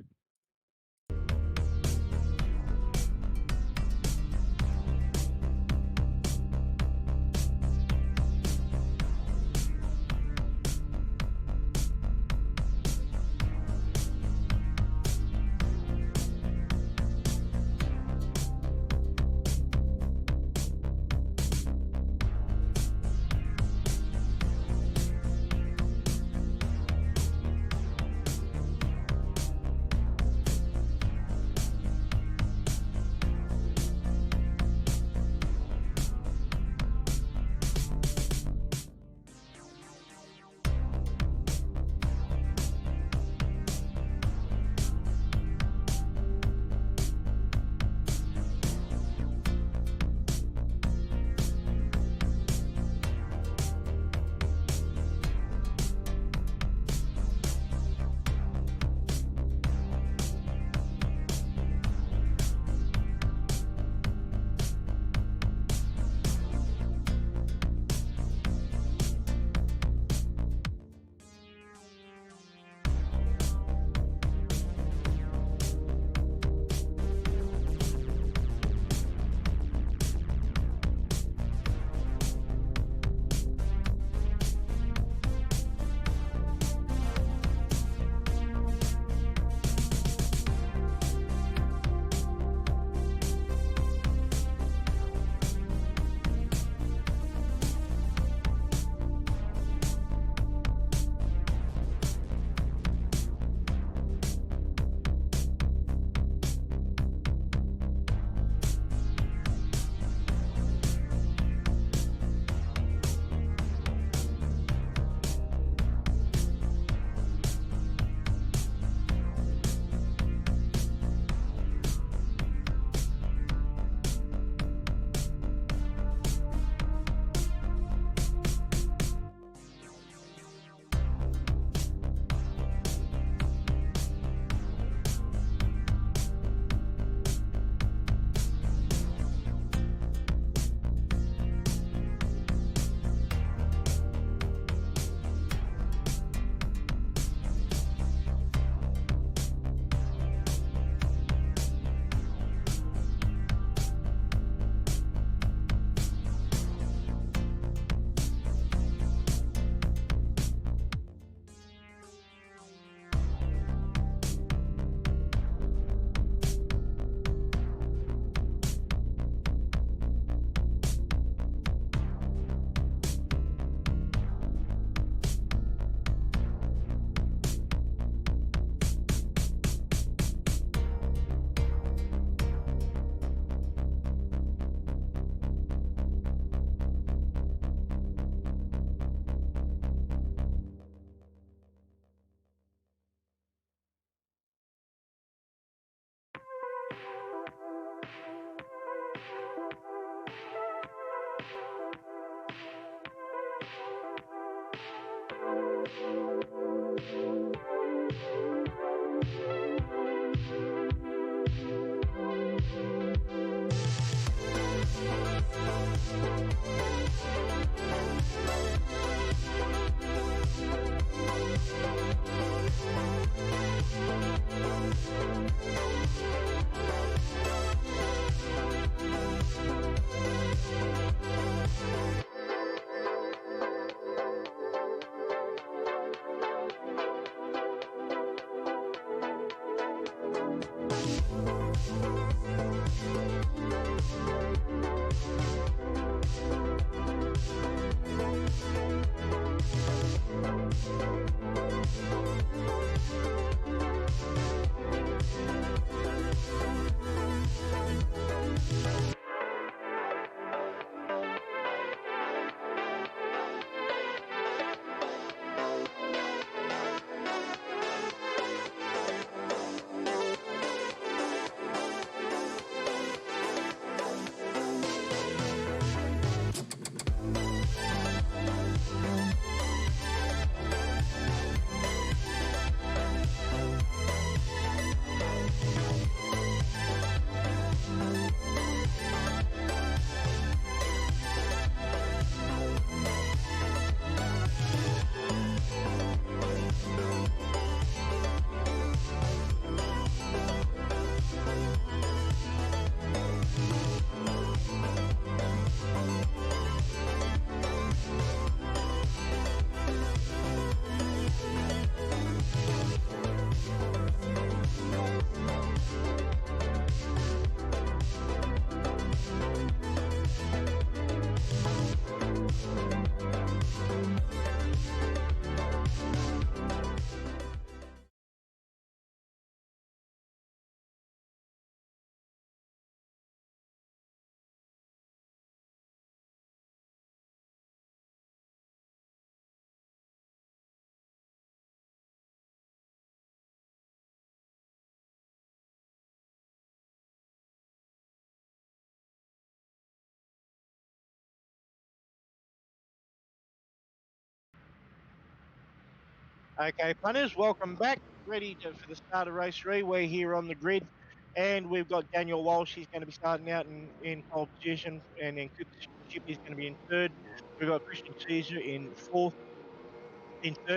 Okay, punters, welcome back. Ready for the start of race 3. We're here on the grid, and we've got Daniel Walsh. He's going to be starting out in pole position, and then Cooper Shipley is going to be in third. We've got Christian Caesar in third,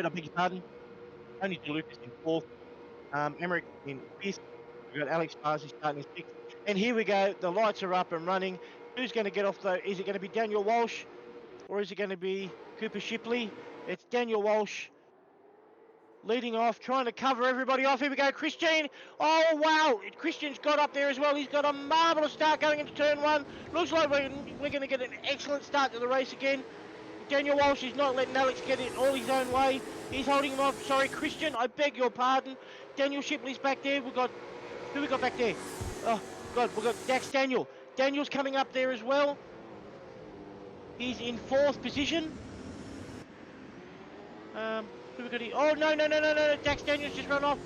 I beg your pardon. Tony DeLucas in fourth. Emmerich in fifth. We've got Alex Parsley starting in sixth. And here we go. The lights are up and running. Who's going to get off though? Is it going to be Daniel Walsh, or is it going to be Cooper Shipley? It's Daniel Walsh leading off, trying to cover everybody off. Here we go, Christian. Oh, wow. Christian's got up there as well. He's got a marvellous start going into turn 1. Looks like we're going to get an excellent start to the race again. Daniel Walsh is not letting Alex get it all his own way. He's holding him off. Sorry, Christian, I beg your pardon. Daniel Shipley's back there. Who we got back there? Oh, God, we've got Dax Daniel. Daniel's coming up there as well. He's in 4th position. Who we got here? Oh, no. Dax Daniels just run off.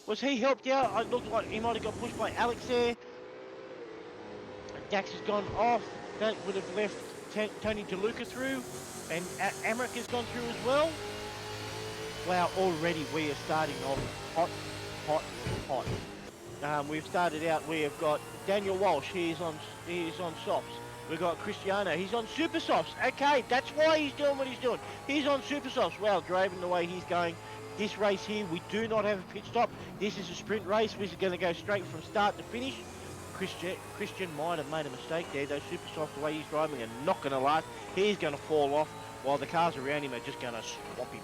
Was he helped out? It looked like he might have got pushed by Alex there. Dax has gone off. That would have left Tony DeLuca through. And Amric has gone through as well. Wow, already we are starting off hot. We've started out, we have got Daniel Walsh, he is on softs. We've got Cristiano, he's on super softs. Okay, that's why he's doing what he's doing. He's on super softs. Wow, Draven, the way he's going. This race here, we do not have a pit stop. This is a sprint race. We're going to go straight from start to finish. Christian might have made a mistake there. Those super softs, the way he's driving, are not going to last. He's going to fall off while the cars around him are just going to swap him.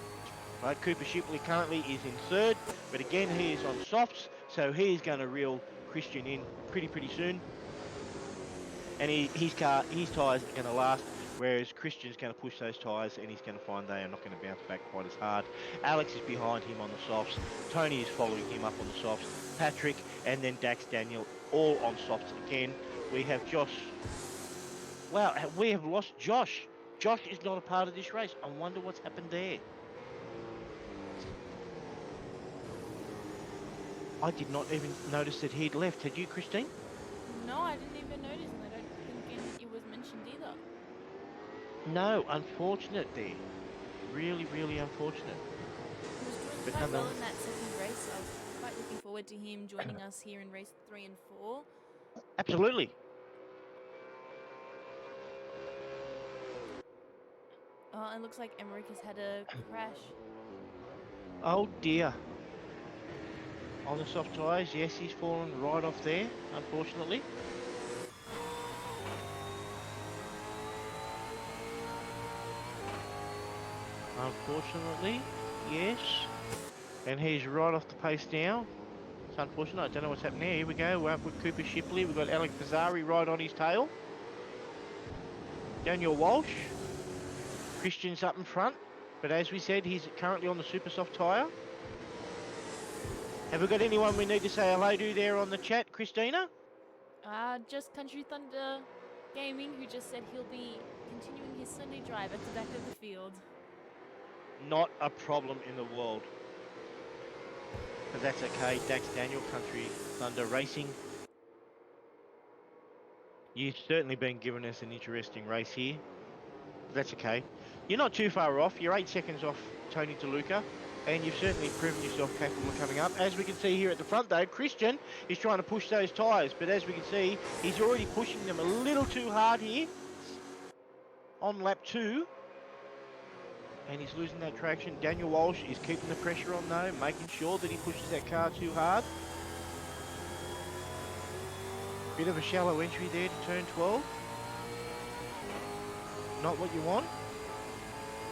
Right, Cooper Shipley currently is in 3rd, but again, he is on softs, so he's going to reel Christian in pretty soon. And his tyres are going to last, whereas Christian's going to push those tyres and he's going to find they are not going to bounce back quite as hard. Alex is behind him on the softs. Tony is following him up on the softs. Patrick and then Dax Daniel all on softs again. We have Josh. Wow, we have lost Josh. Josh is not a part of this race. I wonder what's happened there. I did not even notice that he'd left. Had you, Christine? No, I didn't even notice, and I don't think it was mentioned either. No, unfortunate there. Really unfortunate. He was doing But quite well nonetheless- in that second race. I was quite looking forward to him joining us here in race 3 and 4. Absolutely. Oh, and it looks like Emmerich has had a crash. Oh dear. On the soft tyres, yes, he's fallen right off there, unfortunately. Unfortunately, yes. And he's right off the pace now. It's unfortunate. I don't know what's happening there. Here we go. We're up with Cooper Shipley. We've got Alex Pizzari right on his tail. Daniel Walsh. Christian's up in front. But as we said, he's currently on the super soft tyre. Have we got anyone we need to say hello to there on the chat, Christina? Just Country Thunder Gaming, who just said he'll be continuing his Sunday drive at the back of the field. Not a problem in the world. But that's okay. Dax Daniel, Country Thunder Racing. You've certainly been giving us an interesting race here. But that's okay. You're not too far off. You're 8 seconds off Tony DeLuca. And you've certainly proven yourself capable of coming up. As we can see here at the front though, Christian is trying to push those tyres. But as we can see, he's already pushing them a little too hard here. On lap 2. And he's losing that traction. Daniel Walsh is keeping the pressure on though, making sure that he pushes that car too hard. Bit of a shallow entry there to turn 12. Not what you want.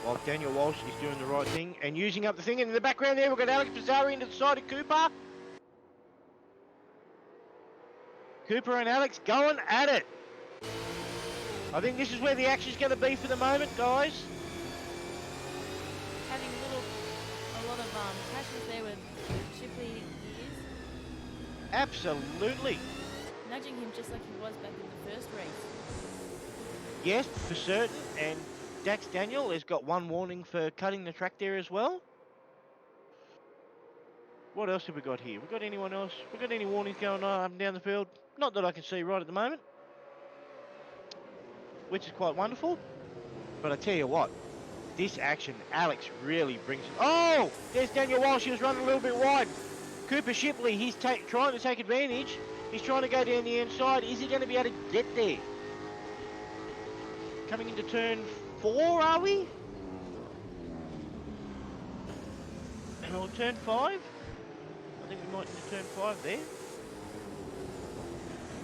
While Daniel Walsh is doing the right thing and using up the thing. And in the background there, we've got Alex Pizzari into the side of Cooper. Cooper and Alex going at it. I think this is where the action's going to be for the moment, guys. Having a lot of crashes there with Shipley gears, Absolutely. nudging him just like he was back in the first race. Yes, for certain. And Dax Daniel has got one warning for cutting the track there as well. What else have we got here? We got anyone else? We got any warnings going on up and down the field? Not that I can see right at the moment. Which is quite wonderful. But I tell you what, this action, Alex really brings it. Oh! There's Daniel Walsh. He was running a little bit wide. Cooper Shipley, he's trying to take advantage. He's trying to go down the inside. Is he going to be able to get there? Coming into turn 4, are we? Or turn 5? I think we might into turn 5 there.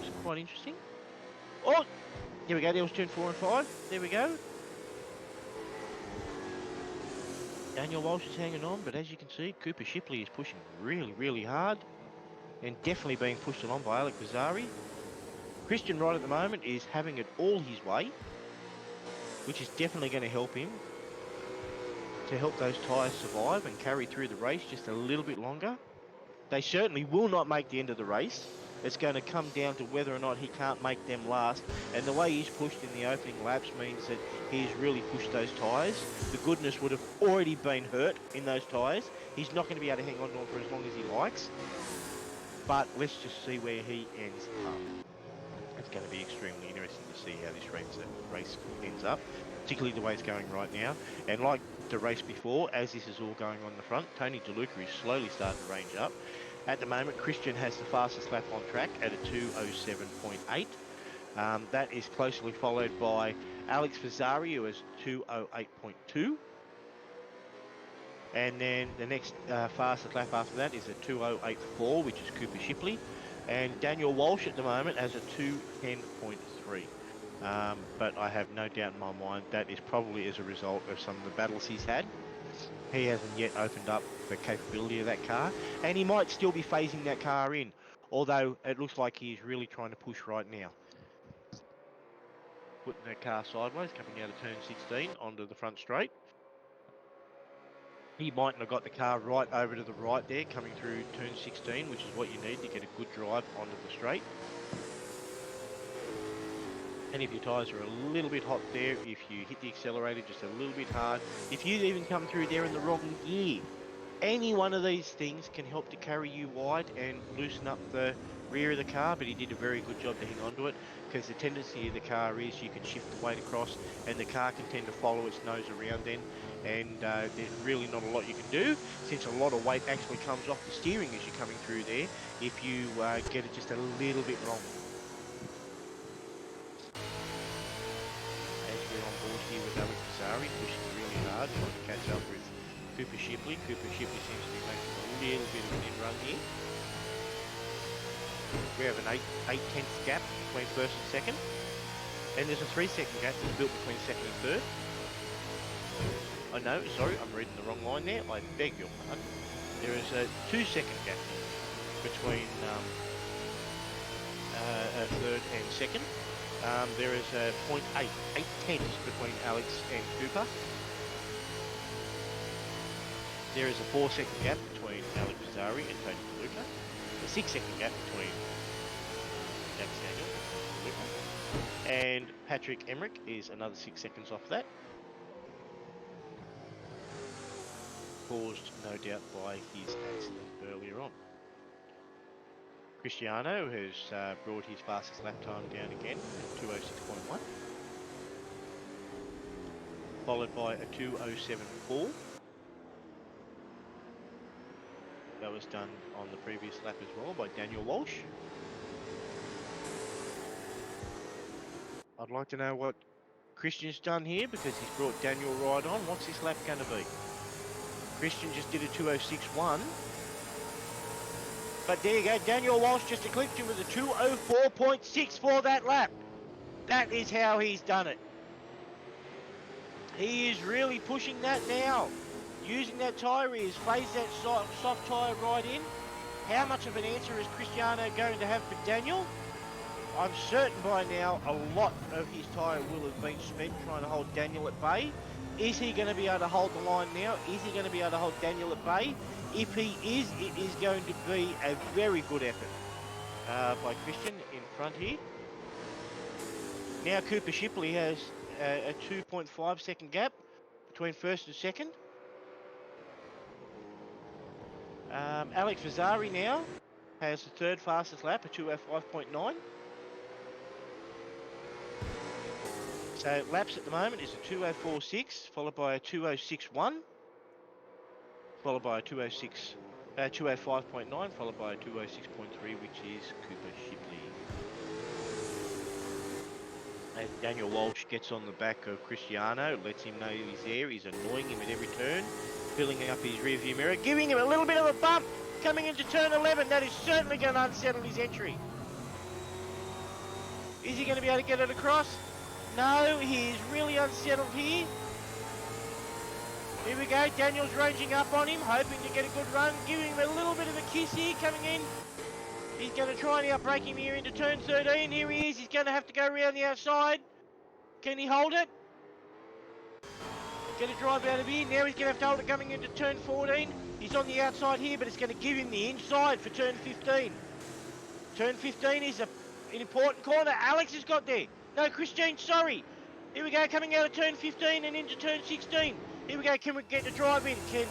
It's quite interesting. Oh! Here we go, there was turn 4 and 5. There we go. Daniel Walsh is hanging on, but as you can see, Cooper Shipley is pushing really, really hard. And definitely being pushed along by Alex Pizzari. Christian right at the moment is having it all his way, which is definitely going to help him to help those tyres survive and carry through the race just a little bit longer. They certainly will not make the end of the race. It's going to come down to whether or not he can't make them last. And the way he's pushed in the opening laps means that he's really pushed those tyres. The goodness would have already been hurt in those tyres. He's not going to be able to hang on to them for as long as he likes. But let's just see where he ends up. It's going to be extremely interesting to see how this race ends up, particularly the way it's going right now. And like the race before, as this is all going on in the front, Tony DeLuca is slowly starting to range up. At the moment, Christian has the fastest lap on track at a 2:07.8. That is closely followed by Alex Pizzari, who has 2:08.2. And then the next fastest lap after that is a 2:08.4, which is Cooper Shipley. And Daniel Walsh at the moment has a 2:10.3. But I have no doubt in my mind that is probably as a result of some of the battles he's had. He hasn't yet opened up the capability of that car, and he might still be phasing that car in, although it looks like he's really trying to push right now. Putting that car sideways, coming out of turn 16 onto the front straight. He mightn't have got the car right over to the right there, coming through turn 16, which is what you need to get a good drive onto the straight. And if your tyres are a little bit hot there, if you hit the accelerator just a little bit hard, if you even come through there in the wrong gear, any one of these things can help to carry you wide and loosen up the rear of the car. But he did a very good job to hang on to it, because the tendency of the car is you can shift the weight across and the car can tend to follow its nose around then. And there's really not a lot you can do, since a lot of weight actually comes off the steering as you're coming through there if you get it just a little bit wrong. Here with Alex Pizzari pushing really hard, trying to catch up with Cooper Shipley. Cooper Shipley seems to be making a little bit of an in-run here. We have an 8/10 gap between first and second. And there's a 3-second gap that's built between second and third. Oh no, sorry, I'm reading the wrong line there. I beg your pardon. There is a 2-second gap between third and second. There is a 0.8, 8 tenths between Alex and Cooper. There is a 4-second gap between Alex Fazzari and Tony DeLuca. A 6-second gap between Dax Daniel and DeLuca. And Patrick Emmerich is another 6 seconds off that. Caused, no doubt, by his accident earlier on. Cristiano has brought his fastest lap time down again at 2:06.1, followed by a 2:07.4. That was done on the previous lap as well by Daniel Walsh. I'd like to know what Christian's done here because he's brought Daniel right on. What's this lap going to be? Christian just did a 2:06.1. But there you go, Daniel Walsh just eclipsed him with a 2:04.6 for that lap. That is how he's done it. He is really pushing that now. Using that tyre, he has phased that soft tyre right in. How much of an answer is Cristiano going to have for Daniel? I'm certain by now a lot of his tyre will have been spent trying to hold Daniel at bay. Is he going to be able to hold the line now? Is he going to be able to hold Daniel at bay? If he is, it is going to be a very good effort by Christian in front here. Now Cooper Shipley has a 2.5 second gap between first and second. Alex Fazzari now has the third fastest lap, a 2:05.9. So laps at the moment is a 2:04.6, followed by a 2:06.1, followed by a 2:05.9, followed by a 2:06.3, which is Cooper Shipley. As Daniel Walsh gets on the back of Cristiano, lets him know he's there, he's annoying him at every turn, filling up his rearview mirror, giving him a little bit of a bump coming into turn 11. That is certainly going to unsettle his entry. Is he going to be able to get it across? No, he is really unsettled here. Here we go, Daniel's ranging up on him, hoping to get a good run, giving him a little bit of a kiss here coming in. He's going to try and outbrake him here into turn 13. Here he is, he's going to have to go around the outside. Can he hold it? Get a drive out of here. Now he's going to have to hold it coming into turn 14. He's on the outside here, but it's going to give him the inside for turn 15. Turn 15 is an important corner. Alex has got there. No, Christine, sorry. Here we go, coming out of turn 15 and into turn 16. Here we go, can we get the drive in? Can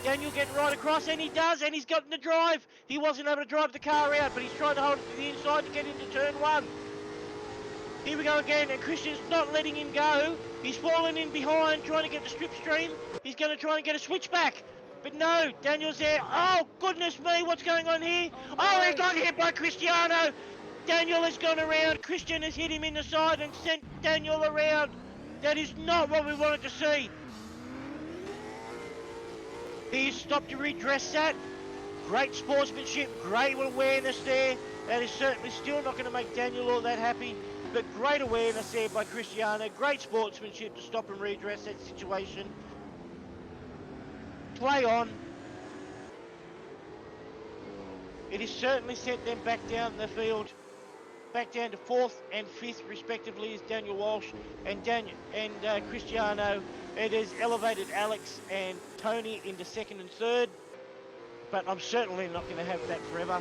Daniel get right across? And he does, and he's gotten the drive. He wasn't able to drive the car out, but he's trying to hold it to the inside to get into turn 1. Here we go again, and Christian's not letting him go. He's fallen in behind, trying to get the slipstream. He's going to try and get a switchback. But no, Daniel's there. Oh, goodness me, what's going on here? Oh, he got hit by Cristiano. Daniel has gone around. Christian has hit him in the side and sent Daniel around. That is not what we wanted to see. He's stopped to redress that. Great sportsmanship, great awareness there. That is certainly still not going to make Daniel all that happy. But great awareness there by Cristiano. Great sportsmanship to stop and redress that situation. Play on. It has certainly sent them back down the field. Back down to 4th and 5th respectively is Daniel Walsh and Cristiano. It has elevated Alex and Tony into 2nd and 3rd. But I'm certainly not going to have that forever.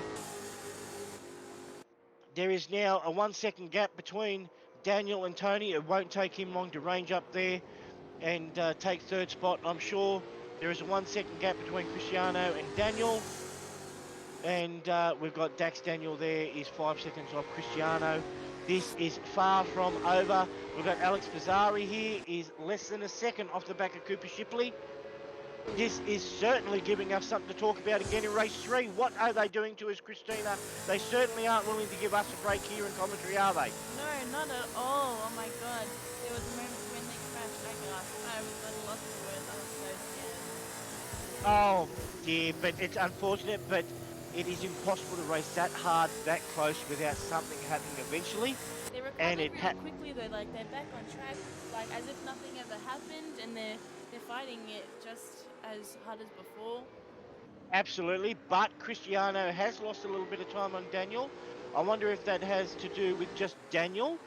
There is now a 1 second gap between Daniel and Tony. It won't take him long to range up there and take 3rd spot. I'm sure there is a 1 second gap between Cristiano and Daniel. And we've got Dax Daniel there, is 5 seconds off Cristiano. This is far from over. We've got Alex Fazzari here, is less than a second off the back of Cooper Shipley. This is certainly giving us something to talk about again in race 3. What are they doing to us, Christina? They certainly aren't willing to give us a break here in commentary, are they? No, not at all. Oh my god. There was a moment when they crashed. I lost the words. I was so scared. Oh dear, but it's unfortunate, but it is impossible to race that hard, that close without something happening eventually. They recovered And really quickly though, like they're back on track, like as if nothing ever happened, and they're fighting it just as hard as before. Absolutely, but Cristiano has lost a little bit of time on Daniel. I wonder if that has to do with just Daniel,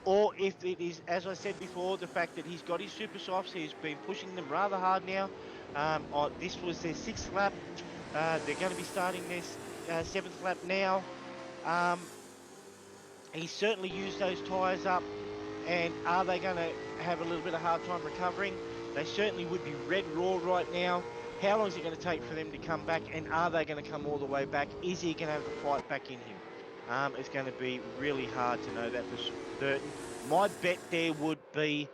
or if it is, as I said before, the fact that he's got his super softs. He's been pushing them rather hard now. This was their 6th lap. They're going to be starting their 7th lap now. He certainly used those tyres up, and are they going to have a little bit of hard time recovering? They certainly would be red raw right now. How long is it going to take for them to come back, and are they going to come all the way back? Is he going to have the fight back in him? It's going to be really hard to know that for certain. My bet there would be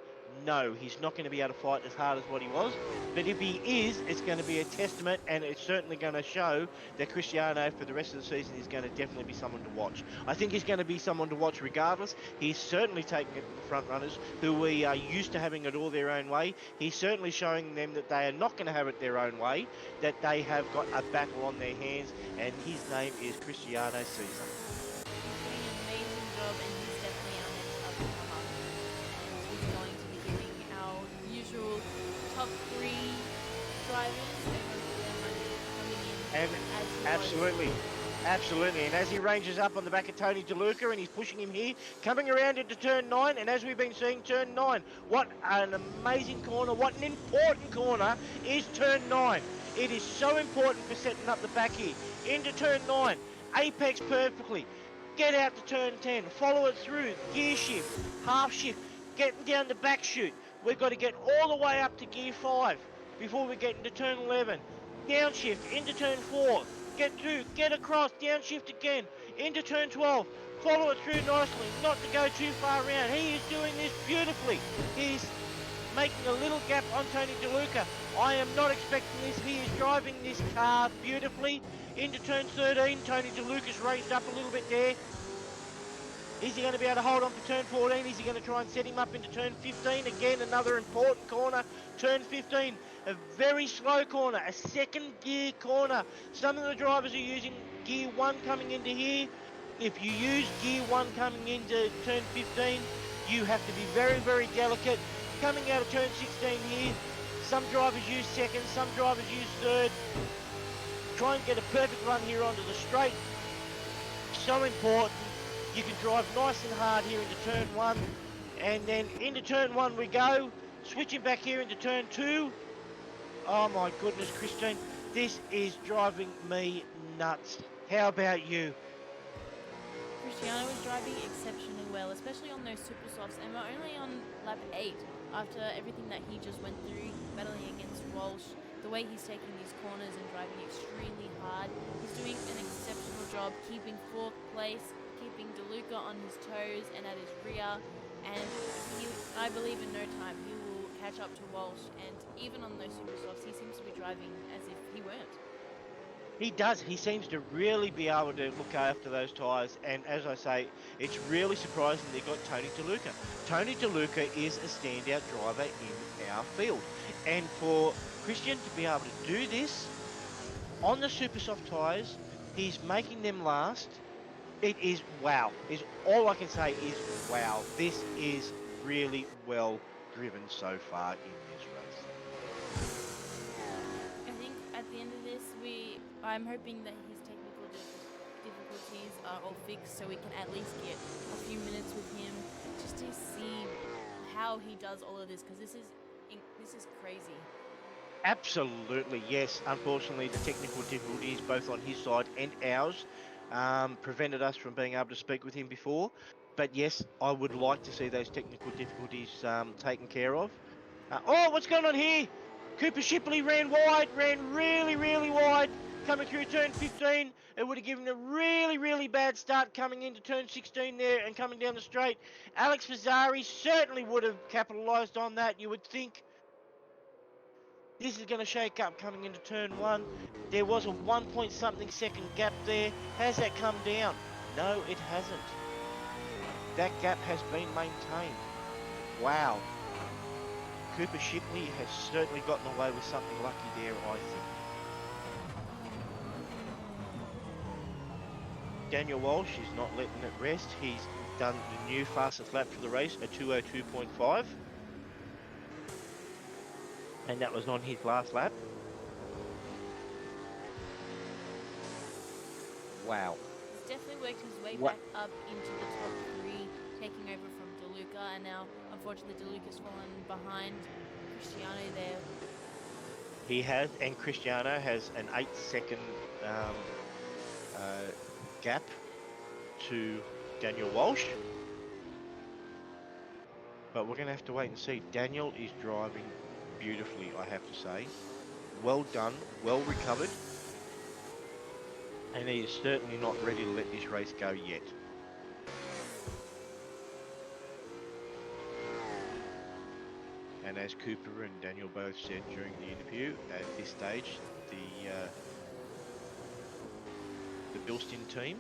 no, he's not going to be able to fight as hard as what he was. But if he is, it's going to be a testament, and it's certainly going to show that Cristiano for the rest of the season is going to definitely be someone to watch. I think he's going to be someone to watch regardless. He's certainly taking it to the front runners who we are used to having it all their own way. He's certainly showing them that they are not going to have it their own way, that they have got a battle on their hands, and his name is Cristiano Caesar. Doing an amazing job, and he's definitely our next up and comer. And he's going to be giving our usual top 3 drivers coming in And as he absolutely. Absolutely, and as he ranges up on the back of Tony DeLuca, and he's pushing him here, coming around into turn 9, and as we've been seeing, turn 9, what an amazing corner, what an important corner is turn 9. It is so important for setting up the back here. Into turn 9, apex perfectly, get out to turn 10, follow it through, gear shift, half shift, getting down the back chute. We've got to get all the way up to gear 5 before we get into turn 11. Downshift into turn 4. Get through, get across, downshift again, into turn 12, follow it through nicely, not to go too far around. He is doing this beautifully. He's making a little gap on Tony DeLuca. I am not expecting this. He is driving this car beautifully. Into turn 13, Tony DeLuca's raised up a little bit there. Is he going to be able to hold on for turn 14? Is he going to try and set him up into turn 15? Again, another important corner. Turn 15, a very slow corner, a 2nd gear corner. Some of the drivers are using gear 1 coming into here. If you use gear 1 coming into turn 15, you have to be very, very delicate. Coming out of turn 16 here, some drivers use 2nd, some drivers use 3rd. Try and get a perfect run here onto the straight. So important. You can drive nice and hard here into turn 1, and then into turn 1 we go, switching back here into turn 2. Oh my goodness, Christine, this is driving me nuts. How about you? Cristiano is driving exceptionally well, especially on those super softs, and we're only on lap 8 after everything that he just went through, battling against Walsh. The way he's taking these corners and driving extremely hard, he's doing an exceptional job keeping 4th place, keeping DeLuca on his toes and at his rear, and I believe in no time he will catch up to Walsh, and even on those super softs he seems to be driving as if he weren't. He does. He seems to really be able to look after those tyres, and as I say, it's really surprising they got Tony DeLuca. Tony DeLuca is a standout driver in our field, and for Christian to be able to do this on the super soft tyres, he's making them last. It is wow. Is all I can say is wow. This is really well driven so far in this race. I think at the end of this, I'm hoping that his technical difficulties are all fixed, so we can at least get a few minutes with him just to see how he does all of this, because this is crazy. Absolutely, yes. Unfortunately, the technical difficulties, both on his side and ours, prevented us from being able to speak with him before. But yes, I would like to see those technical difficulties taken care of. Oh, what's going on here? Cooper Shipley ran wide, ran really, really wide, coming through turn 15. It would have given a really, really bad start coming into turn 16 there and coming down the straight. Alex Fazzari certainly would have capitalised on that, you would think. This is going to shake up coming into turn 1. There was a 1-point-something second gap there. Has that come down? No, it hasn't. That gap has been maintained. Wow. Cooper Shipley has certainly gotten away with something lucky there, I think. Daniel Walsh is not letting it rest. He's done the new fastest lap for the race, a 2:02.5. And that was on his last lap. Wow. He's definitely worked his way What? back up into the top 3, taking over from DeLuca, and now, unfortunately, DeLuca's fallen behind Cristiano there. He has, and Cristiano has an 8-second gap to Daniel Walsh. But we're going to have to wait and see. Daniel is driving beautifully, I have to say. Well done, well recovered. And he is certainly not ready to let this race go yet. And as Cooper and Daniel both said during the interview, at this stage, the Bilston team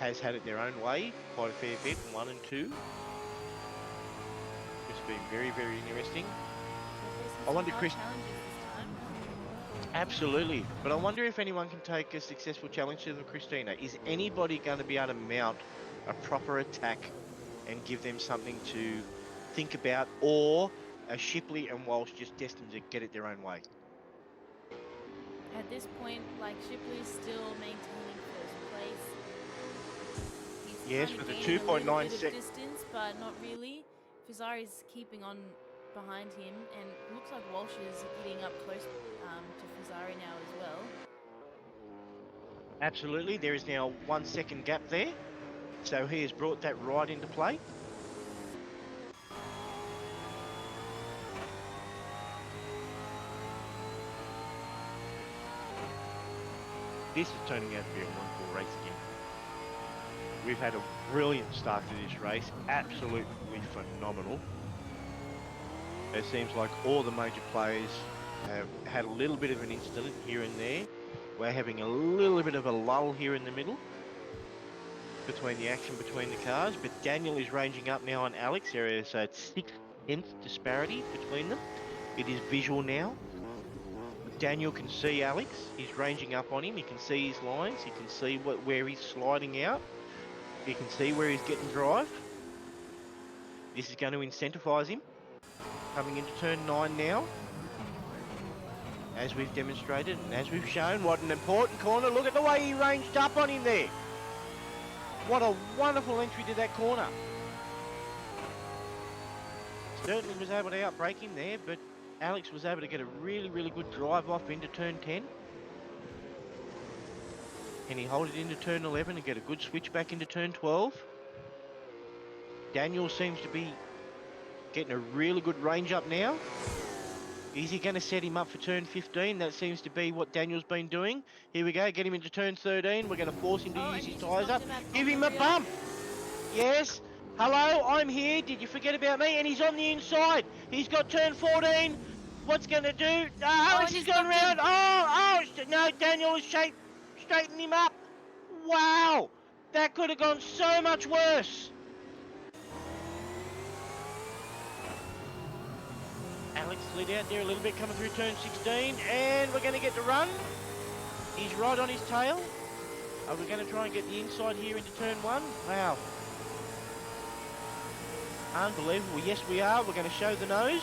has had it their own way quite a fair bit, 1 and 2. It's been very, very interesting. I wonder, Chris. Absolutely, but I wonder if anyone can take a successful challenge to the Christina. Is anybody going to be able to mount a proper attack and give them something to think about, or are Shipley and Walsh just destined to get it their own way? At this point, like, Shipley's still maintaining first place. He's Yes, kind of with a gaining a little 2.9 bit of sec. distance, but not really. Fazari's keeping on behind him, and it looks like Walsh is getting up close to Fazari now as well. Absolutely, there is now 1 second gap there, so he has brought that right into play. This is turning out to be a wonderful race again. We've had a brilliant start to this race, absolutely phenomenal. It seems like all the major players have had a little bit of an incident here and there. We're having a little bit of a lull here in the middle between the action between the cars, but Daniel is ranging up now on Alex. There is a 6-tenth disparity between them. It is visual now. Daniel can see Alex. He's ranging up on him. He can see his lines. He can see where he's sliding out. He can see where he's getting drive. This is going to incentivise him. Coming into turn 9 now. As we've demonstrated and as we've shown, what an important corner. Look at the way he ranged up on him there. What a wonderful entry to that corner. Certainly was able to outbrake him there, but Alex was able to get a really, really good drive off into turn 10. Can he hold it into turn 11 and get a good switch back into turn 12? Daniel seems to be getting a really good range up now. Is he going to set him up for turn 15? That seems to be what Daniel's been doing. Here we go, get him into turn 13. We're going to force him to use his tyres up. Give him a bump. Yes. Hello, I'm here. Did you forget about me? And he's on the inside. He's got turn 14. What's going to do? Alex is going round. No, Daniel has straightened him up. Wow. That could have gone so much worse. Alex slid out there a little bit coming through turn 16, and we're going to get the run. He's right on his tail. Are we going to try and get the inside here into turn 1? Wow. Unbelievable. Yes, we are. We're going to show the nose.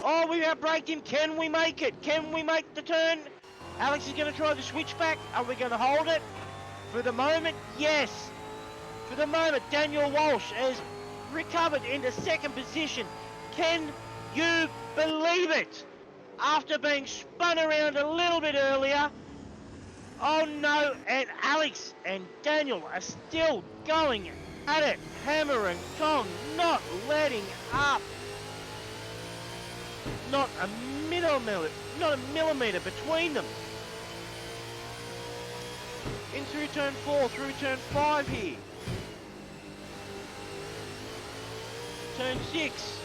Oh, we outbraked him. Can we make it? Can we make the turn? Alex is going to try the switchback. Are we going to hold it? For the moment, yes. For the moment, Daniel Walsh has recovered into second position. Can you believe it? After being spun around a little bit earlier. Oh no, and Alex and Daniel are still going at it. Hammer and tong, not letting up. Not a millimetre between them. In through turn 4, through turn 5 here. Turn 6.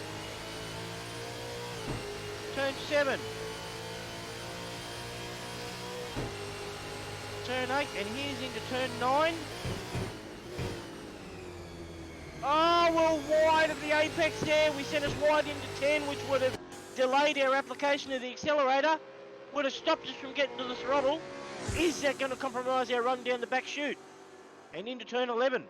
Turn 7. Turn 8, and here's into turn 9. Oh, we're wide of the apex there. We sent us wide into 10, which would have delayed our application of the accelerator. Would have stopped us from getting to the throttle. Is that going to compromise our run down the back chute? And into turn 11.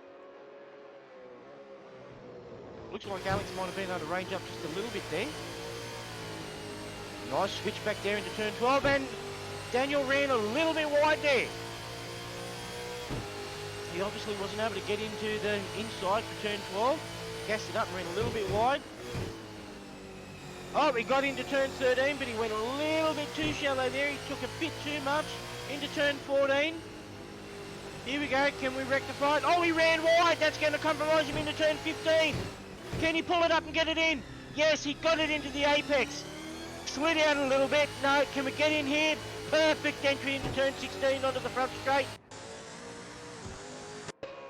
Looks like Alex might have been able to range up just a little bit there. Nice switch back there into turn 12, and Daniel ran a little bit wide there. He obviously wasn't able to get into the inside for turn 12. Gassed it up and ran a little bit wide. Oh, he got into turn 13, but he went a little bit too shallow there. He took a bit too much into turn 14. Here we go. Can we rectify it? Oh, he ran wide. That's going to compromise him into turn 15. Can he pull it up and get it in? Yes, he got it into the apex. Slid out a little bit. No, can we get in here? Perfect entry into turn 16 onto the front straight.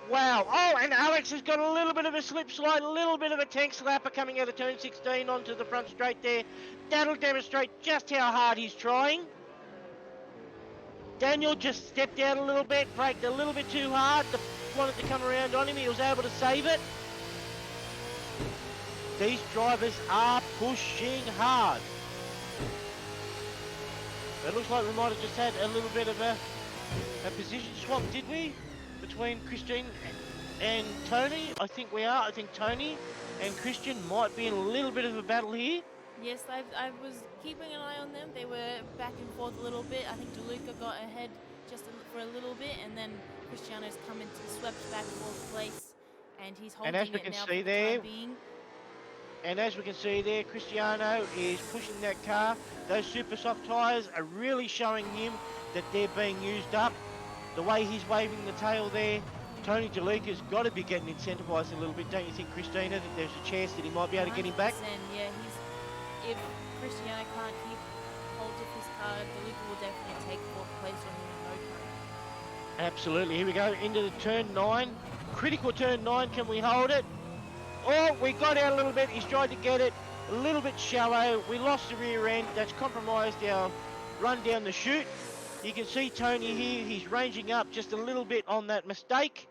Wow. Oh, and Alex has got a little bit of a slip slide, a little bit of a tank slapper coming out of turn 16 onto the front straight there. That'll demonstrate just how hard he's trying. Daniel just stepped out a little bit, braked a little bit too hard. Wanted to come around on him. He was able to save it. These drivers are pushing hard. It looks like we might have just had a little bit of a position swap, did we? Between Christian and Tony. I think we are. I think Tony and Christian might be in a little bit of a battle here. Yes, I was keeping an eye on them. They were back and forth a little bit. I think DeLuca got ahead for a little bit, and then Cristiano's come into swept back fourth place, and he's holding as we it can now see for the there, time being. And as we can see there, Cristiano is pushing that car. Those super soft tyres are really showing him that they're being used up. The way he's waving the tail there, Tony DeLuca's got to be getting incentivised a little bit, don't you think, Christina, that there's a chance that he might be able to get him back? 100%, yeah, if Cristiano can't keep hold of his car, DeLuca will definitely take fourth place on him in no time. Absolutely. Here we go into the turn 9. Critical turn 9. Can we hold it? Oh, we got out a little bit. He's tried to get it a little bit shallow. We lost the rear end. That's compromised our run down the chute. You can see Tony here. He's ranging up just a little bit on that mistake.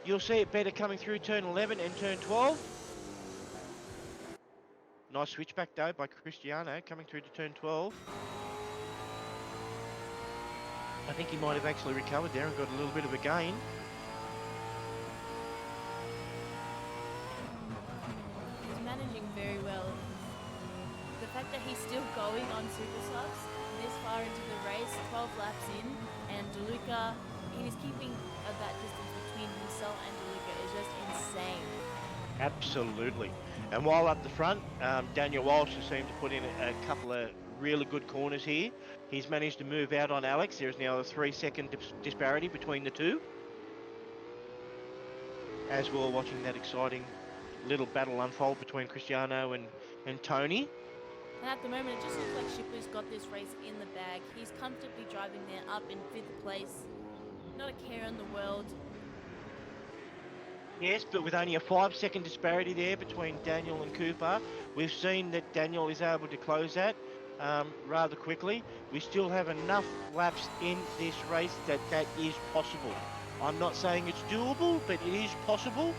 You'll see it better coming through turn 11 and turn 12. Nice switchback though by Cristiano coming through to turn 12. I think he might have actually recovered there and got a little bit of a gain. He's managing very well. The fact that he's still going on super softs this far into the race, 12 laps in, and DeLuca, he's keeping that distance between himself and DeLuca is just insane. Absolutely. And while up the front, Daniel Walsh has seemed to put in a couple of really good corners here. He's managed to move out on Alex. There's now a 3-second disparity between the two. As we're watching that exciting little battle unfold between Cristiano and Tony. And at the moment, it just looks like Shipley's got this race in the bag. He's comfortably driving there up in 5th place. Not a care in the world. Yes, but with only a 5-second disparity there between Daniel and Cooper, we've seen that Daniel is able to close that rather quickly. We still have enough laps in this race that is possible. I'm not saying it's doable, but it is possible.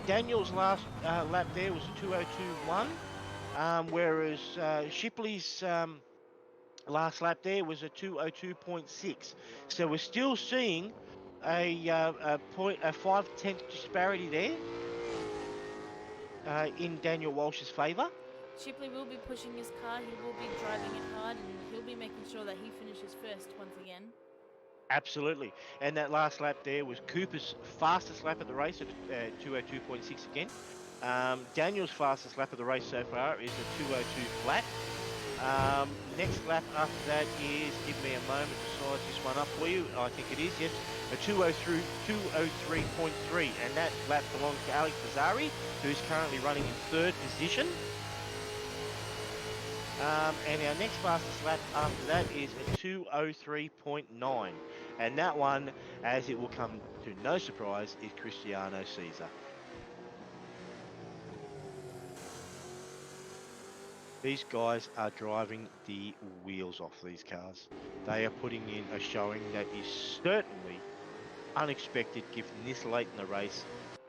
Daniel's last lap there was a 2:02.1, whereas Shipley's last lap there was a 2:02.6. So we're still seeing a 5/10 disparity there in Daniel Walsh's favour. Shipley will be pushing his car, he will be driving it hard, and he'll be making sure that he finishes first once again. Absolutely. And that last lap there was Cooper's fastest lap of the race at 2:02.6 again. Daniel's fastest lap of the race so far is a 2:02 flat. Next lap after that is, give me a moment to size this one up for you. I think it is, yes, a 2:03.3, and that lap belongs to Alex Bazzari, who's currently running in 3rd position. And our next fastest lap after that is a 2:03.9, and that one, as it will come to no surprise, is Cristiano Caesar. These guys are driving the wheels off these cars. They are putting in a showing that is certainly unexpected given this late in the race.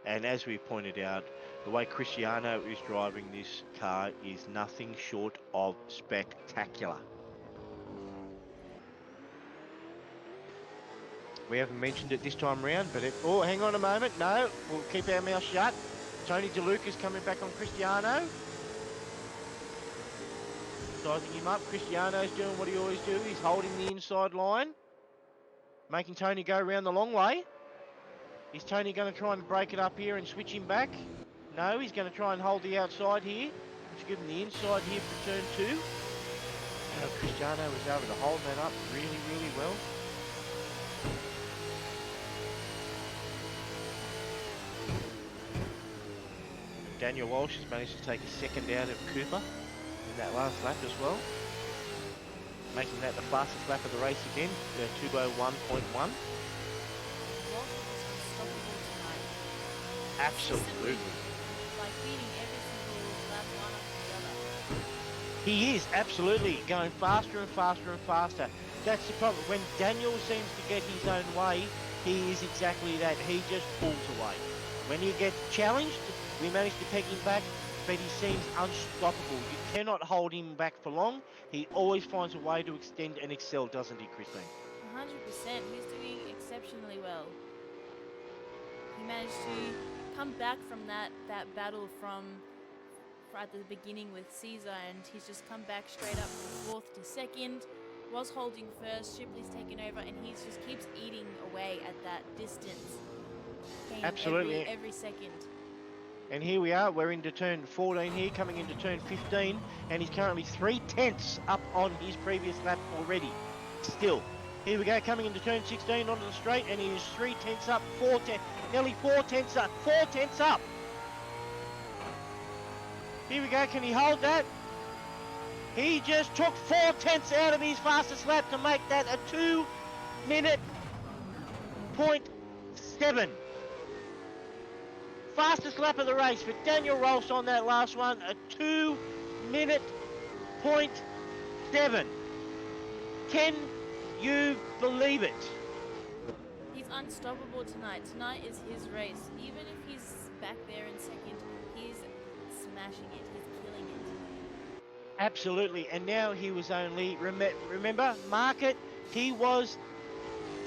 And as we pointed out, the way Cristiano is driving this car is nothing short of spectacular. We haven't mentioned it this time round, but oh, hang on a moment. No, we'll keep our mouth shut. Tony DeLuca's coming back on Cristiano. Sizing him up. Cristiano's doing what he always do. He's holding the inside line, making Tony go around the long way. Is Tony going to try and break it up here and switch him back? No, he's going to try and hold the outside here, which will give him the inside here for turn 2. Cristiano was able to hold that up really, really well. Daniel Walsh has managed to take a second out of Cooper in that last lap as well, making that the fastest lap of the race again, 2:01.1. Absolutely. Like beating every single lap one after the other. He is absolutely going faster and faster and faster. That's the problem. When Daniel seems to get his own way, he is exactly that. He just pulls away. When he gets challenged, we manage to peg him back, but he seems unstoppable. You cannot hold him back for long. He always finds a way to extend and excel, doesn't he, Christine? 100%. He's doing exceptionally well. He managed to come back from that battle from at the beginning with Caesar, and he's just come back straight up from 4th to 2nd. Was holding first, Shipley's taken over, and he just keeps eating away at that distance. Absolutely. Every second. And here we are, we're into turn 14 here, coming into turn 15, and he's currently 3/10 up on his previous lap already. Still. Here we go, coming into turn 16 onto the straight, and he is 3/10 up, 4/10, nearly 4/10 up, 4/10 up. Here we go, can he hold that? He just took 4/10 out of his fastest lap to make that a 2:07. Fastest lap of the race for Daniel Walsh on that last one, a 2:07. Can you believe it? He's unstoppable tonight. Tonight is his race. Even if he's back there in second, he's smashing it. He's killing it. Absolutely, and now he was only, remember, mark it, he was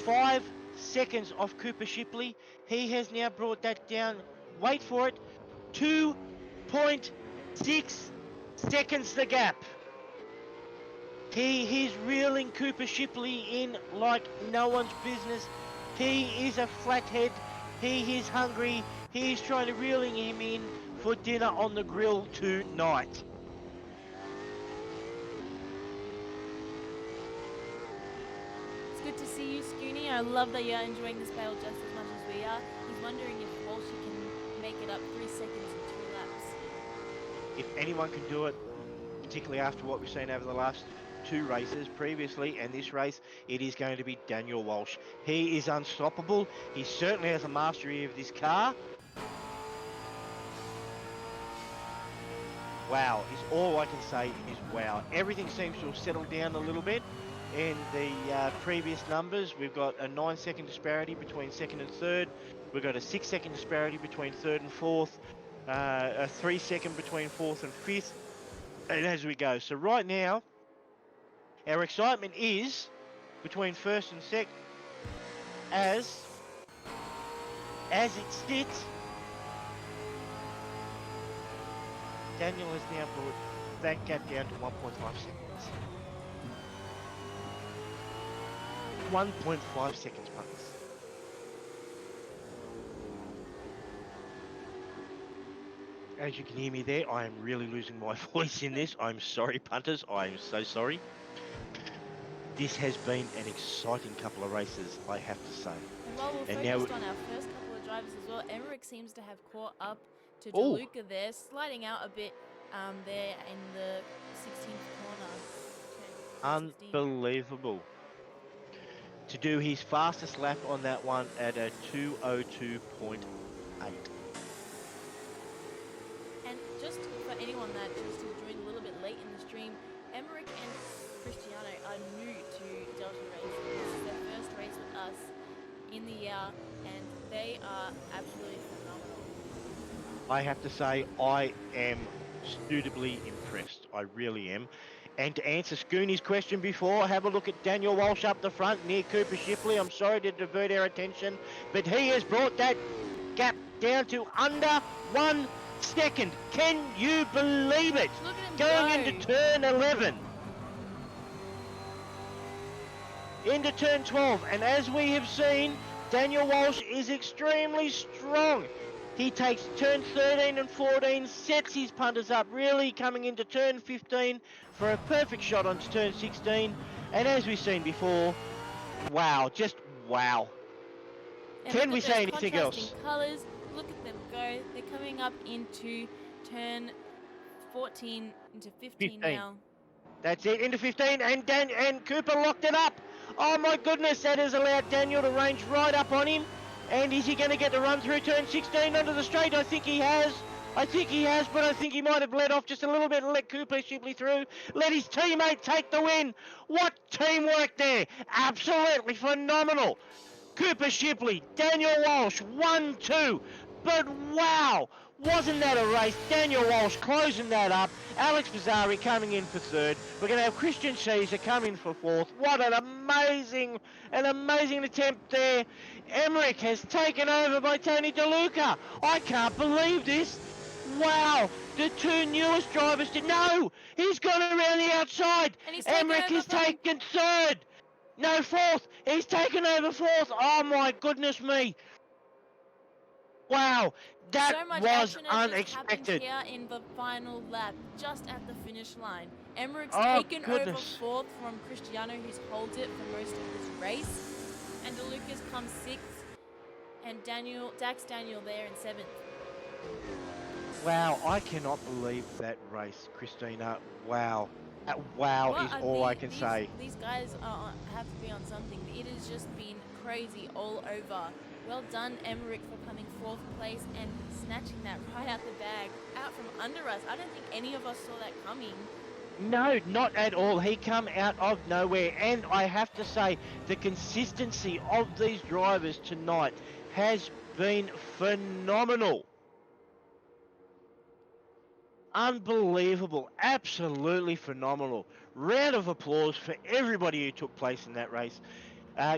5 seconds off Cooper Shipley. He has now brought that down, wait for it, 2.6 seconds the gap. He's reeling Cooper Shipley in like no one's business. He is a flathead. He is hungry. He's trying to reeling him in for dinner on the grill tonight. It's good to see you, Scooney. I love that you're enjoying this battle just as much as we are. He's wondering if Walsh can make it up 3 seconds in 2 laps. If anyone can do it, particularly after what we've seen over the last 2 races previously and this race, it is going to be Daniel Walsh. He is unstoppable. He certainly has a mastery of this car. Wow is all I can say is wow. Everything seems to have settled down a little bit in the previous numbers. We've got a 9-second disparity between 2nd and 3rd. We've got a 6-second disparity between 3rd and 4th. A 3-second between 4th and 5th. And as we go. So right now, our excitement is between 1st and 2nd as it sits. Daniel has now brought that gap down to 1.5 seconds. 1.5 seconds, punters. As you can hear me there, I am really losing my voice in this. I'm sorry, punters. I am so sorry. This has been an exciting couple of races, I have to say. And while we're focused on our first couple of drivers as well, Emmerich seems to have caught up to DeLuca there, sliding out a bit there in the 16th corner. Unbelievable. To do his fastest lap on that one at a 2:02.8. And just for anyone that just joined a little bit late in the stream, Emmerich and Cristiano are new to Delta Racing. This is their first race with us in the year, and they are absolutely phenomenal. I have to say, I am suitably impressed. I really am. And to answer Scooney's question before, have a look at Daniel Walsh up the front near Cooper Shipley. I'm sorry to divert our attention, but he has brought that gap down to under 1 second. Can you believe it? Look at him Going go. into turn 11. into turn 12. And as we have seen, Daniel Walsh is extremely strong. He takes turn 13 and 14, sets his punters up, really coming into turn 15 for a perfect shot onto turn 16. And as we've seen before, wow, just wow. And Can look we at say those anything contrasting else? colours. Look at them go. They're coming up into turn 14 into 15 15. now. That's it, into 15, and Cooper locked it up. Oh my goodness, that has allowed Daniel to range right up on him. And is he going to get the run through turn 16 onto the straight? I think he has. But I think he might have let off just a little bit and let Cooper Shipley through. Let his teammate take the win. What teamwork there. Absolutely phenomenal. Cooper Shipley, Daniel Walsh, 1-2. But wow, wasn't that a race? Daniel Walsh closing that up. Alex Pizzari coming in for third. We're going to have Christian Caesar come in for fourth. What an amazing attempt there. Emmerich has taken over by Tony DeLuca. I can't believe this. Wow, the two newest drivers did. No, he's gone around the outside. And he's taken Emmerich over has from... taken third. No, fourth. He's taken over fourth. Oh my goodness me. Wow, that So much was action has just happened unexpected. here in the final lap, just at the finish line. Emmerich's Oh taken over goodness. fourth from Cristiano, who's holds it for most of this race. And DeLucas comes sixth, and Dax Daniel there in seventh. Wow, I cannot believe that race, Christina. Wow. Wow What is are all I can say. These guys have to be on something. It has just been crazy all over. Well done, Emmerich, for coming fourth place and snatching that right out the bag, out from under us. I don't think any of us saw that coming. No, not at all. He come out of nowhere. And I have to say, the consistency of these drivers tonight has been phenomenal. Unbelievable. Absolutely phenomenal. Round of applause for everybody who took place in that race.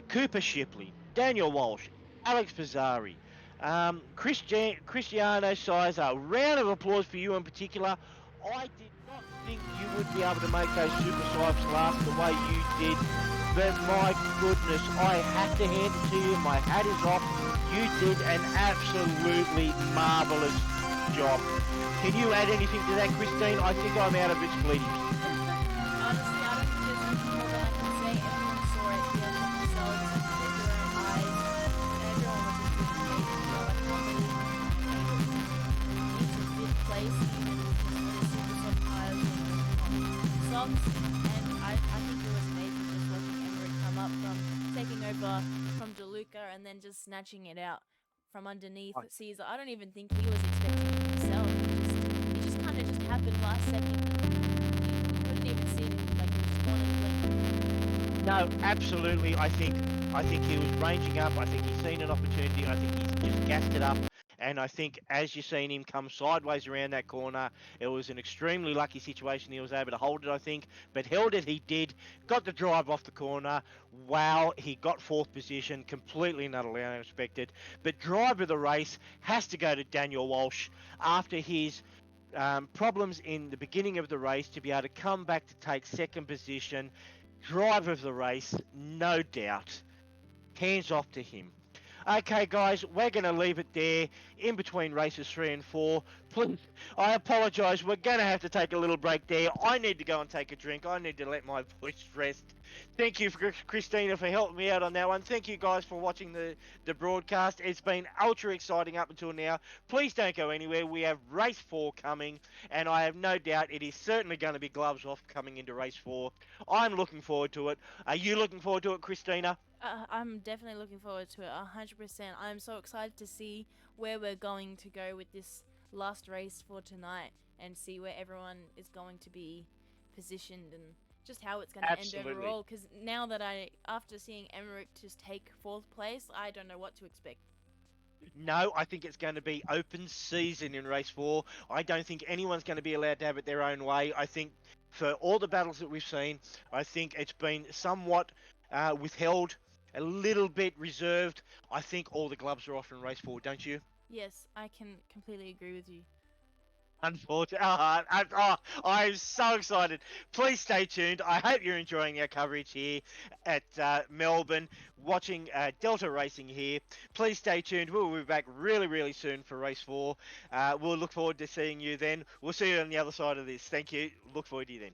Cooper Shipley, Daniel Walsh, Alex Pizzari, Cristiano Sizer. Round of applause for you in particular. I did not think you would be able to make those super swipes last the way you did. But my goodness, I have to hand it to you. My hat is off. You did an absolutely marvellous job. Can you add anything to that, Christine? I think I'm out of its bleeding. Honestly, I don't think there's much more that I can say. Everyone saw it here for themselves with their own eyes. Everyone was just doing amazing job. I can't believe into fifth place, even just for the super soft tires and softs. And I think it was amazing just watching Emmerich come up from taking over from DeLuca and then just snatching it out from underneath Caesar. I don't even think he was expecting it himself. It just kind of just happened last second. You couldn't even see it, like it was gone in a blink. No, absolutely. I think he was ranging up. I think he's seen an opportunity. I think he's just gassed it up. And I think as you've seen him come sideways around that corner, it was an extremely lucky situation. He was able to hold it, I think, but held it he did. Got the drive off the corner. Wow, he got fourth position, completely and utterly unexpected. But driver of the race has to go to Daniel Walsh after his problems in the beginning of the race to be able to come back to take second position. Driver of the race, no doubt. Hands off to him. Okay, guys, we're going to leave it there in between races 3 and 4. Please, I apologise. We're going to have to take a little break there. I need to go and take a drink. I need to let my voice rest. Thank you, Christina, for helping me out on that one. Thank you, guys, for watching the broadcast. It's been ultra exciting up until now. Please don't go anywhere. We have race 4 coming, and I have no doubt it is certainly going to be gloves off coming into race 4. I'm looking forward to it. Are you looking forward to it, Christina? I'm definitely looking forward to it, 100%. I'm so excited to see where we're going to go with this last race for tonight and see where everyone is going to be positioned and just how it's going to end overall. Because now that after seeing Emmerich just take fourth place, I don't know what to expect. No, I think it's going to be open season in race 4. I don't think anyone's going to be allowed to have it their own way. I think for all the battles that we've seen, I think it's been somewhat withheld, a little bit reserved. I think all the gloves are off in race 4, don't you? Yes, I can completely agree with you. Unfortunately, I'm so excited. Please stay tuned. I hope you're enjoying our coverage here at Melbourne, watching Delta Racing here. Please stay tuned. We'll be back really, really soon for race 4. We'll look forward to seeing you then. We'll see you on the other side of this. Thank you. Look forward to you then.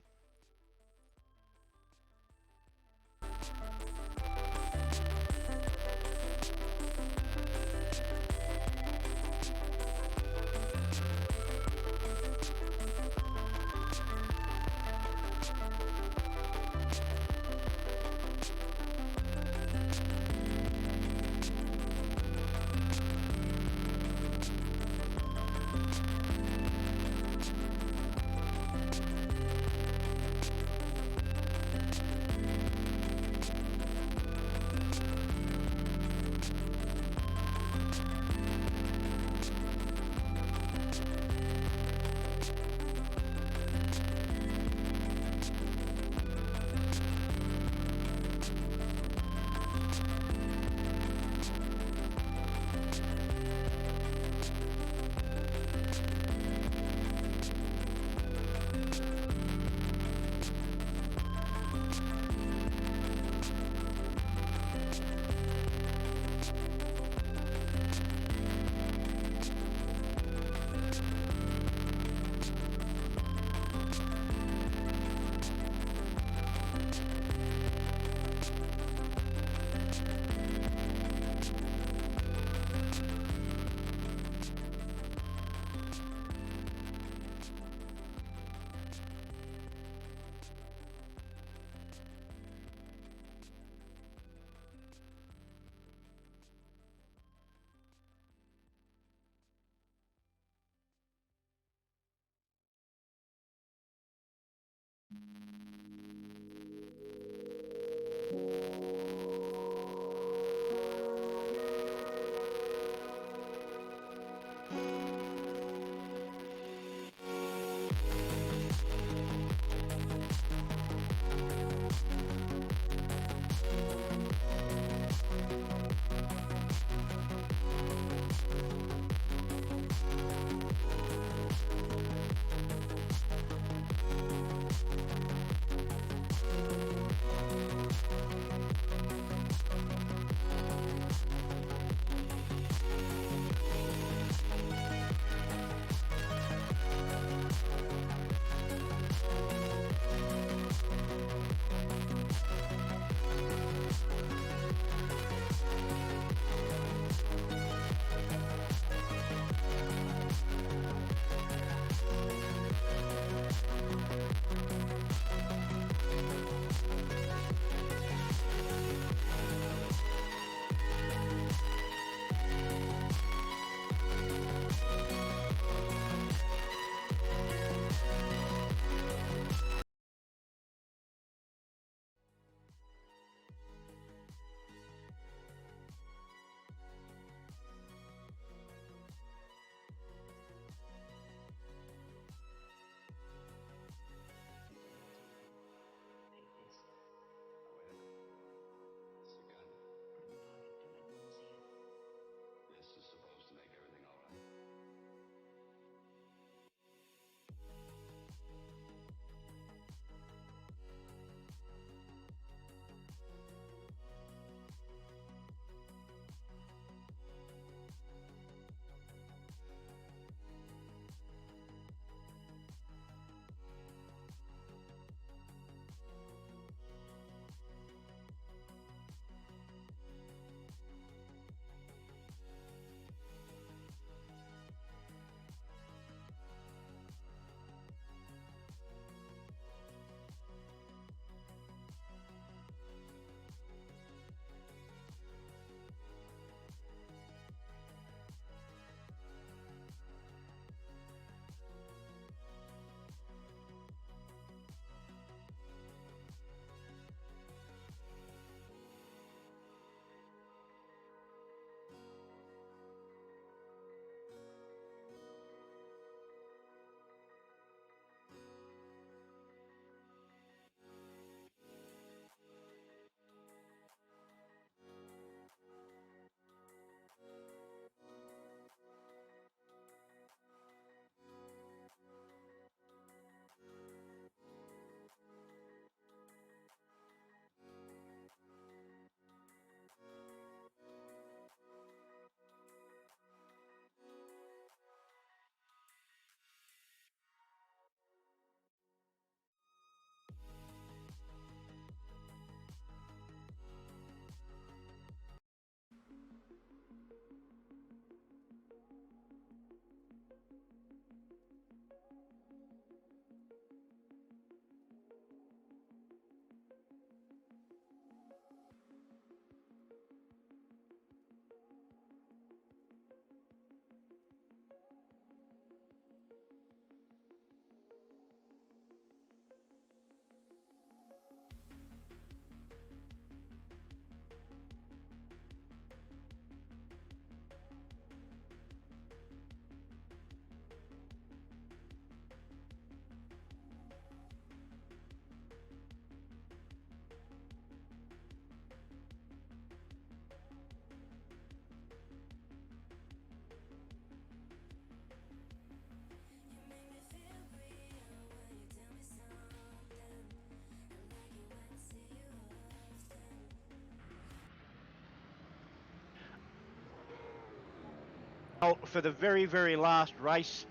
for the very, very last race.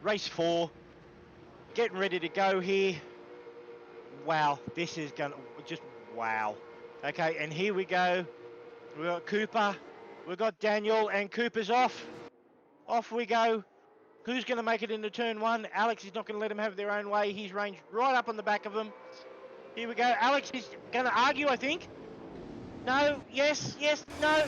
Race 4. Getting ready to go here. Wow, this is gonna just wow. Okay, and here we go. We've got Cooper, we've got Daniel, and Cooper's off. Off we go. Who's going to make it into turn 1? Alex is not going to let them have their own way. He's ranged right up on the back of them. Here we go. Alex is going to argue, I think. No, yes, no,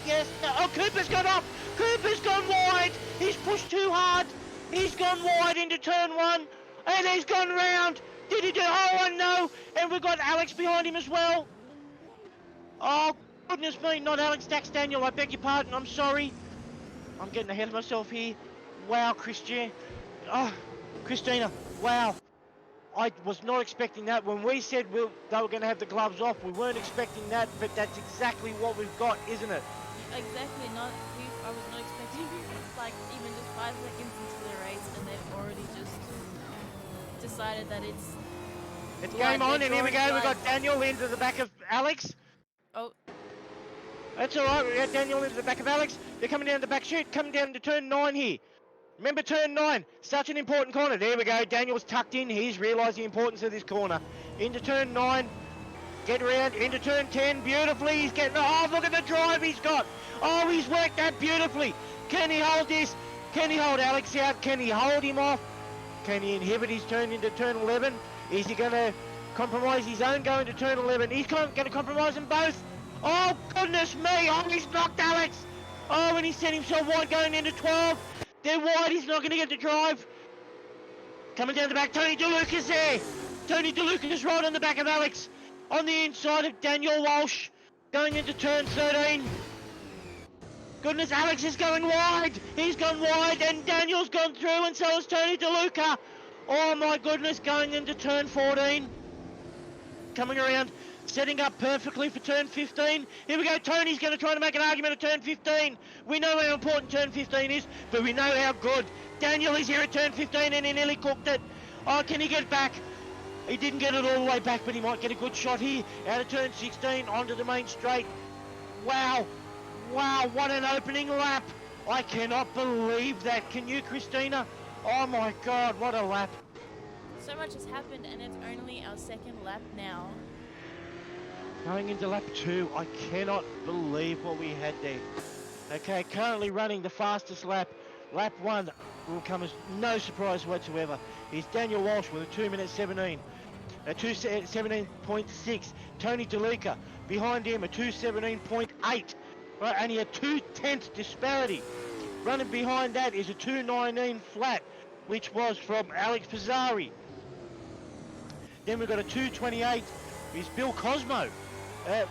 yes, no. Oh, Cooper's gone off. Cooper's gone wide. He's pushed too hard. He's gone wide into turn 1. And he's gone round. Did he do? Oh, no. And we've got Alex behind him as well. Oh, goodness me. Not Alex, Dax Daniel. I beg your pardon. I'm sorry. I'm getting ahead of myself here. Wow, Christian. Oh, Christina. Wow. I was not expecting that. When we said they were going to have the gloves off, we weren't expecting that, but that's exactly what we've got, isn't it? Exactly. I was not expecting it's like even just 5 seconds into the race, and they've already just decided that it's game on, and here we go. We've got Daniel into the back of Alex. Oh. That's all right. We got Daniel into the back of Alex. They're coming down the back chute, coming down to turn 9 here. Remember turn 9, such an important corner. There we go. Daniel's tucked in. He's realised the importance of this corner. Into turn 9. Get around into turn 10 beautifully. He's getting, oh, look at the drive he's got. Oh, he's worked that beautifully. Can he hold this? Can he hold Alex out? Can he hold him off? Can he inhibit his turn into turn 11? Is he going to compromise his own going to turn 11? He's going to compromise them both. Oh, goodness me. Oh, he's knocked Alex. Oh, and he set himself wide going into 12. They're wide. He's not going to get the drive. Coming down the back, Tony DeLuca's there. Tony DeLuca's right on the back of Alex. On the inside of Daniel Walsh. Going into turn 13. Goodness, Alex is going wide. He's gone wide, and Daniel's gone through, and so is Tony DeLuca. Oh, my goodness, going into turn 14. Coming around. Setting up perfectly for turn 15. Here we go. Tony's going to try to make an argument at turn 15. We know how important turn 15 is, but we know how good Daniel is here at turn 15, and he nearly cooked it. Oh, can he get back? He didn't get it all the way back, but he might get a good shot here. Out of turn 16, onto the main straight. Wow. Wow, what an opening lap. I cannot believe that. Can you, Christina? Oh, my God, what a lap. So much has happened, and it's only our 2nd lap now. Going into lap 2, I cannot believe what we had there. Okay, currently running the fastest lap. Lap 1 will come as no surprise whatsoever. Is Daniel Walsh with a 2:17. A 2:17.6. Tony DeLuca behind him, a 2:17.8. Right, only a 2/10 disparity. Running behind that is a 2:19 flat, which was from Alex Pizzari. Then we've got a 2:28. Is Bill Cosmo.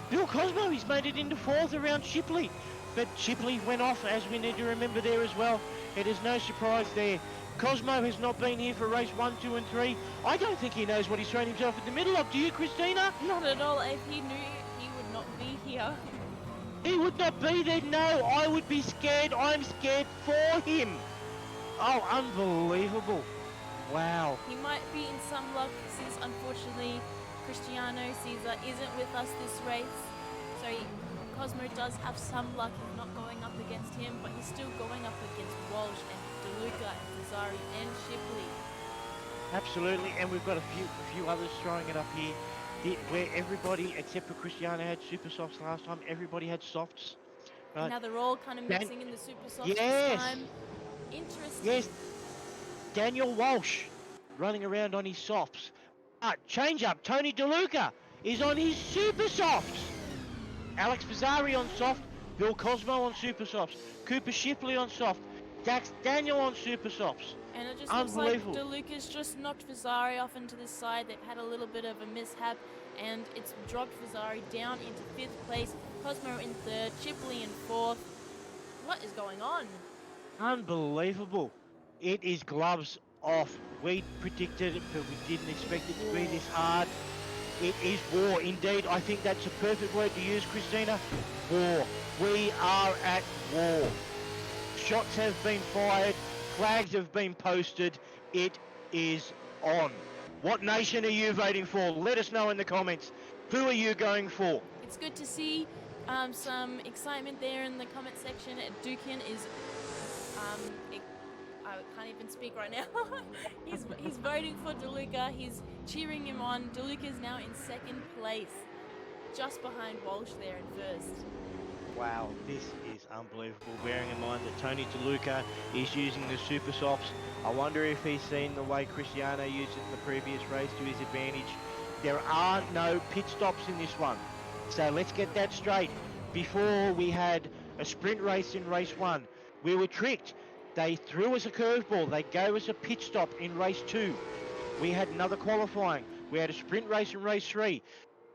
Bill Cosmo, he's made it into 4th around Shipley. But Shipley went off, as we need to remember there as well. It is no surprise there. Cosmo has not been here for race 1, 2 and 3. I don't think he knows what he's thrown himself in the middle of. Do you, Christina? Not at all. If he knew, he would not be here. He would not be there. No, I would be scared. I'm scared for him. Oh, unbelievable. Wow. He might be in some luck since, unfortunately, Cristiano Caesar isn't with us this race. So Cosmo does have some luck in not going up against him, but he's still going up against Walsh and DeLuca and Pizzari and Shipley. Absolutely, and we've got a few others throwing it up here. Where everybody, except for Cristiano, had super softs last time. Everybody had softs. Right? Now they're all kind of mixing in the super softs yes. this time. Interesting. Yes. Daniel Walsh running around on his softs. Change up. Tony DeLuca is on his super softs. Alex Pizzari on soft. Bill Cosmo on super softs. Cooper Shipley on soft. Dax Daniel on super softs. And it just looks like DeLuca's just knocked Pizzari off into the side. They've had a little bit of a mishap, and it's dropped Pizzari down into 5th place. Cosmo in 3rd, Shipley in 4th. What is going on? Unbelievable. It is gloves off. We predicted it, but we didn't expect it to be this hard. It is war. Indeed, I think that's a perfect word to use, Christina. War. We are at war. Shots have been fired. Flags have been posted. It is on. What nation are you voting for? Let us know in the comments. Who are you going for? It's good to see some excitement there in the comment section. Dukin is I can't even speak right now. he's voting for DeLuca. He's cheering him on. DeLuca's now in second place, just behind Walsh there in first. Wow, this is unbelievable, bearing in mind that Tony DeLuca is using the super softs. I wonder if he's seen the way Cristiano used it in the previous race to his advantage. There are no pit stops in this one, so let's get that straight. Before we had a sprint race in race 1, we were tricked. They threw us a curveball, they gave us a pit stop in race 2. We had another qualifying, we had a sprint race in race 3.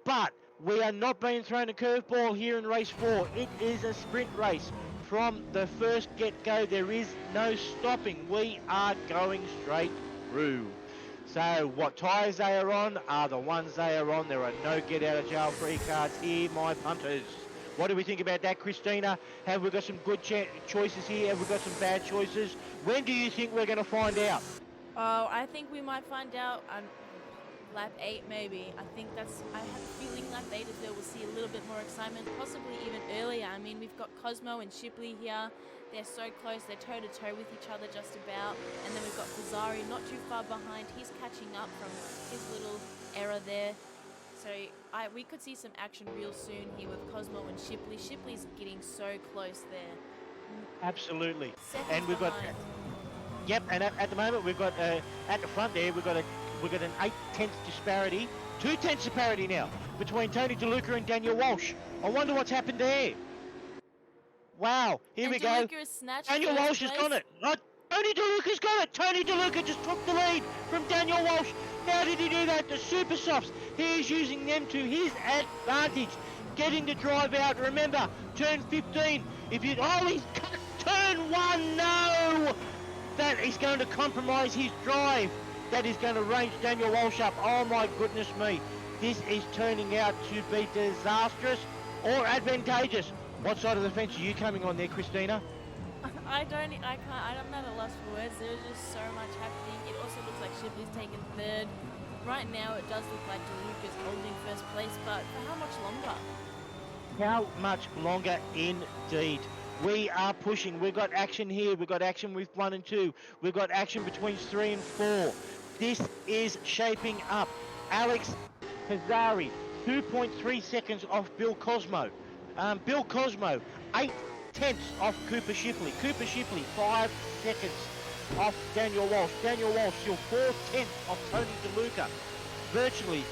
But we are not being thrown a curveball here in race 4. It is a sprint race. From the first get-go, there is no stopping. We are going straight through. So what tyres they are on are the ones they are on. There are no get-out-of-jail-free cards here, my punters. What do we think about that, Christina? Have we got some good choices here? Have we got some bad choices? When do you think we're going to find out? Oh, I think we might find out on lap 8 maybe. I have a feeling lap 8 is where we'll see a little bit more excitement, possibly even earlier. I mean, we've got Cosmo and Shipley here. They're so close, they're toe-to-toe with each other just about. And then we've got Fazzari not too far behind. He's catching up from his little error there. So we could see some action real soon here with Cosmo and Shipley. Shipley's getting so close there. Absolutely. Seconds And we've got... behind. Yep, and at the moment we've got at the front there we've got an 8/10 disparity, 2/10 disparity now between Tony DeLuca and Daniel Walsh. I wonder what's happened there. Wow, here we go. DeLuca is snatched Daniel first Walsh has place. got it. Oh, Tony DeLuca's got it. Tony DeLuca just took the lead from Daniel Walsh. How did he do that? The super softs. He is using them to his advantage, getting the drive out. Remember, turn 15. He's cut turn 1. No. That is going to compromise his drive. That is going to range Daniel Walsh up. Oh my goodness me. This is turning out to be disastrous or advantageous. What side of the fence are you coming on there, Christina? I'm not at a loss for words. There's just so much happening. It also looks like Shipley's taken third. Right now it does look like DeLuca's holding first place, but for how much longer? How much longer indeed? We are pushing. We've got action here. We've got action with 1 and 2. We've got action between 3 and 4. This is shaping up. Alex Fazzari, 2.3 seconds off Bill Cosmo. Bill Cosmo, 8/10 off Cooper Shipley. Cooper Shipley, 5 seconds off Daniel Walsh. Daniel Walsh still 4/10 off Tony DeLuca. Virtually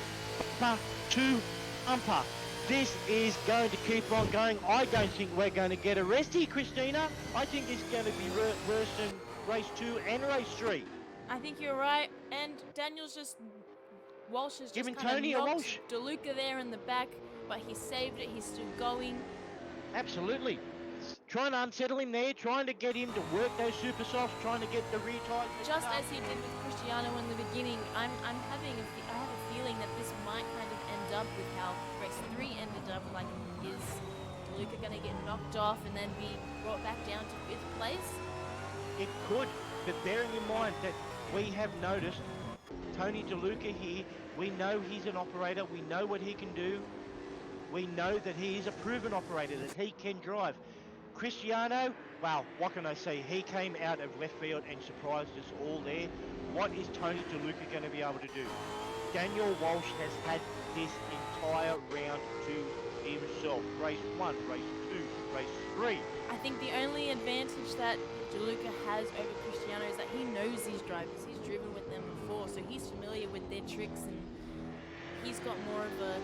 bumper to bumper. This is going to keep on going. I don't think we're going to get a rest here, Christina. I think it's going to be worse than race 2 and race 3. I think you're right. And Walsh has just Giving kind of Tony a knocked Walsh. DeLuca there in the back, but he saved it. He's still going. Absolutely. Trying to unsettle him there, trying to get him to work those super softs, trying to get the rear tyres. Just as he did with Cristiano in the beginning, I have a feeling that this might kind of end up with how race 3 ended up. Like, is DeLuca going to get knocked off and then be brought back down to 5th place? It could, but bearing in mind that we have noticed Tony DeLuca here, we know he's an operator, we know what he can do, we know that he is a proven operator, that he can drive. Cristiano, well, what can I say? He came out of left field and surprised us all there. What is Tony DeLuca going to be able to do? Daniel Walsh has had this entire round to himself. Race 1, race 2, race 3. I think the only advantage that DeLuca has over Cristiano is that he knows these drivers. He's driven with them before, so he's familiar with their tricks, and he's got more of the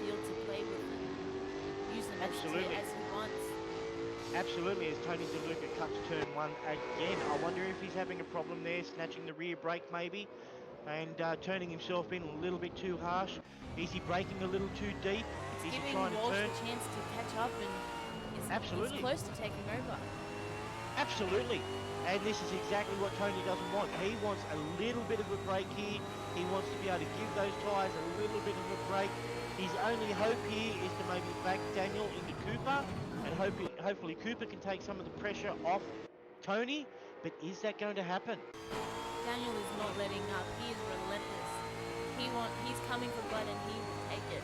field to play with and use them as he wants. Absolutely, as Tony DeLuca cuts turn 1 again. I wonder if he's having a problem there, snatching the rear brake maybe, and turning himself in a little bit too harsh. Is he braking a little too deep? Is he Giving trying to Walsh turn? a chance to catch up and is close to taking over. Absolutely. And this is exactly what Tony doesn't want. He wants a little bit of a break here. He wants to be able to give those tyres a little bit of a break. His only hope here is to maybe back Daniel into Cooper, and hopefully Cooper can take some of the pressure off Tony. But is that going to happen? Daniel is not letting up. He is relentless. He's coming for blood and he will take it.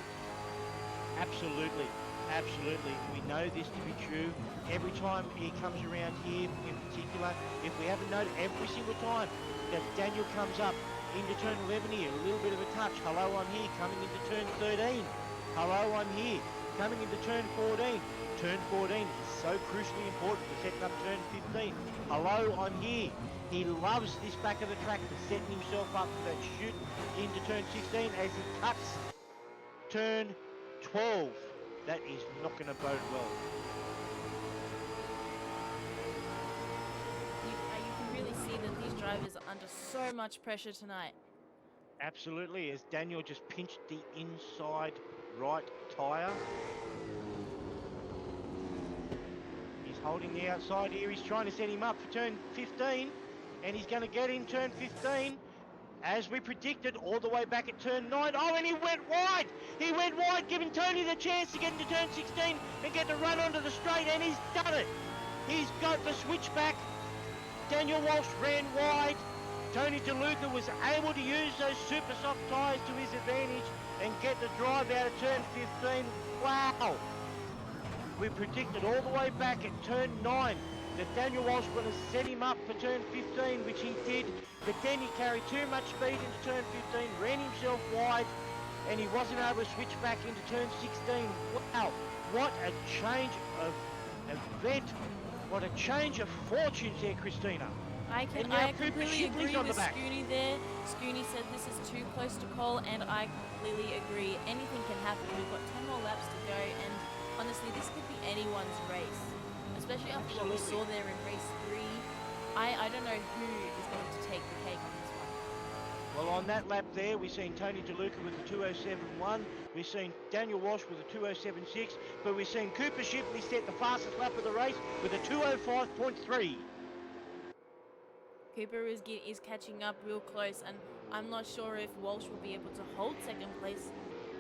Absolutely. Absolutely. We know this to be true. Every time he comes around here in particular, if we haven't noted, every single time that Daniel comes up into turn 11 here, a little bit of a touch. Hello, I'm here, coming into turn 13. Hello, I'm here, coming into turn 14. Turn 14 is so crucially important for setting up turn 15. Hello, I'm here. He loves this back of the track for setting himself up for that shoot into turn 16 as he cuts turn 12. That is not going to bode well. You can really see that these drivers are under so much pressure tonight. Absolutely, as Daniel just pinched the inside right tyre. He's holding the outside here. He's trying to set him up for turn 15, and he's going to get in turn 15. As we predicted, all the way back at turn 9. Oh, and he went wide! He went wide, giving Tony the chance to get into turn 16 and get the run onto the straight, and he's done it! He's got the switchback. Daniel Walsh ran wide. Tony DeLuca was able to use those super soft tyres to his advantage and get the drive out of turn 15. Wow! We predicted all the way back at turn 9 that Daniel Walsh was going to set him up for turn 15, which he did, but then he carried too much speed into turn 15, ran himself wide, and he wasn't able to switch back into turn 16. Wow, what a change of event, what a change of fortunes there, Christina. I And now Cooper completely Shipley's agree on the with back. Scooney there. Scooney said this is too close to call, and I completely agree. Anything can happen. We've got 10 more laps to go, and honestly, this could be anyone's race, especially after what we saw there in race 3. I don't know who is going to take the cake on this one. Well, on that lap there, we've seen Tony DeLuca with the 207.1, we've seen Daniel Walsh with a 207.6, but we've seen Cooper Shipley set the fastest lap of the race with a 205.3. Cooper is catching up real close, and I'm not sure if Walsh will be able to hold second place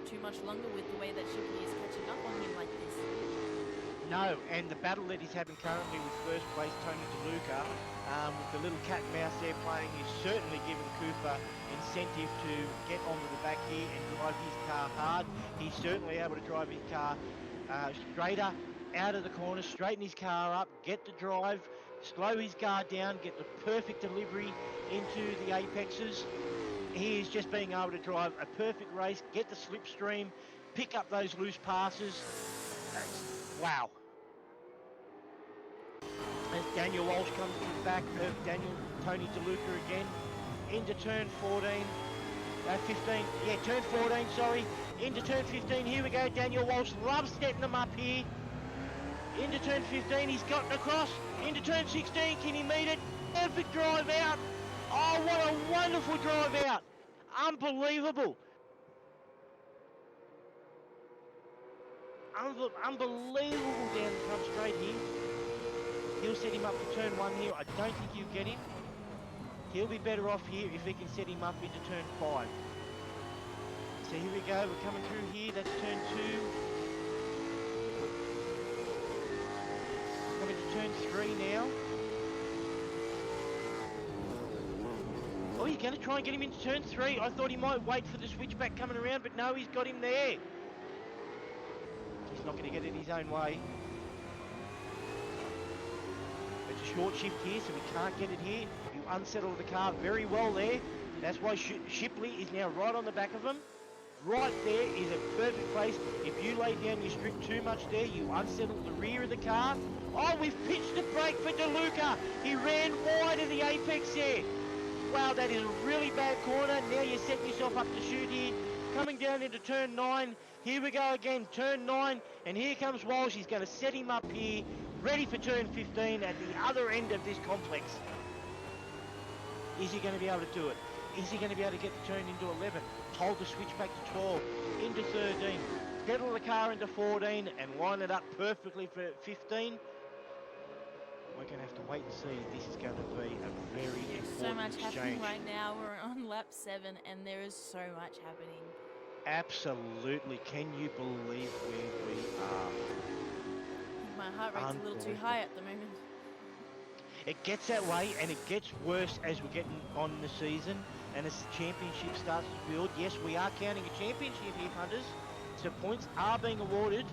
too much longer with the way that Shipley is catching up on him like this. No, and the battle that he's having currently with first place Tony DeLuca, with the little cat and mouse there playing, is certainly giving Cooper incentive to get onto the back here and drive his car hard. He's certainly able to drive his car straighter, out of the corner, straighten his car up, get the drive, slow his guard down, get the perfect delivery into the apexes. He is just being able to drive a perfect race, get the slipstream, pick up those loose passes. Wow. As Daniel Walsh comes to the back of Tony DeLuca again, into turn 14, 15, turn 14, sorry, into turn 15, here we go, Daniel Walsh loves setting them up here, into turn 15, he's gotten across, into turn 16, can he meet it? Perfect drive out, oh what a wonderful drive out, unbelievable. Unbelievable down the front straight here. He'll set him up for turn 1 here. I don't think he'll get him. He'll be better off here if he can set him up into turn 5. So here we go. We're coming through here. That's turn 2. Coming to turn 3 now. Oh, you're going to try and get him into turn 3. I thought he might wait for the switchback coming around, but no, he's got him there. He's not going to get it his own way. It's a short shift here, so we can't get it here. You unsettle the car very well there. That's why Shipley is now right on the back of him. Right there is a perfect place. If you lay down your strip too much there, you unsettle the rear of the car. Oh, we've pitched the brake for DeLuca. He ran wide of the apex there. Wow, that is a really bad corner. Now you're setting yourself up to shoot here. Coming down into turn 9. Here we go again, turn 9. And here comes Walsh. He's going to set him up here, ready for turn 15 at the other end of this complex. Is he going to be able to do it? Is he going to be able to get the turn into 11? Hold the switch back to 12, into 13. Settle the car into 14 and line it up perfectly for 15. We're going to have to wait and see. This is going to be a very important So much exchange. happening right now. We're on lap 7, and there is so much happening. Absolutely. Can you believe where we are? I think my heart rate's a little too high at the moment. It gets that way, and it gets worse as we're getting on in the season and as the championship starts to build. Yes, we are counting a championship here, punters, so points are being awarded,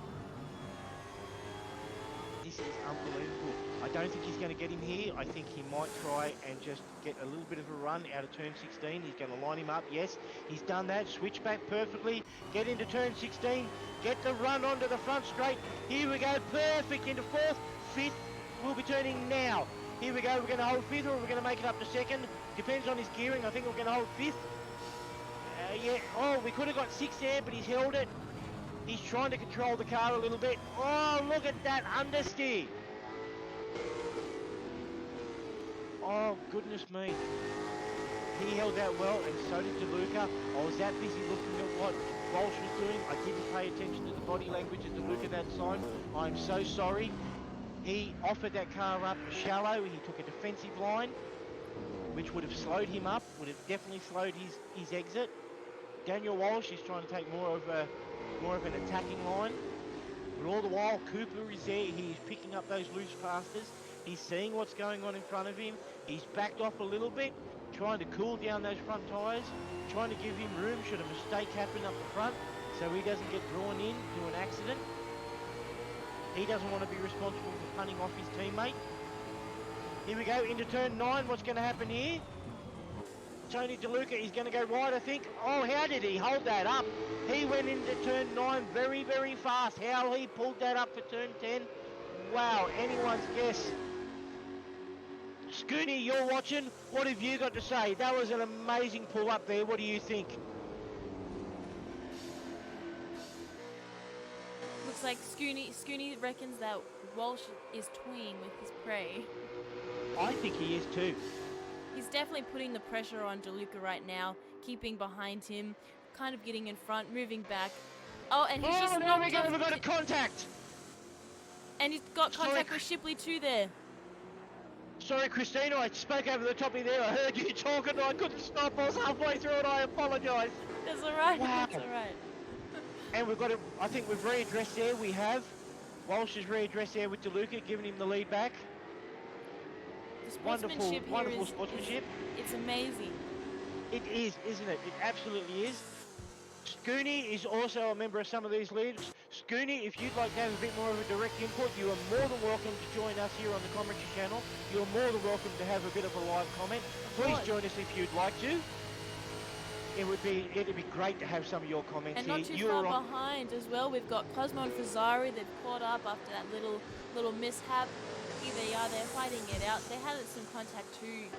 This is unbelievable. I don't think he's going to get him here. I think he might try and just get a little bit of a run out of turn 16. He's going to line him up. Yes, he's done that. Switch back perfectly. Get into turn 16. Get the run onto the front straight. Here we go. Perfect into fourth. Fifth. We'll be turning now. Here we go. We're going to hold fifth, or we're going to make it up to second. Depends on his gearing. I think we're going to hold fifth. Yeah. Oh, we could have got sixth there, but he's held it. He's trying to control the car a little bit. Oh, look at that understeer. Oh, goodness me. He held that well, and so did DeLuca. I was that busy looking at what Walsh was doing. I didn't pay attention to the body language of DeLuca that time. I'm so sorry. He offered that car up shallow. He took a defensive line, which would have slowed him up, would have definitely slowed his exit. Daniel Walsh is trying to take more of an attacking line. But all the while, Cooper is there. He's picking up those loose passes. He's seeing what's going on in front of him. He's backed off a little bit, trying to cool down those front tyres, trying to give him room should a mistake happen up the front, so he doesn't get drawn into an accident. He doesn't want to be responsible for punting off his teammate. Here we go, into turn 9. What's going to happen here? Tony DeLuca, he's going to go wide, I think. Oh, how did he hold that up? He went into turn 9 very, very fast. How he pulled that up for turn 10. Wow, anyone's guess. Scooney, you're watching. What have you got to say? That was an amazing pull up there. What do you think? Looks like Scooney reckons that Walsh is toying with his prey. I think he is too. He's definitely putting the pressure on DeLuca right now, keeping behind him, kind of getting in front, moving back. Oh, and he's just knocked off. We've got a contact. And he's got contact with Shipley too there. Sorry, Christina, I spoke over the top of you there. I heard you talking and I couldn't stop. I was halfway through it. I apologise. That's all right. Wow. That's all right. And we've got it. I think we've readdressed there. We have. Walsh has readdressed there with DeLuca, giving him the lead back. The Wonderful, sportsmanship wonderful here sportsmanship. it's amazing. It is, isn't it? It absolutely is. Scooney is also a member of some of these leagues. Scooney, if you'd like to have a bit more of a direct input, you are more than welcome to join us here on the commentary channel. You're more than welcome to have a bit of a live comment. Please join us if you'd like to. It'd be great to have some of your comments And here. not too far behind as well. We've got Cosmo and Fazzari. They've caught up after that little mishap. Here they are. They're fighting it out. They had some contact too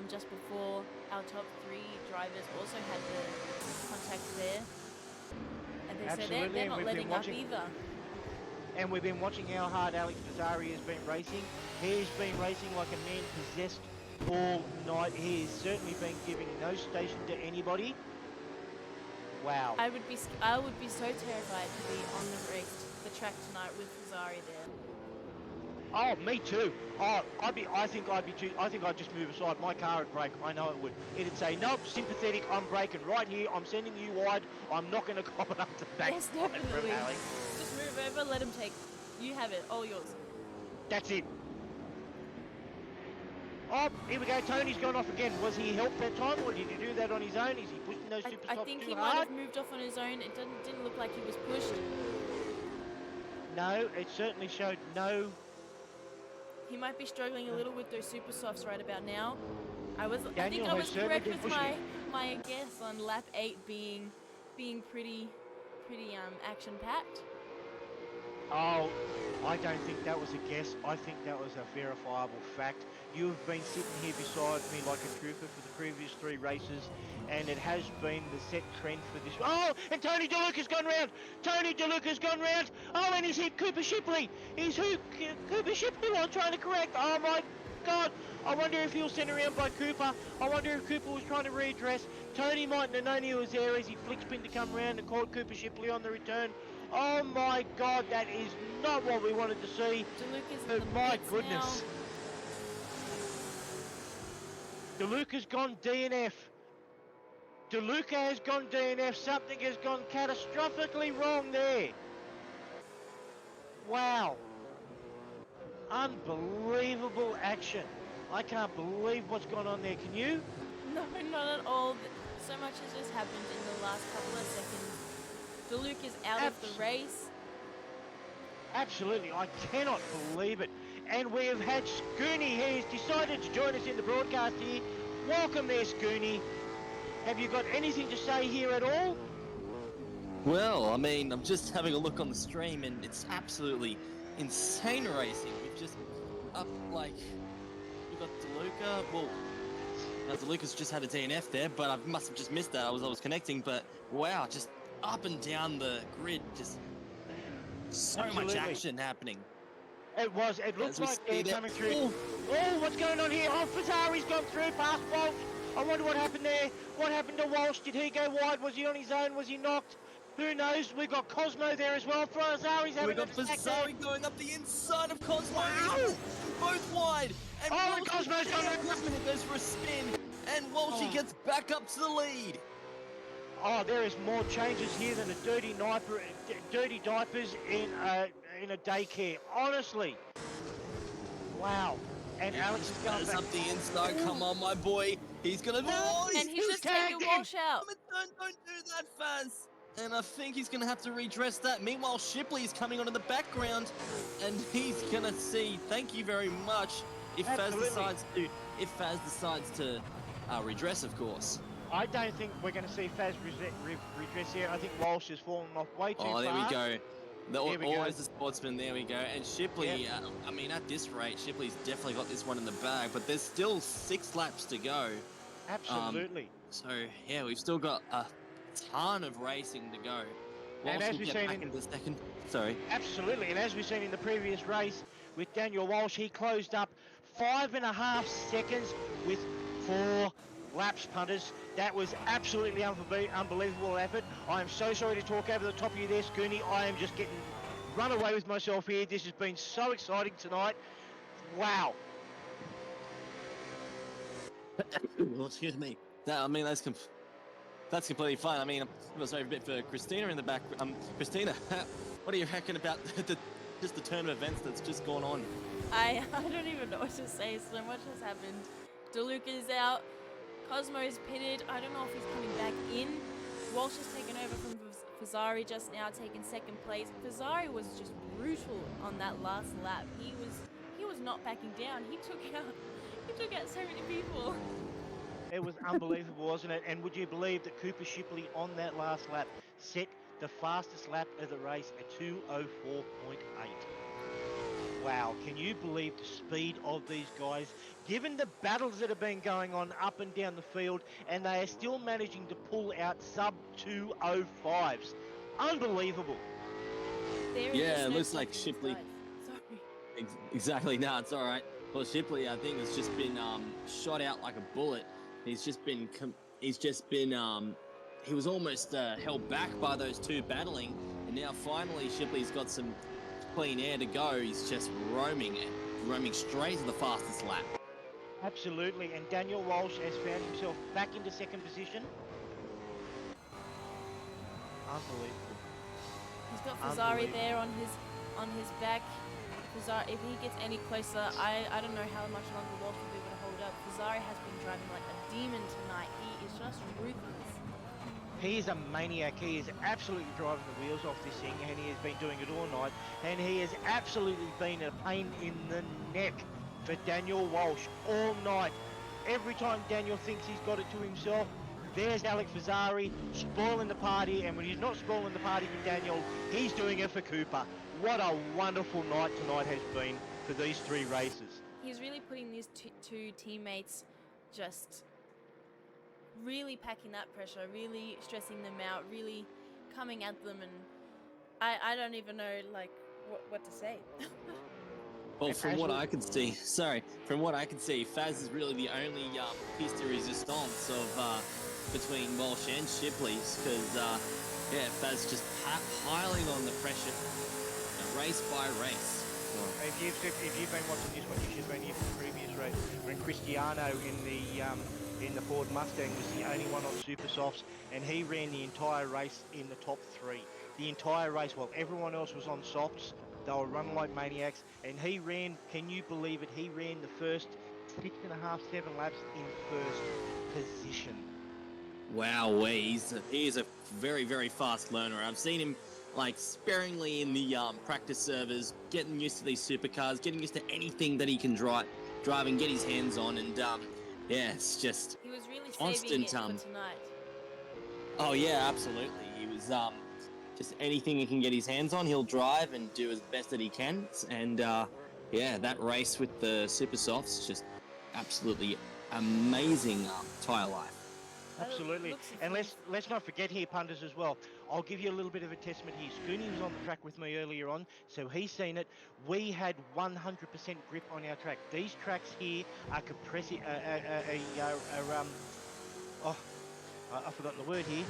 just before. Our top 3 drivers also had the contact there. And they said they're not letting up either. And we've been watching how hard Alex Fazzari has been racing. He's been racing like a man possessed all night. He has certainly been giving no station to anybody. Wow. I would be so terrified to be on the track tonight with Fazzari there. Oh, me too. Oh, I think I'd just move aside. My car would brake. I know it would. It'd say, nope, sympathetic. I'm braking right here. I'm sending you wide. I'm not going to cop it up to the back. Yes, definitely. From Alex. Just move over. Let him take. You have it. All yours. That's it. Oh, here we go. Tony's gone off again. Was he helped that time, or did he do that on his own? Is he pushing those super I softs think too he hard? might have moved off on his own. It didn't look like he was pushed. No, it certainly showed no. He might be struggling a little with those super softs right about now. I think Daniel I has was certainly correct been with pushing my guess on lap 8 being pretty action packed. Oh, I don't think that was a guess. I think that was a verifiable fact. You have been sitting here beside me like a trooper for the previous 3 races, and it has been the set trend for this. Oh, and Tony DeLuca's gone round. Tony DeLuca's gone round. Oh, and he's hit Cooper Shipley. He's hit Cooper Shipley while trying to correct. Oh my God. I wonder if he was sent around by Cooper. I wonder if Cooper was trying to readdress. Tony mightn't have known he was there as he flick spin to come round and caught Cooper Shipley on the return. Oh my God, that is not what we wanted to see. DeLuca's But my goodness. now. DeLuca's gone DNF. DeLuca has gone DNF. Something has gone catastrophically wrong there. Wow. Unbelievable action. I can't believe what's gone on there. Can you? No, not at all. So much has just happened in the last couple of seconds. DeLuca is out of the race. Absolutely, I cannot believe it. And we have had Scooney. He's decided to join us in the broadcast here. Welcome there, Scooney. Have you got anything to say here at all? Well, I mean, I'm just having a look on the stream, and it's absolutely insane racing. We've just up like we've got DeLuca. Well, DeLuca's just had a DNF there, but I must have just missed that. I was connecting, but wow, just up and down the grid, just so Absolutely. much action happening. It was. It looks As we like they're speed up- coming through. Oh, what's going on here? Oh, Fazari's gone through past Walsh. I wonder what happened there. What happened to Walsh? Did he go wide? Was he on his own? Was he knocked? Who knows? We've got Cosmo there as well. Fazari's We having got a attack there. Vasari going up the inside of Cosmo. Wow. Both wide. And Oh, Walsh and Cosmo's gone Cosmo goes for a spin, and Walshy gets back up to the lead. Oh, there is more changes here than a dirty diapers in a daycare. Honestly. Wow. And Alex is going Goes back. up the inside. Come on, my boy. He's gonna. Oh, And he's just tagged taking him. Walsh out. Don't do that, Faz. And I think he's gonna have to redress that. Meanwhile, Shipley is coming on in the background, and he's gonna see. Thank you very much. If Absolutely. Faz decides to redress, of course. I don't think we're going to see Faz redress here. I think Walsh has fallen off way too far. Oh, there we go. There we go. Always the sportsman. There we go. And Shipley. I mean, at this rate, Shipley's definitely got this one in the bag. But there's still 6 laps to go. Absolutely. So yeah, we've still got a ton of racing to go. And Walsh as will we've get seen back in- into second. Sorry. Absolutely. And as we've seen in the previous race with Daniel Walsh, he closed up 5.5 seconds with 4 laps, punters. That was absolutely unbelievable effort. I am so sorry to talk over the top of you there, Scooney. I am just getting run away with myself here. This has been so exciting tonight. Wow. Well, excuse me. No, I mean that's completely fine. I mean, I'm sorry a bit for Christina in the back. Christina, what do you reckon about just the turn of events that's just gone on? I don't even know what to say. So much has happened. DeLuca's out. Cosmo's pitted. I don't know if he's coming back in. Walsh has taken over from Fazari just now, taking second place. Fazari was just brutal on that last lap. He was not backing down. He took out so many people. It was unbelievable, wasn't it? And would you believe that Cooper Shipley on that last lap set the fastest lap of the race at 2:04.8? Wow, can you believe the speed of these guys? Given the battles that have been going on up and down the field, and they are still managing to pull out sub 2:05s. Unbelievable. There is Yeah, just it no looks like stopping Shipley- these guys. Sorry. Exactly. No, it's all right. Well, Shipley, I think, has just been shot out like a bullet. He was almost held back by those two battling, and now finally Shipley's got some clean air to go. He's just roaming straight to the fastest lap. Absolutely, and Daniel Walsh has found himself back into second position. Unbelievable. He's got Fazari there on his back. Fazari, if he gets any closer, I don't know how much longer Walsh will be able to hold up. Fazari has been driving like a demon tonight. He is just ruthless. He is a maniac. He is absolutely driving the wheels off this thing, and he has been doing it all night. And he has absolutely been a pain in the neck for Daniel Walsh all night. Every time Daniel thinks he's got it to himself, there's Alex Fazari spoiling the party. And when he's not spoiling the party for Daniel, he's doing it for Cooper. What a wonderful night tonight has been for these 3 races. He's really putting these two teammates just really packing that pressure, really stressing them out, really coming at them, and I don't even know like what to say. Well, from what I can see, Faz is really the only piece de resistance of between Walsh and Shipley's, because Faz just piling on the pressure, race by race. If you've been watching this one, you should have been here for the previous race when Cristiano in the Ford Mustang was the only one on super softs, and he ran the entire race in the top 3. The entire race, while everyone else was on softs, they were running like maniacs, and he ran, can you believe it, he ran the first 6.5, 7 laps in first position. Wow, he is a very, very fast learner. I've seen him like sparingly in the practice servers, getting used to these supercars, getting used to anything that he can drive and get his hands on, and yeah, it's just He was really saving constant. it for tonight. Oh yeah, absolutely. He was just anything he can get his hands on, he'll drive and do as best that he can. And yeah, that race with the super softs, just absolutely amazing tyre life. Absolutely. Looks And like let's not forget here, punters, as well. I'll give you a little bit of a testament here. Scooney was on the track with me earlier on, so he's seen it. We had 100% grip on our track. These tracks here are compressive. I've forgotten the word here.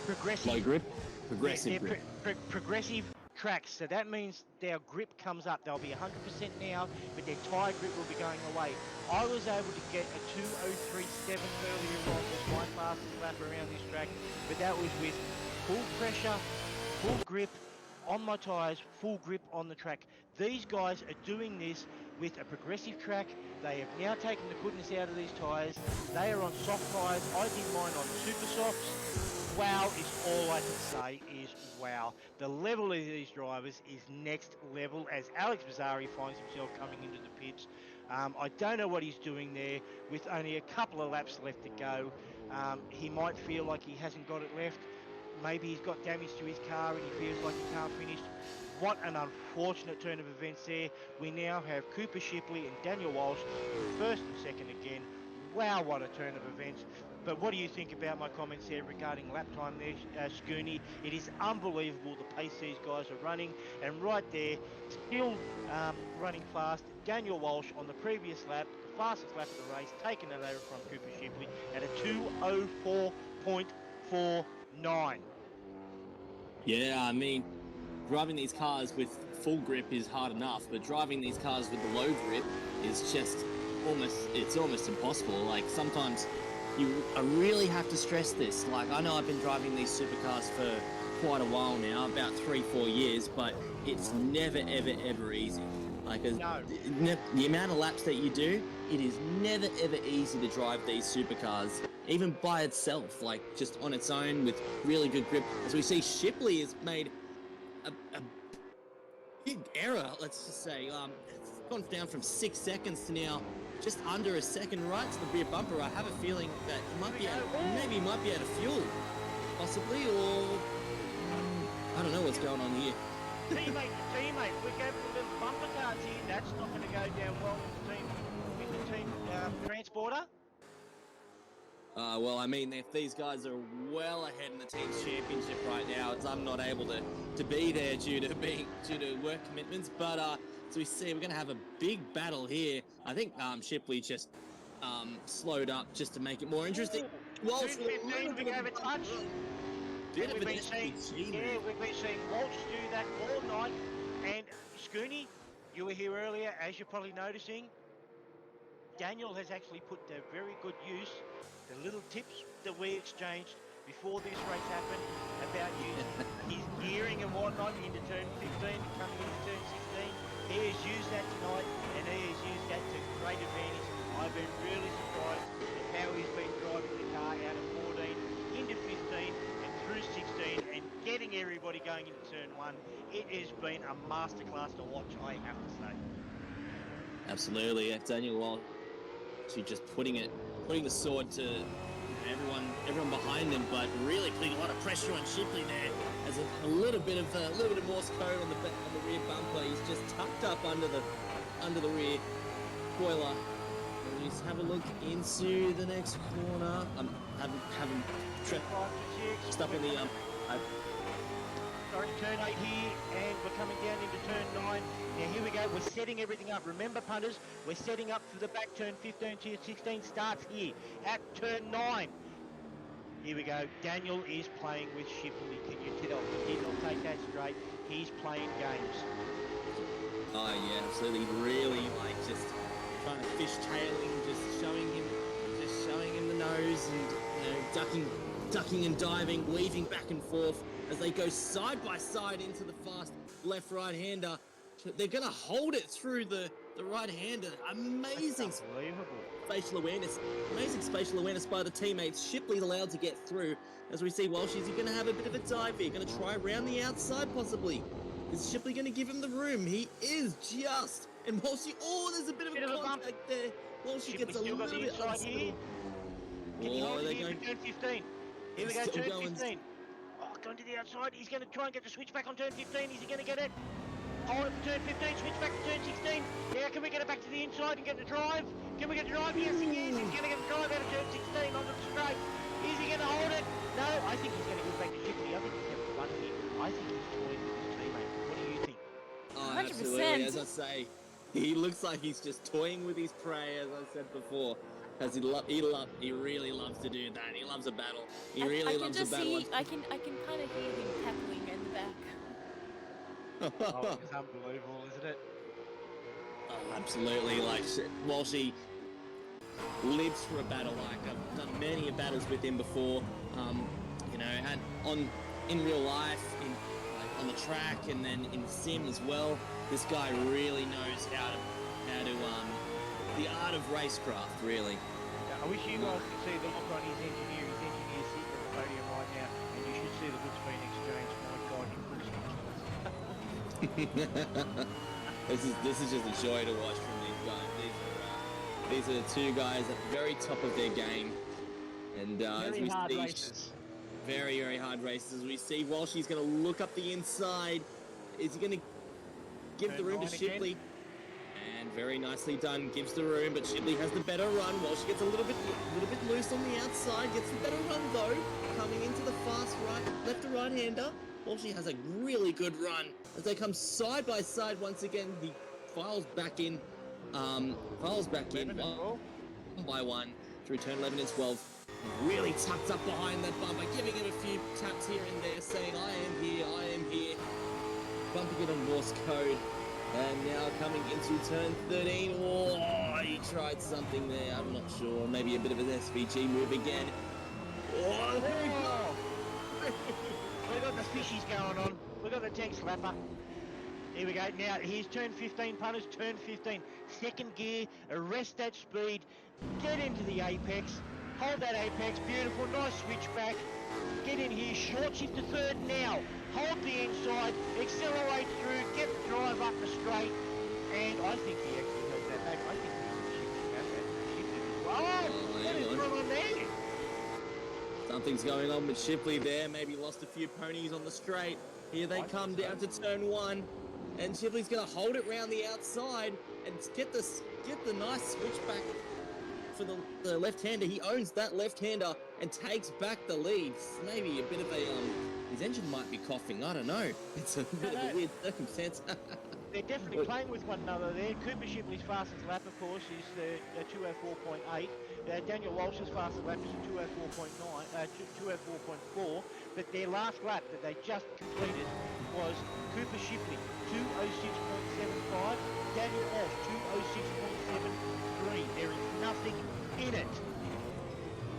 Progressive. Low grip, progressive They're grip. progressive tracks, so that means their grip comes up. They'll be 100% now, but their tyre grip will be going away. I was able to get a 2:03.7 earlier on, was my fastest lap around this track, but that was with full pressure, full grip on my tyres, full grip on the track. These guys are doing this with a progressive track. They have now taken the goodness out of these tyres. They are on soft tyres. I did mine on super softs. Wow is all I can say is wow. The level of these drivers is next level as Alex Mazzari finds himself coming into the pits. I don't know what he's doing there with only a couple of laps left to go. He might feel like he hasn't got it left. Maybe he's got damage to his car and he feels like he can't finish. What an unfortunate turn of events there. We now have Cooper Shipley and Daniel Walsh in first and second again. Wow, what a turn of events. But what do you think about my comments there regarding lap time there, Scooney? It is unbelievable the pace these guys are running. And right there, still running fast, Daniel Walsh on the previous lap, the fastest lap of the race, taking it over from Cooper Shipley at a 2:04.49. Yeah, I mean, driving these cars with full grip is hard enough, but driving these cars with the low grip is just almost impossible. Like, sometimes I really have to stress this. Like, I know I've been driving these supercars for quite a while now, about 3-4 years, but it's never, ever, ever easy. Like, No. the amount of laps that you do, it is never, ever easy to drive these supercars, even by itself, like, just on its own with really good grip. As we see, Shipley has made a big error, let's just say. It's gone down from 6 seconds to now just under a second right to the rear bumper. I have a feeling that maybe he might be out of fuel, possibly, or I don't know what's going on here. Teammate to teammate, we're going for little bumper cards here. That's not going to go down well with the team transporter. Well, I mean, if these guys are well ahead in the team's championship right now, as I'm not able to be there due to work commitments. But so we see we're going to have a big battle here. I think Shipley just slowed up just to make it more interesting. Walsh, 2:15, we have a touch. We've been seeing Walsh do that all night. And Scooney, you were here earlier, as you're probably noticing. Daniel has actually put to very good use the little tips that we exchanged before this race happened about using his gearing and whatnot into turn 15 and coming into turn 16. He has used that tonight, and he has used that to great advantage. I've been really surprised at how he's been driving the car out of 14 into 15 and through 16 and getting everybody going into turn 1. It has been a masterclass to watch, I have to say. Absolutely, yeah, Daniel Walsh just putting the sword to everyone behind him, but really putting a lot of pressure on Shipley there. As a little bit of Morse code on the rear bumper. He's just tucked up under the rear spoiler. And we just have a look into the next corner. I'm having tripped up on the Sorry, turn 8 here, and we're coming down into turn 9. Now here we go, we're setting everything up. Remember, punters, we're setting up for the back turn 15 to 16 starts here at turn 9. Here we go, Daniel is playing with Shipley. Can you tell? He did not take that straight. He's playing games. Oh yeah, absolutely. Really just trying to fishtailing, just showing him the nose, and ducking and diving, weaving back and forth as they go side by side into the fast left-right hander. They're going to hold it through the the right-hander. Amazing Unbelievable. spatial awareness. Amazing spatial awareness by the teammates. Shipley's allowed to get through. As we see Walsh, is he going to have a bit of a dive here? Going to try around the outside possibly. Is Shipley going to give him the room? He is just. And Walshy, oh, there's a bit of a contact there. Walshy Shipley's gets a still got little the bit inside here. unsettled. Can he hold it they're here going. for turn 15? Here we They're go, still turn going. 15. Oh, going to the outside. He's going to try and get the switch back on turn 15. Is he going to get it? Hold it for turn 15, switch back to turn 16. Yeah, can we get it back to the inside and get the drive? Can we get the drive? Yes, he is. He's going to get the drive out of turn 16 onto the straight. Is he going to hold it? No, I think he's going to give it back to Shipley. I think he's going to run here. I think he's toying with his teammate. What do you think? Oh, 100%. absolutely. As I say, he looks like he's just toying with his prey, as I said before. As he really loves to do that. He loves a battle. He really I can loves just a battle. see, I can kind of hear him cackling in the back. Oh, it's unbelievable, isn't it? Oh, absolutely. Like, Walshy lives for a battle. Like, I've done many battles with him before. You know, had in real life, on the track, and then in sim as well. This guy really knows how to the art of racecraft, really. Yeah, I wish you guys could see the look on his engineer. His engineer's sitting at the podium right now, and you should see the looks being exchanged. My God, he looks This is just a joy to watch from these guys. These are the two guys at the very top of their game, and as very we hard see, races. very, very hard races. We see Walshy's going to look up the inside. Is he going to give the room to Shipley? Again. And very nicely done. Gives the room, but Shipley has the better run. Walsh gets a little bit loose on the outside. Gets the better run though. Coming into the fast left to right hander. Walshy has a really good run as they come side by side once again. He files back in. One by one through turn 11 and 12. Really tucked up behind that bumper, giving it a few taps here and there, saying, I am here. Bumping it on Morse code. And now coming into turn 13. Oh, he tried something there. I'm not sure. Maybe a bit of an SVG move again. Oh, there we go. We've got the fishies going on. We've got the tank slapper. Here we go. Now, here's turn 15, punters. Turn 15. Second gear. Arrest that speed. Get into the apex. Hold that apex. Beautiful. Nice switch back. Get in here. Short shift to third now. Hold the inside. Accelerate through. Get the drive up the straight. And I think he actually held that back. I think he shifted as well. Oh, what is going on there? Something's going on with Shipley there. Maybe lost a few ponies on the straight. Here they come down to turn 1. And Shipley's going to hold it round the outside and get the nice switch back for the left-hander. He owns that left-hander and takes back the lead. Maybe a bit of a his engine might be coughing. I don't know. It's a bit of a weird circumstance. They're definitely playing with one another there. Cooper Shipley's fastest lap, of course, is 204.8. Daniel Walsh's fastest lap is 204.4. But their last lap that they just completed was Cooper Shipley 206.75. Daniel Walsh 206.73. There is nothing in it.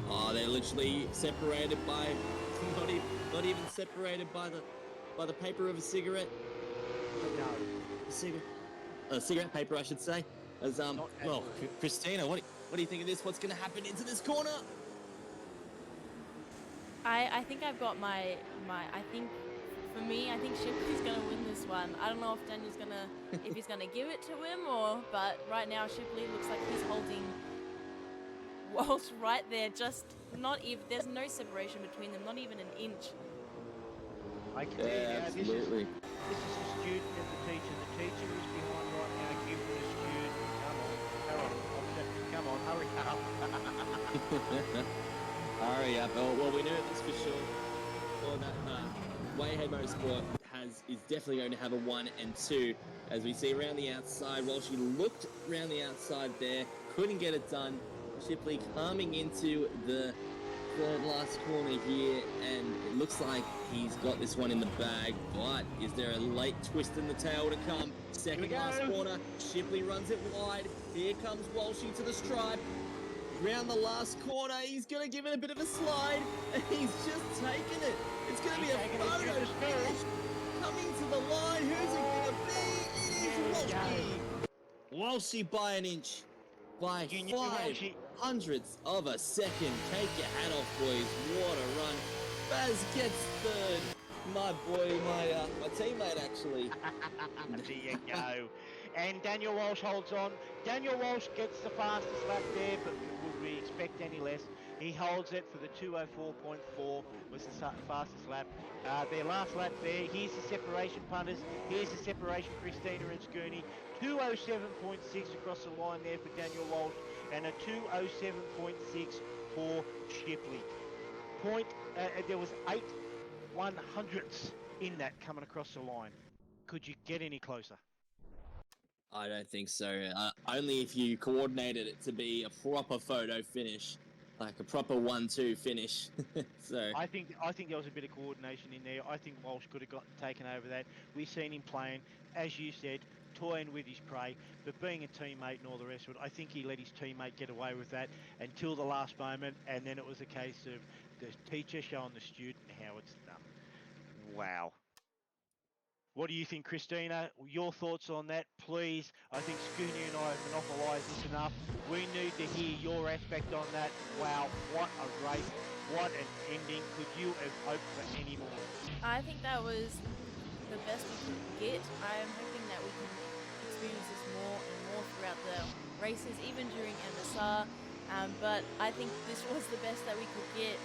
Oh, they're literally separated by not even separated by the paper of a cigarette. No. Cigarette paper, I should say. As well, Christina, what do you think of this? What's going to happen into this corner? I think I've got my I think for me, I think Shipley's gonna win this one. I don't know if Daniel's gonna if he's gonna give it to him but right now Shipley looks like he's holding Walsh right there, just not even there's no separation between them, not even an inch. I can tell you now, absolutely. This is the student and the teacher. The teacher is behind right now, giving the student, come on, hurry up. Hurry up. Well, we know this for sure. Well, that Way Ahead Motorsport is definitely going to have a 1 and 2. As we see around the outside, Walsh looked around the outside there, couldn't get it done. Shipley coming into the third last corner here, and it looks like he's got this one in the bag, but is there a late twist in the tail to come? Second last corner, Shipley runs it wide. Here comes Walshy to the stripe. Round the last corner, he's going to give it a bit of a slide, and he's just taking it. It's going to be a photo finish coming to the line. Who's it going to be? It is Walshy. Walshy by an inch. By You knew 5 Walshy. hundredths of a second. Take your hat off, boys. What a run. Baz gets third. My boy, my teammate, actually. There you go. And Daniel Walsh holds on. Daniel Walsh gets the fastest lap there, but would we expect any less? He holds it for the 204.4, was the fastest lap. Their last lap there. Here's the separation, punters. Here's the separation, Christina and Scooney. 207.6 across the line there for Daniel Walsh, and a 207.6 for Shipley. There was 8/100ths in that coming across the line. Could you get any closer? I don't think so. Only if you coordinated it to be a proper photo finish, like a proper 1-2 finish. So I think there was a bit of coordination in there. I think Walsh could have got taken over that. We've seen him playing, as you said, toying with his prey, but being a teammate and all the rest of it, I think he let his teammate get away with that until the last moment, and then it was a case of the teacher showing the student how it's done. Wow. What do you think, Christina? Your thoughts on that, please? I think Scooney and I have monopolised this enough. We need to hear your aspect on that. Wow, what a race. What an ending. Could you have hoped for any more? I think that was the best we could get. I am hoping that we can experience this more and more throughout the races, even during MSR. But I think this was the best that we could get.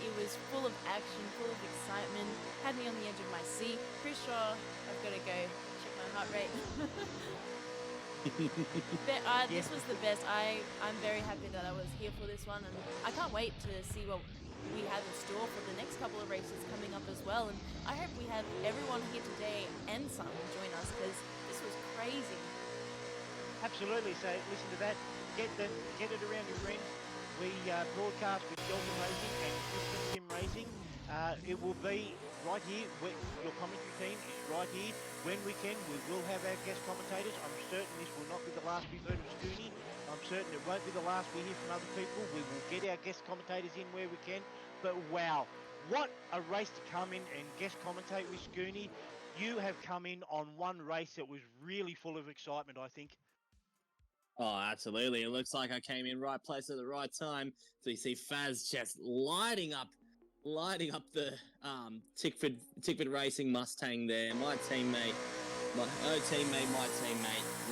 It was full of action, full of excitement, had me on the edge of my seat. Pretty sure I've got to go check my heart rate. This was the best. I'm very happy that I was here for this one, and I can't wait to see what we have in store for the next couple of races coming up as well. And I hope we have everyone here today and some join us, because this was crazy. Absolutely. So listen to that. Get it around your friends. We broadcast with Delta Racing and Christian Sim Racing. It will be right here. Your commentary team is right here. When we can, we will have our guest commentators. I'm certain this will not be the last we've heard of Scooney. I'm certain it won't be the last we hear from other people. We will get our guest commentators in where we can. But wow, what a race to come in and guest commentate with Scooney. You have come in on one race that was really full of excitement, I think. Oh, absolutely. It looks like I came in right place at the right time. So you see Faz just lighting up the Tickford Racing Mustang there. My teammate,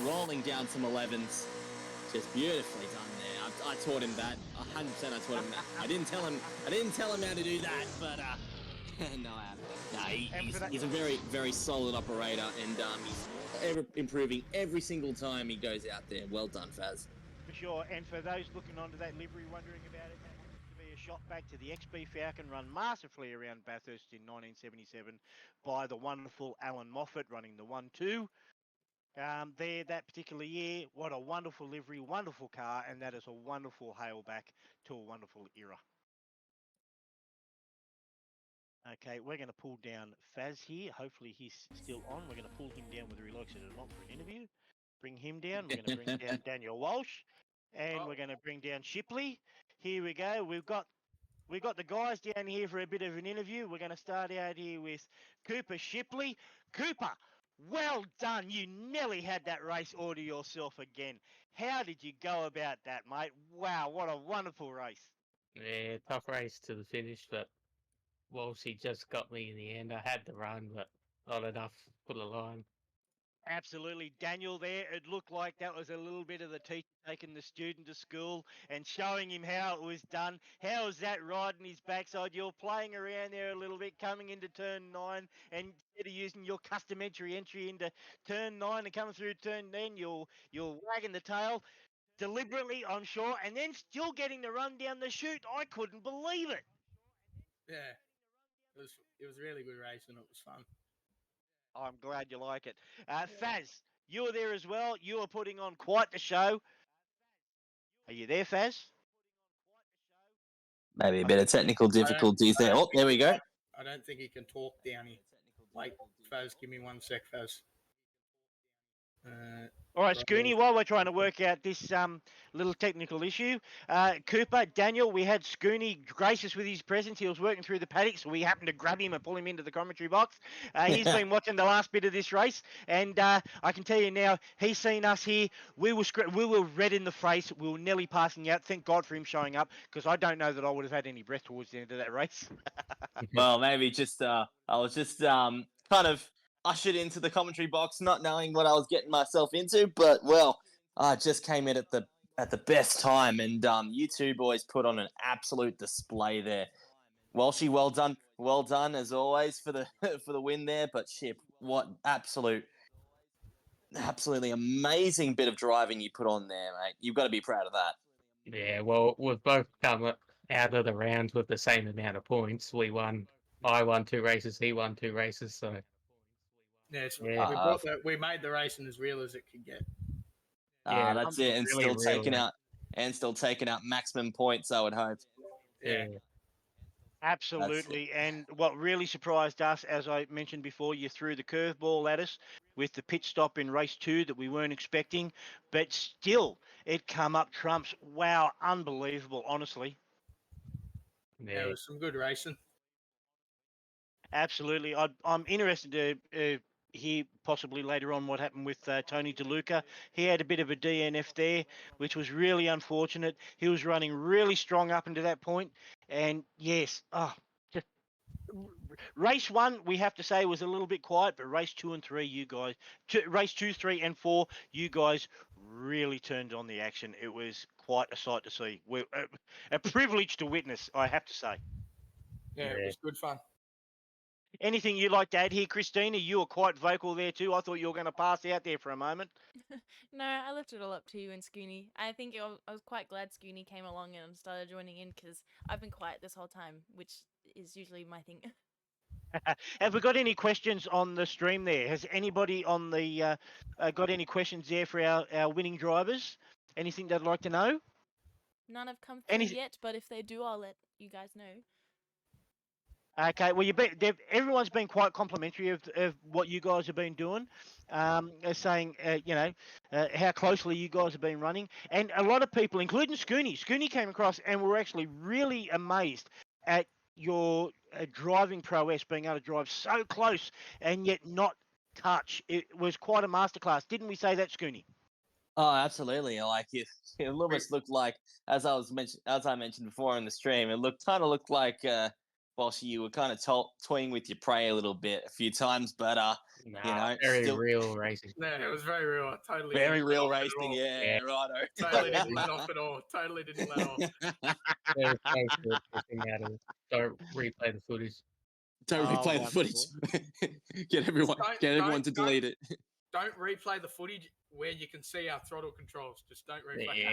rolling down some 11s. Just beautifully done there. I taught him that. 100% I taught him that. I didn't tell him how to do that, but he's a very, very solid operator, and he's improving every single time he goes out there. Well done, Faz. For sure, and for those looking onto that livery, wondering about it, that happens to be a shot back to the XB Falcon, run masterfully around Bathurst in 1977 by the wonderful Alan Moffat, running the 1-2. There, that particular year, what a wonderful livery, wonderful car, and that is a wonderful hail back to a wonderful era. Okay, we're going to pull down Faz here. Hopefully he's still on. We're going to pull him down whether he likes it or not for an interview. Bring him down. We're going to bring down Daniel Walsh, and we're going to bring down Shipley. Here we go. We've got the guys down here for a bit of an interview. We're going to start out here with Cooper Shipley. Cooper, well done. You nearly had that race all to yourself again. How did you go about that, mate? Wow, what a wonderful race. Yeah, tough race to the finish, but Walshy just got me in the end. I had to run, but not enough for the line. Absolutely. Daniel there, it looked like that was a little bit of the teacher taking the student to school and showing him how it was done. How was that riding his backside? You're playing around there a little bit, coming into turn 9, and instead of using your custom entry into turn 9 and coming through turn 10, you're wagging the tail deliberately, I'm sure, and then still getting the run down the chute. I couldn't believe it. Yeah, it was a really good race, and it was fun. I'm glad you like it. Faz, you were there as well. You were putting on quite the show. Are you there, Faz? Maybe a bit of technical difficulties there. Oh, there we go. I don't think he can talk down here. Wait, Faz, give me 1 sec, Faz. All right, Scooney, while we're trying to work out this little technical issue, Cooper, Daniel, we had Scooney gracious with his presence. He was working through the paddock, so we happened to grab him and pull him into the commentary box. He's been watching the last bit of this race, and I can tell you now, he's seen us here. We were red in the face. We were nearly passing out. Thank God for him showing up, because I don't know that I would have had any breath towards the end of that race. Well, maybe just I was just kind of ushered into the commentary box, not knowing what I was getting myself into. But well, I just came in at the best time, and you two boys put on an absolute display there. Walshy, well done as always for the for the win there. But Chip, what absolutely amazing bit of driving you put on there, mate. You've got to be proud of that. Yeah, well, we've both come out of the rounds with the same amount of points. I won 2 races, he won 2 races, so Yeah, yeah. we made the racing as real as it could get. Yeah, That's it, and really still taking out maximum points, I would hope. Yeah. Absolutely. And what really surprised us, as I mentioned before, you threw the curveball at us with the pit stop in race 2 that we weren't expecting, but still it come up trumps. Wow, unbelievable, honestly. Yeah, it was some good racing. Absolutely. I'm interested to hear possibly later on what happened with Tony DeLuca. He had a bit of a DNF there, which was really unfortunate. He was running really strong up until that point. And yes, just race 1, we have to say, was a little bit quiet, but race 2 and 3, race 2, 3, and 4, you guys really turned on the action. It was quite a sight to see. A privilege to witness, I have to say. Yeah, it was good fun. Anything you'd like to add here, Christina? You were quite vocal there too. I thought you were going to pass out there for a moment. No, I left it all up to you and Scooney. I think I was quite glad Scooney came along and started joining in, because I've been quiet this whole time, which is usually my thing. Have we got any questions on the stream there? Has anybody on the got any questions there for our winning drivers? Anything they'd like to know? None have come through yet, but if they do, I'll let you guys know. Okay, well, everyone's been quite complimentary of what you guys have been doing, saying, how closely you guys have been running. And a lot of people, including Scooney came across and were actually really amazed at your driving prowess, being able to drive so close and yet not touch. It was quite a masterclass. Didn't we say that, Scooney? Oh, absolutely. Like it almost looked like, as I mentioned before in the stream, it kind of looked like Walsh, you were kind of toying with your prey a little bit a few times, but very real racing. No, it was very real. Totally very real racing. Yeah, righto. Totally didn't let off at all. Totally didn't let off. Don't replay the footage. Don't replay the footage. Get everyone to delete it. Don't replay the footage where you can see our throttle controls. Just don't replay.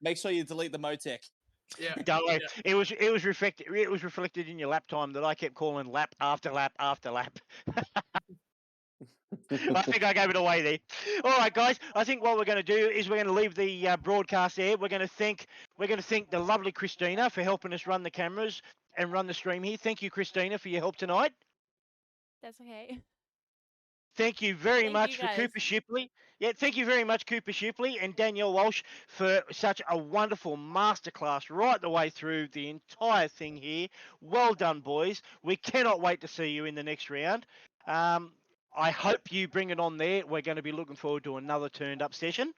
Make sure you delete the Motec. Yeah. Don't worry. Yeah. It was reflected in your lap time that I kept calling lap after lap after lap. I think I gave it away there. All right, guys. I think what we're going to do is we're going to leave the broadcast there. We're going to thank the lovely Christina for helping us run the cameras and run the stream here. Thank you, Christina, for your help tonight. That's okay. Thank you very much for Cooper Shipley. Yeah, thank you very much, Cooper Shipley and Danielle Walsh, for such a wonderful masterclass right the way through the entire thing here. Well done, boys. We cannot wait to see you in the next round. I hope you bring it on there. We're going to be looking forward to another turned up session.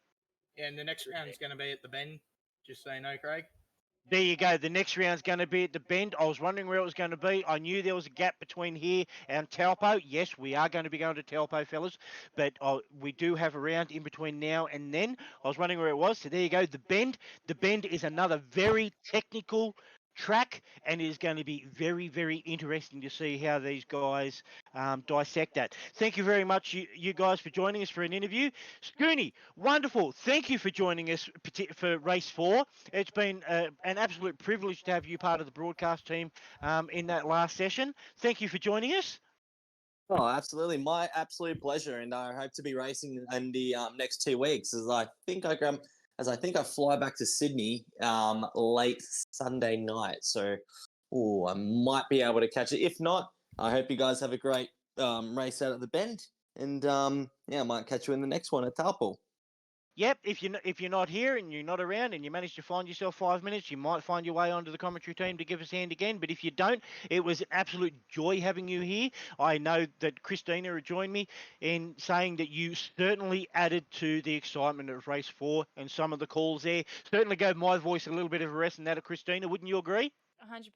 Yeah, and the next round is going to be at the Bend, just so you know, Craig. There you go. The next round's going to be at the Bend. I was wondering where it was going to be. I knew there was a gap between here and Taupo. Yes, we are going to be going to Taupo, fellas. But we do have a round in between now and then. I was wondering where it was. So there you go. The Bend. The Bend is another very technical track, and it is going to be very, very interesting to see how these guys dissect that. Thank you very much, you guys, for joining us for an interview. Scooney, wonderful. Thank you for joining us for race 4. It's been an absolute privilege to have you part of the broadcast team in that last session. Thank you for joining us. Oh, absolutely. My absolute pleasure. And I hope to be racing in the next 2 weeks, as I think I fly back to Sydney late Sunday night. So, I might be able to catch it. If not, I hope you guys have a great race out at the Bend. And yeah, I might catch you in the next one at Taupo. Yep, if you're not here and you're not around and you manage to find yourself 5 minutes, you might find your way onto the commentary team to give us a hand again. But if you don't, it was an absolute joy having you here. I know that Christina had joined me in saying that you certainly added to the excitement of race 4, and some of the calls there certainly gave my voice a little bit of a rest than that of Christina. Wouldn't you agree? 100%.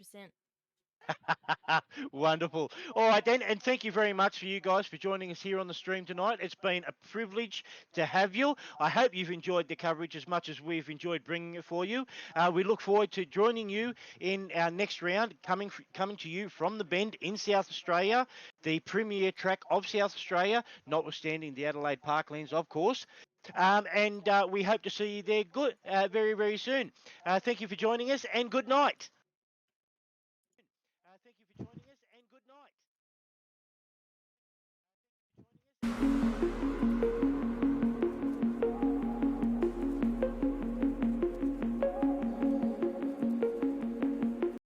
Wonderful. All right then, and thank you very much for you guys for joining us here on the stream tonight. It's been a privilege to have you. I hope you've enjoyed the coverage as much as we've enjoyed bringing it for you. We look forward to joining you in our next round, coming to you from the Bend in South Australia, the premier track of South Australia, notwithstanding the Adelaide Parklands, of course. And we hope to see you there very, very soon. Thank you for joining us, and good night. Thank you for joining us, and good night.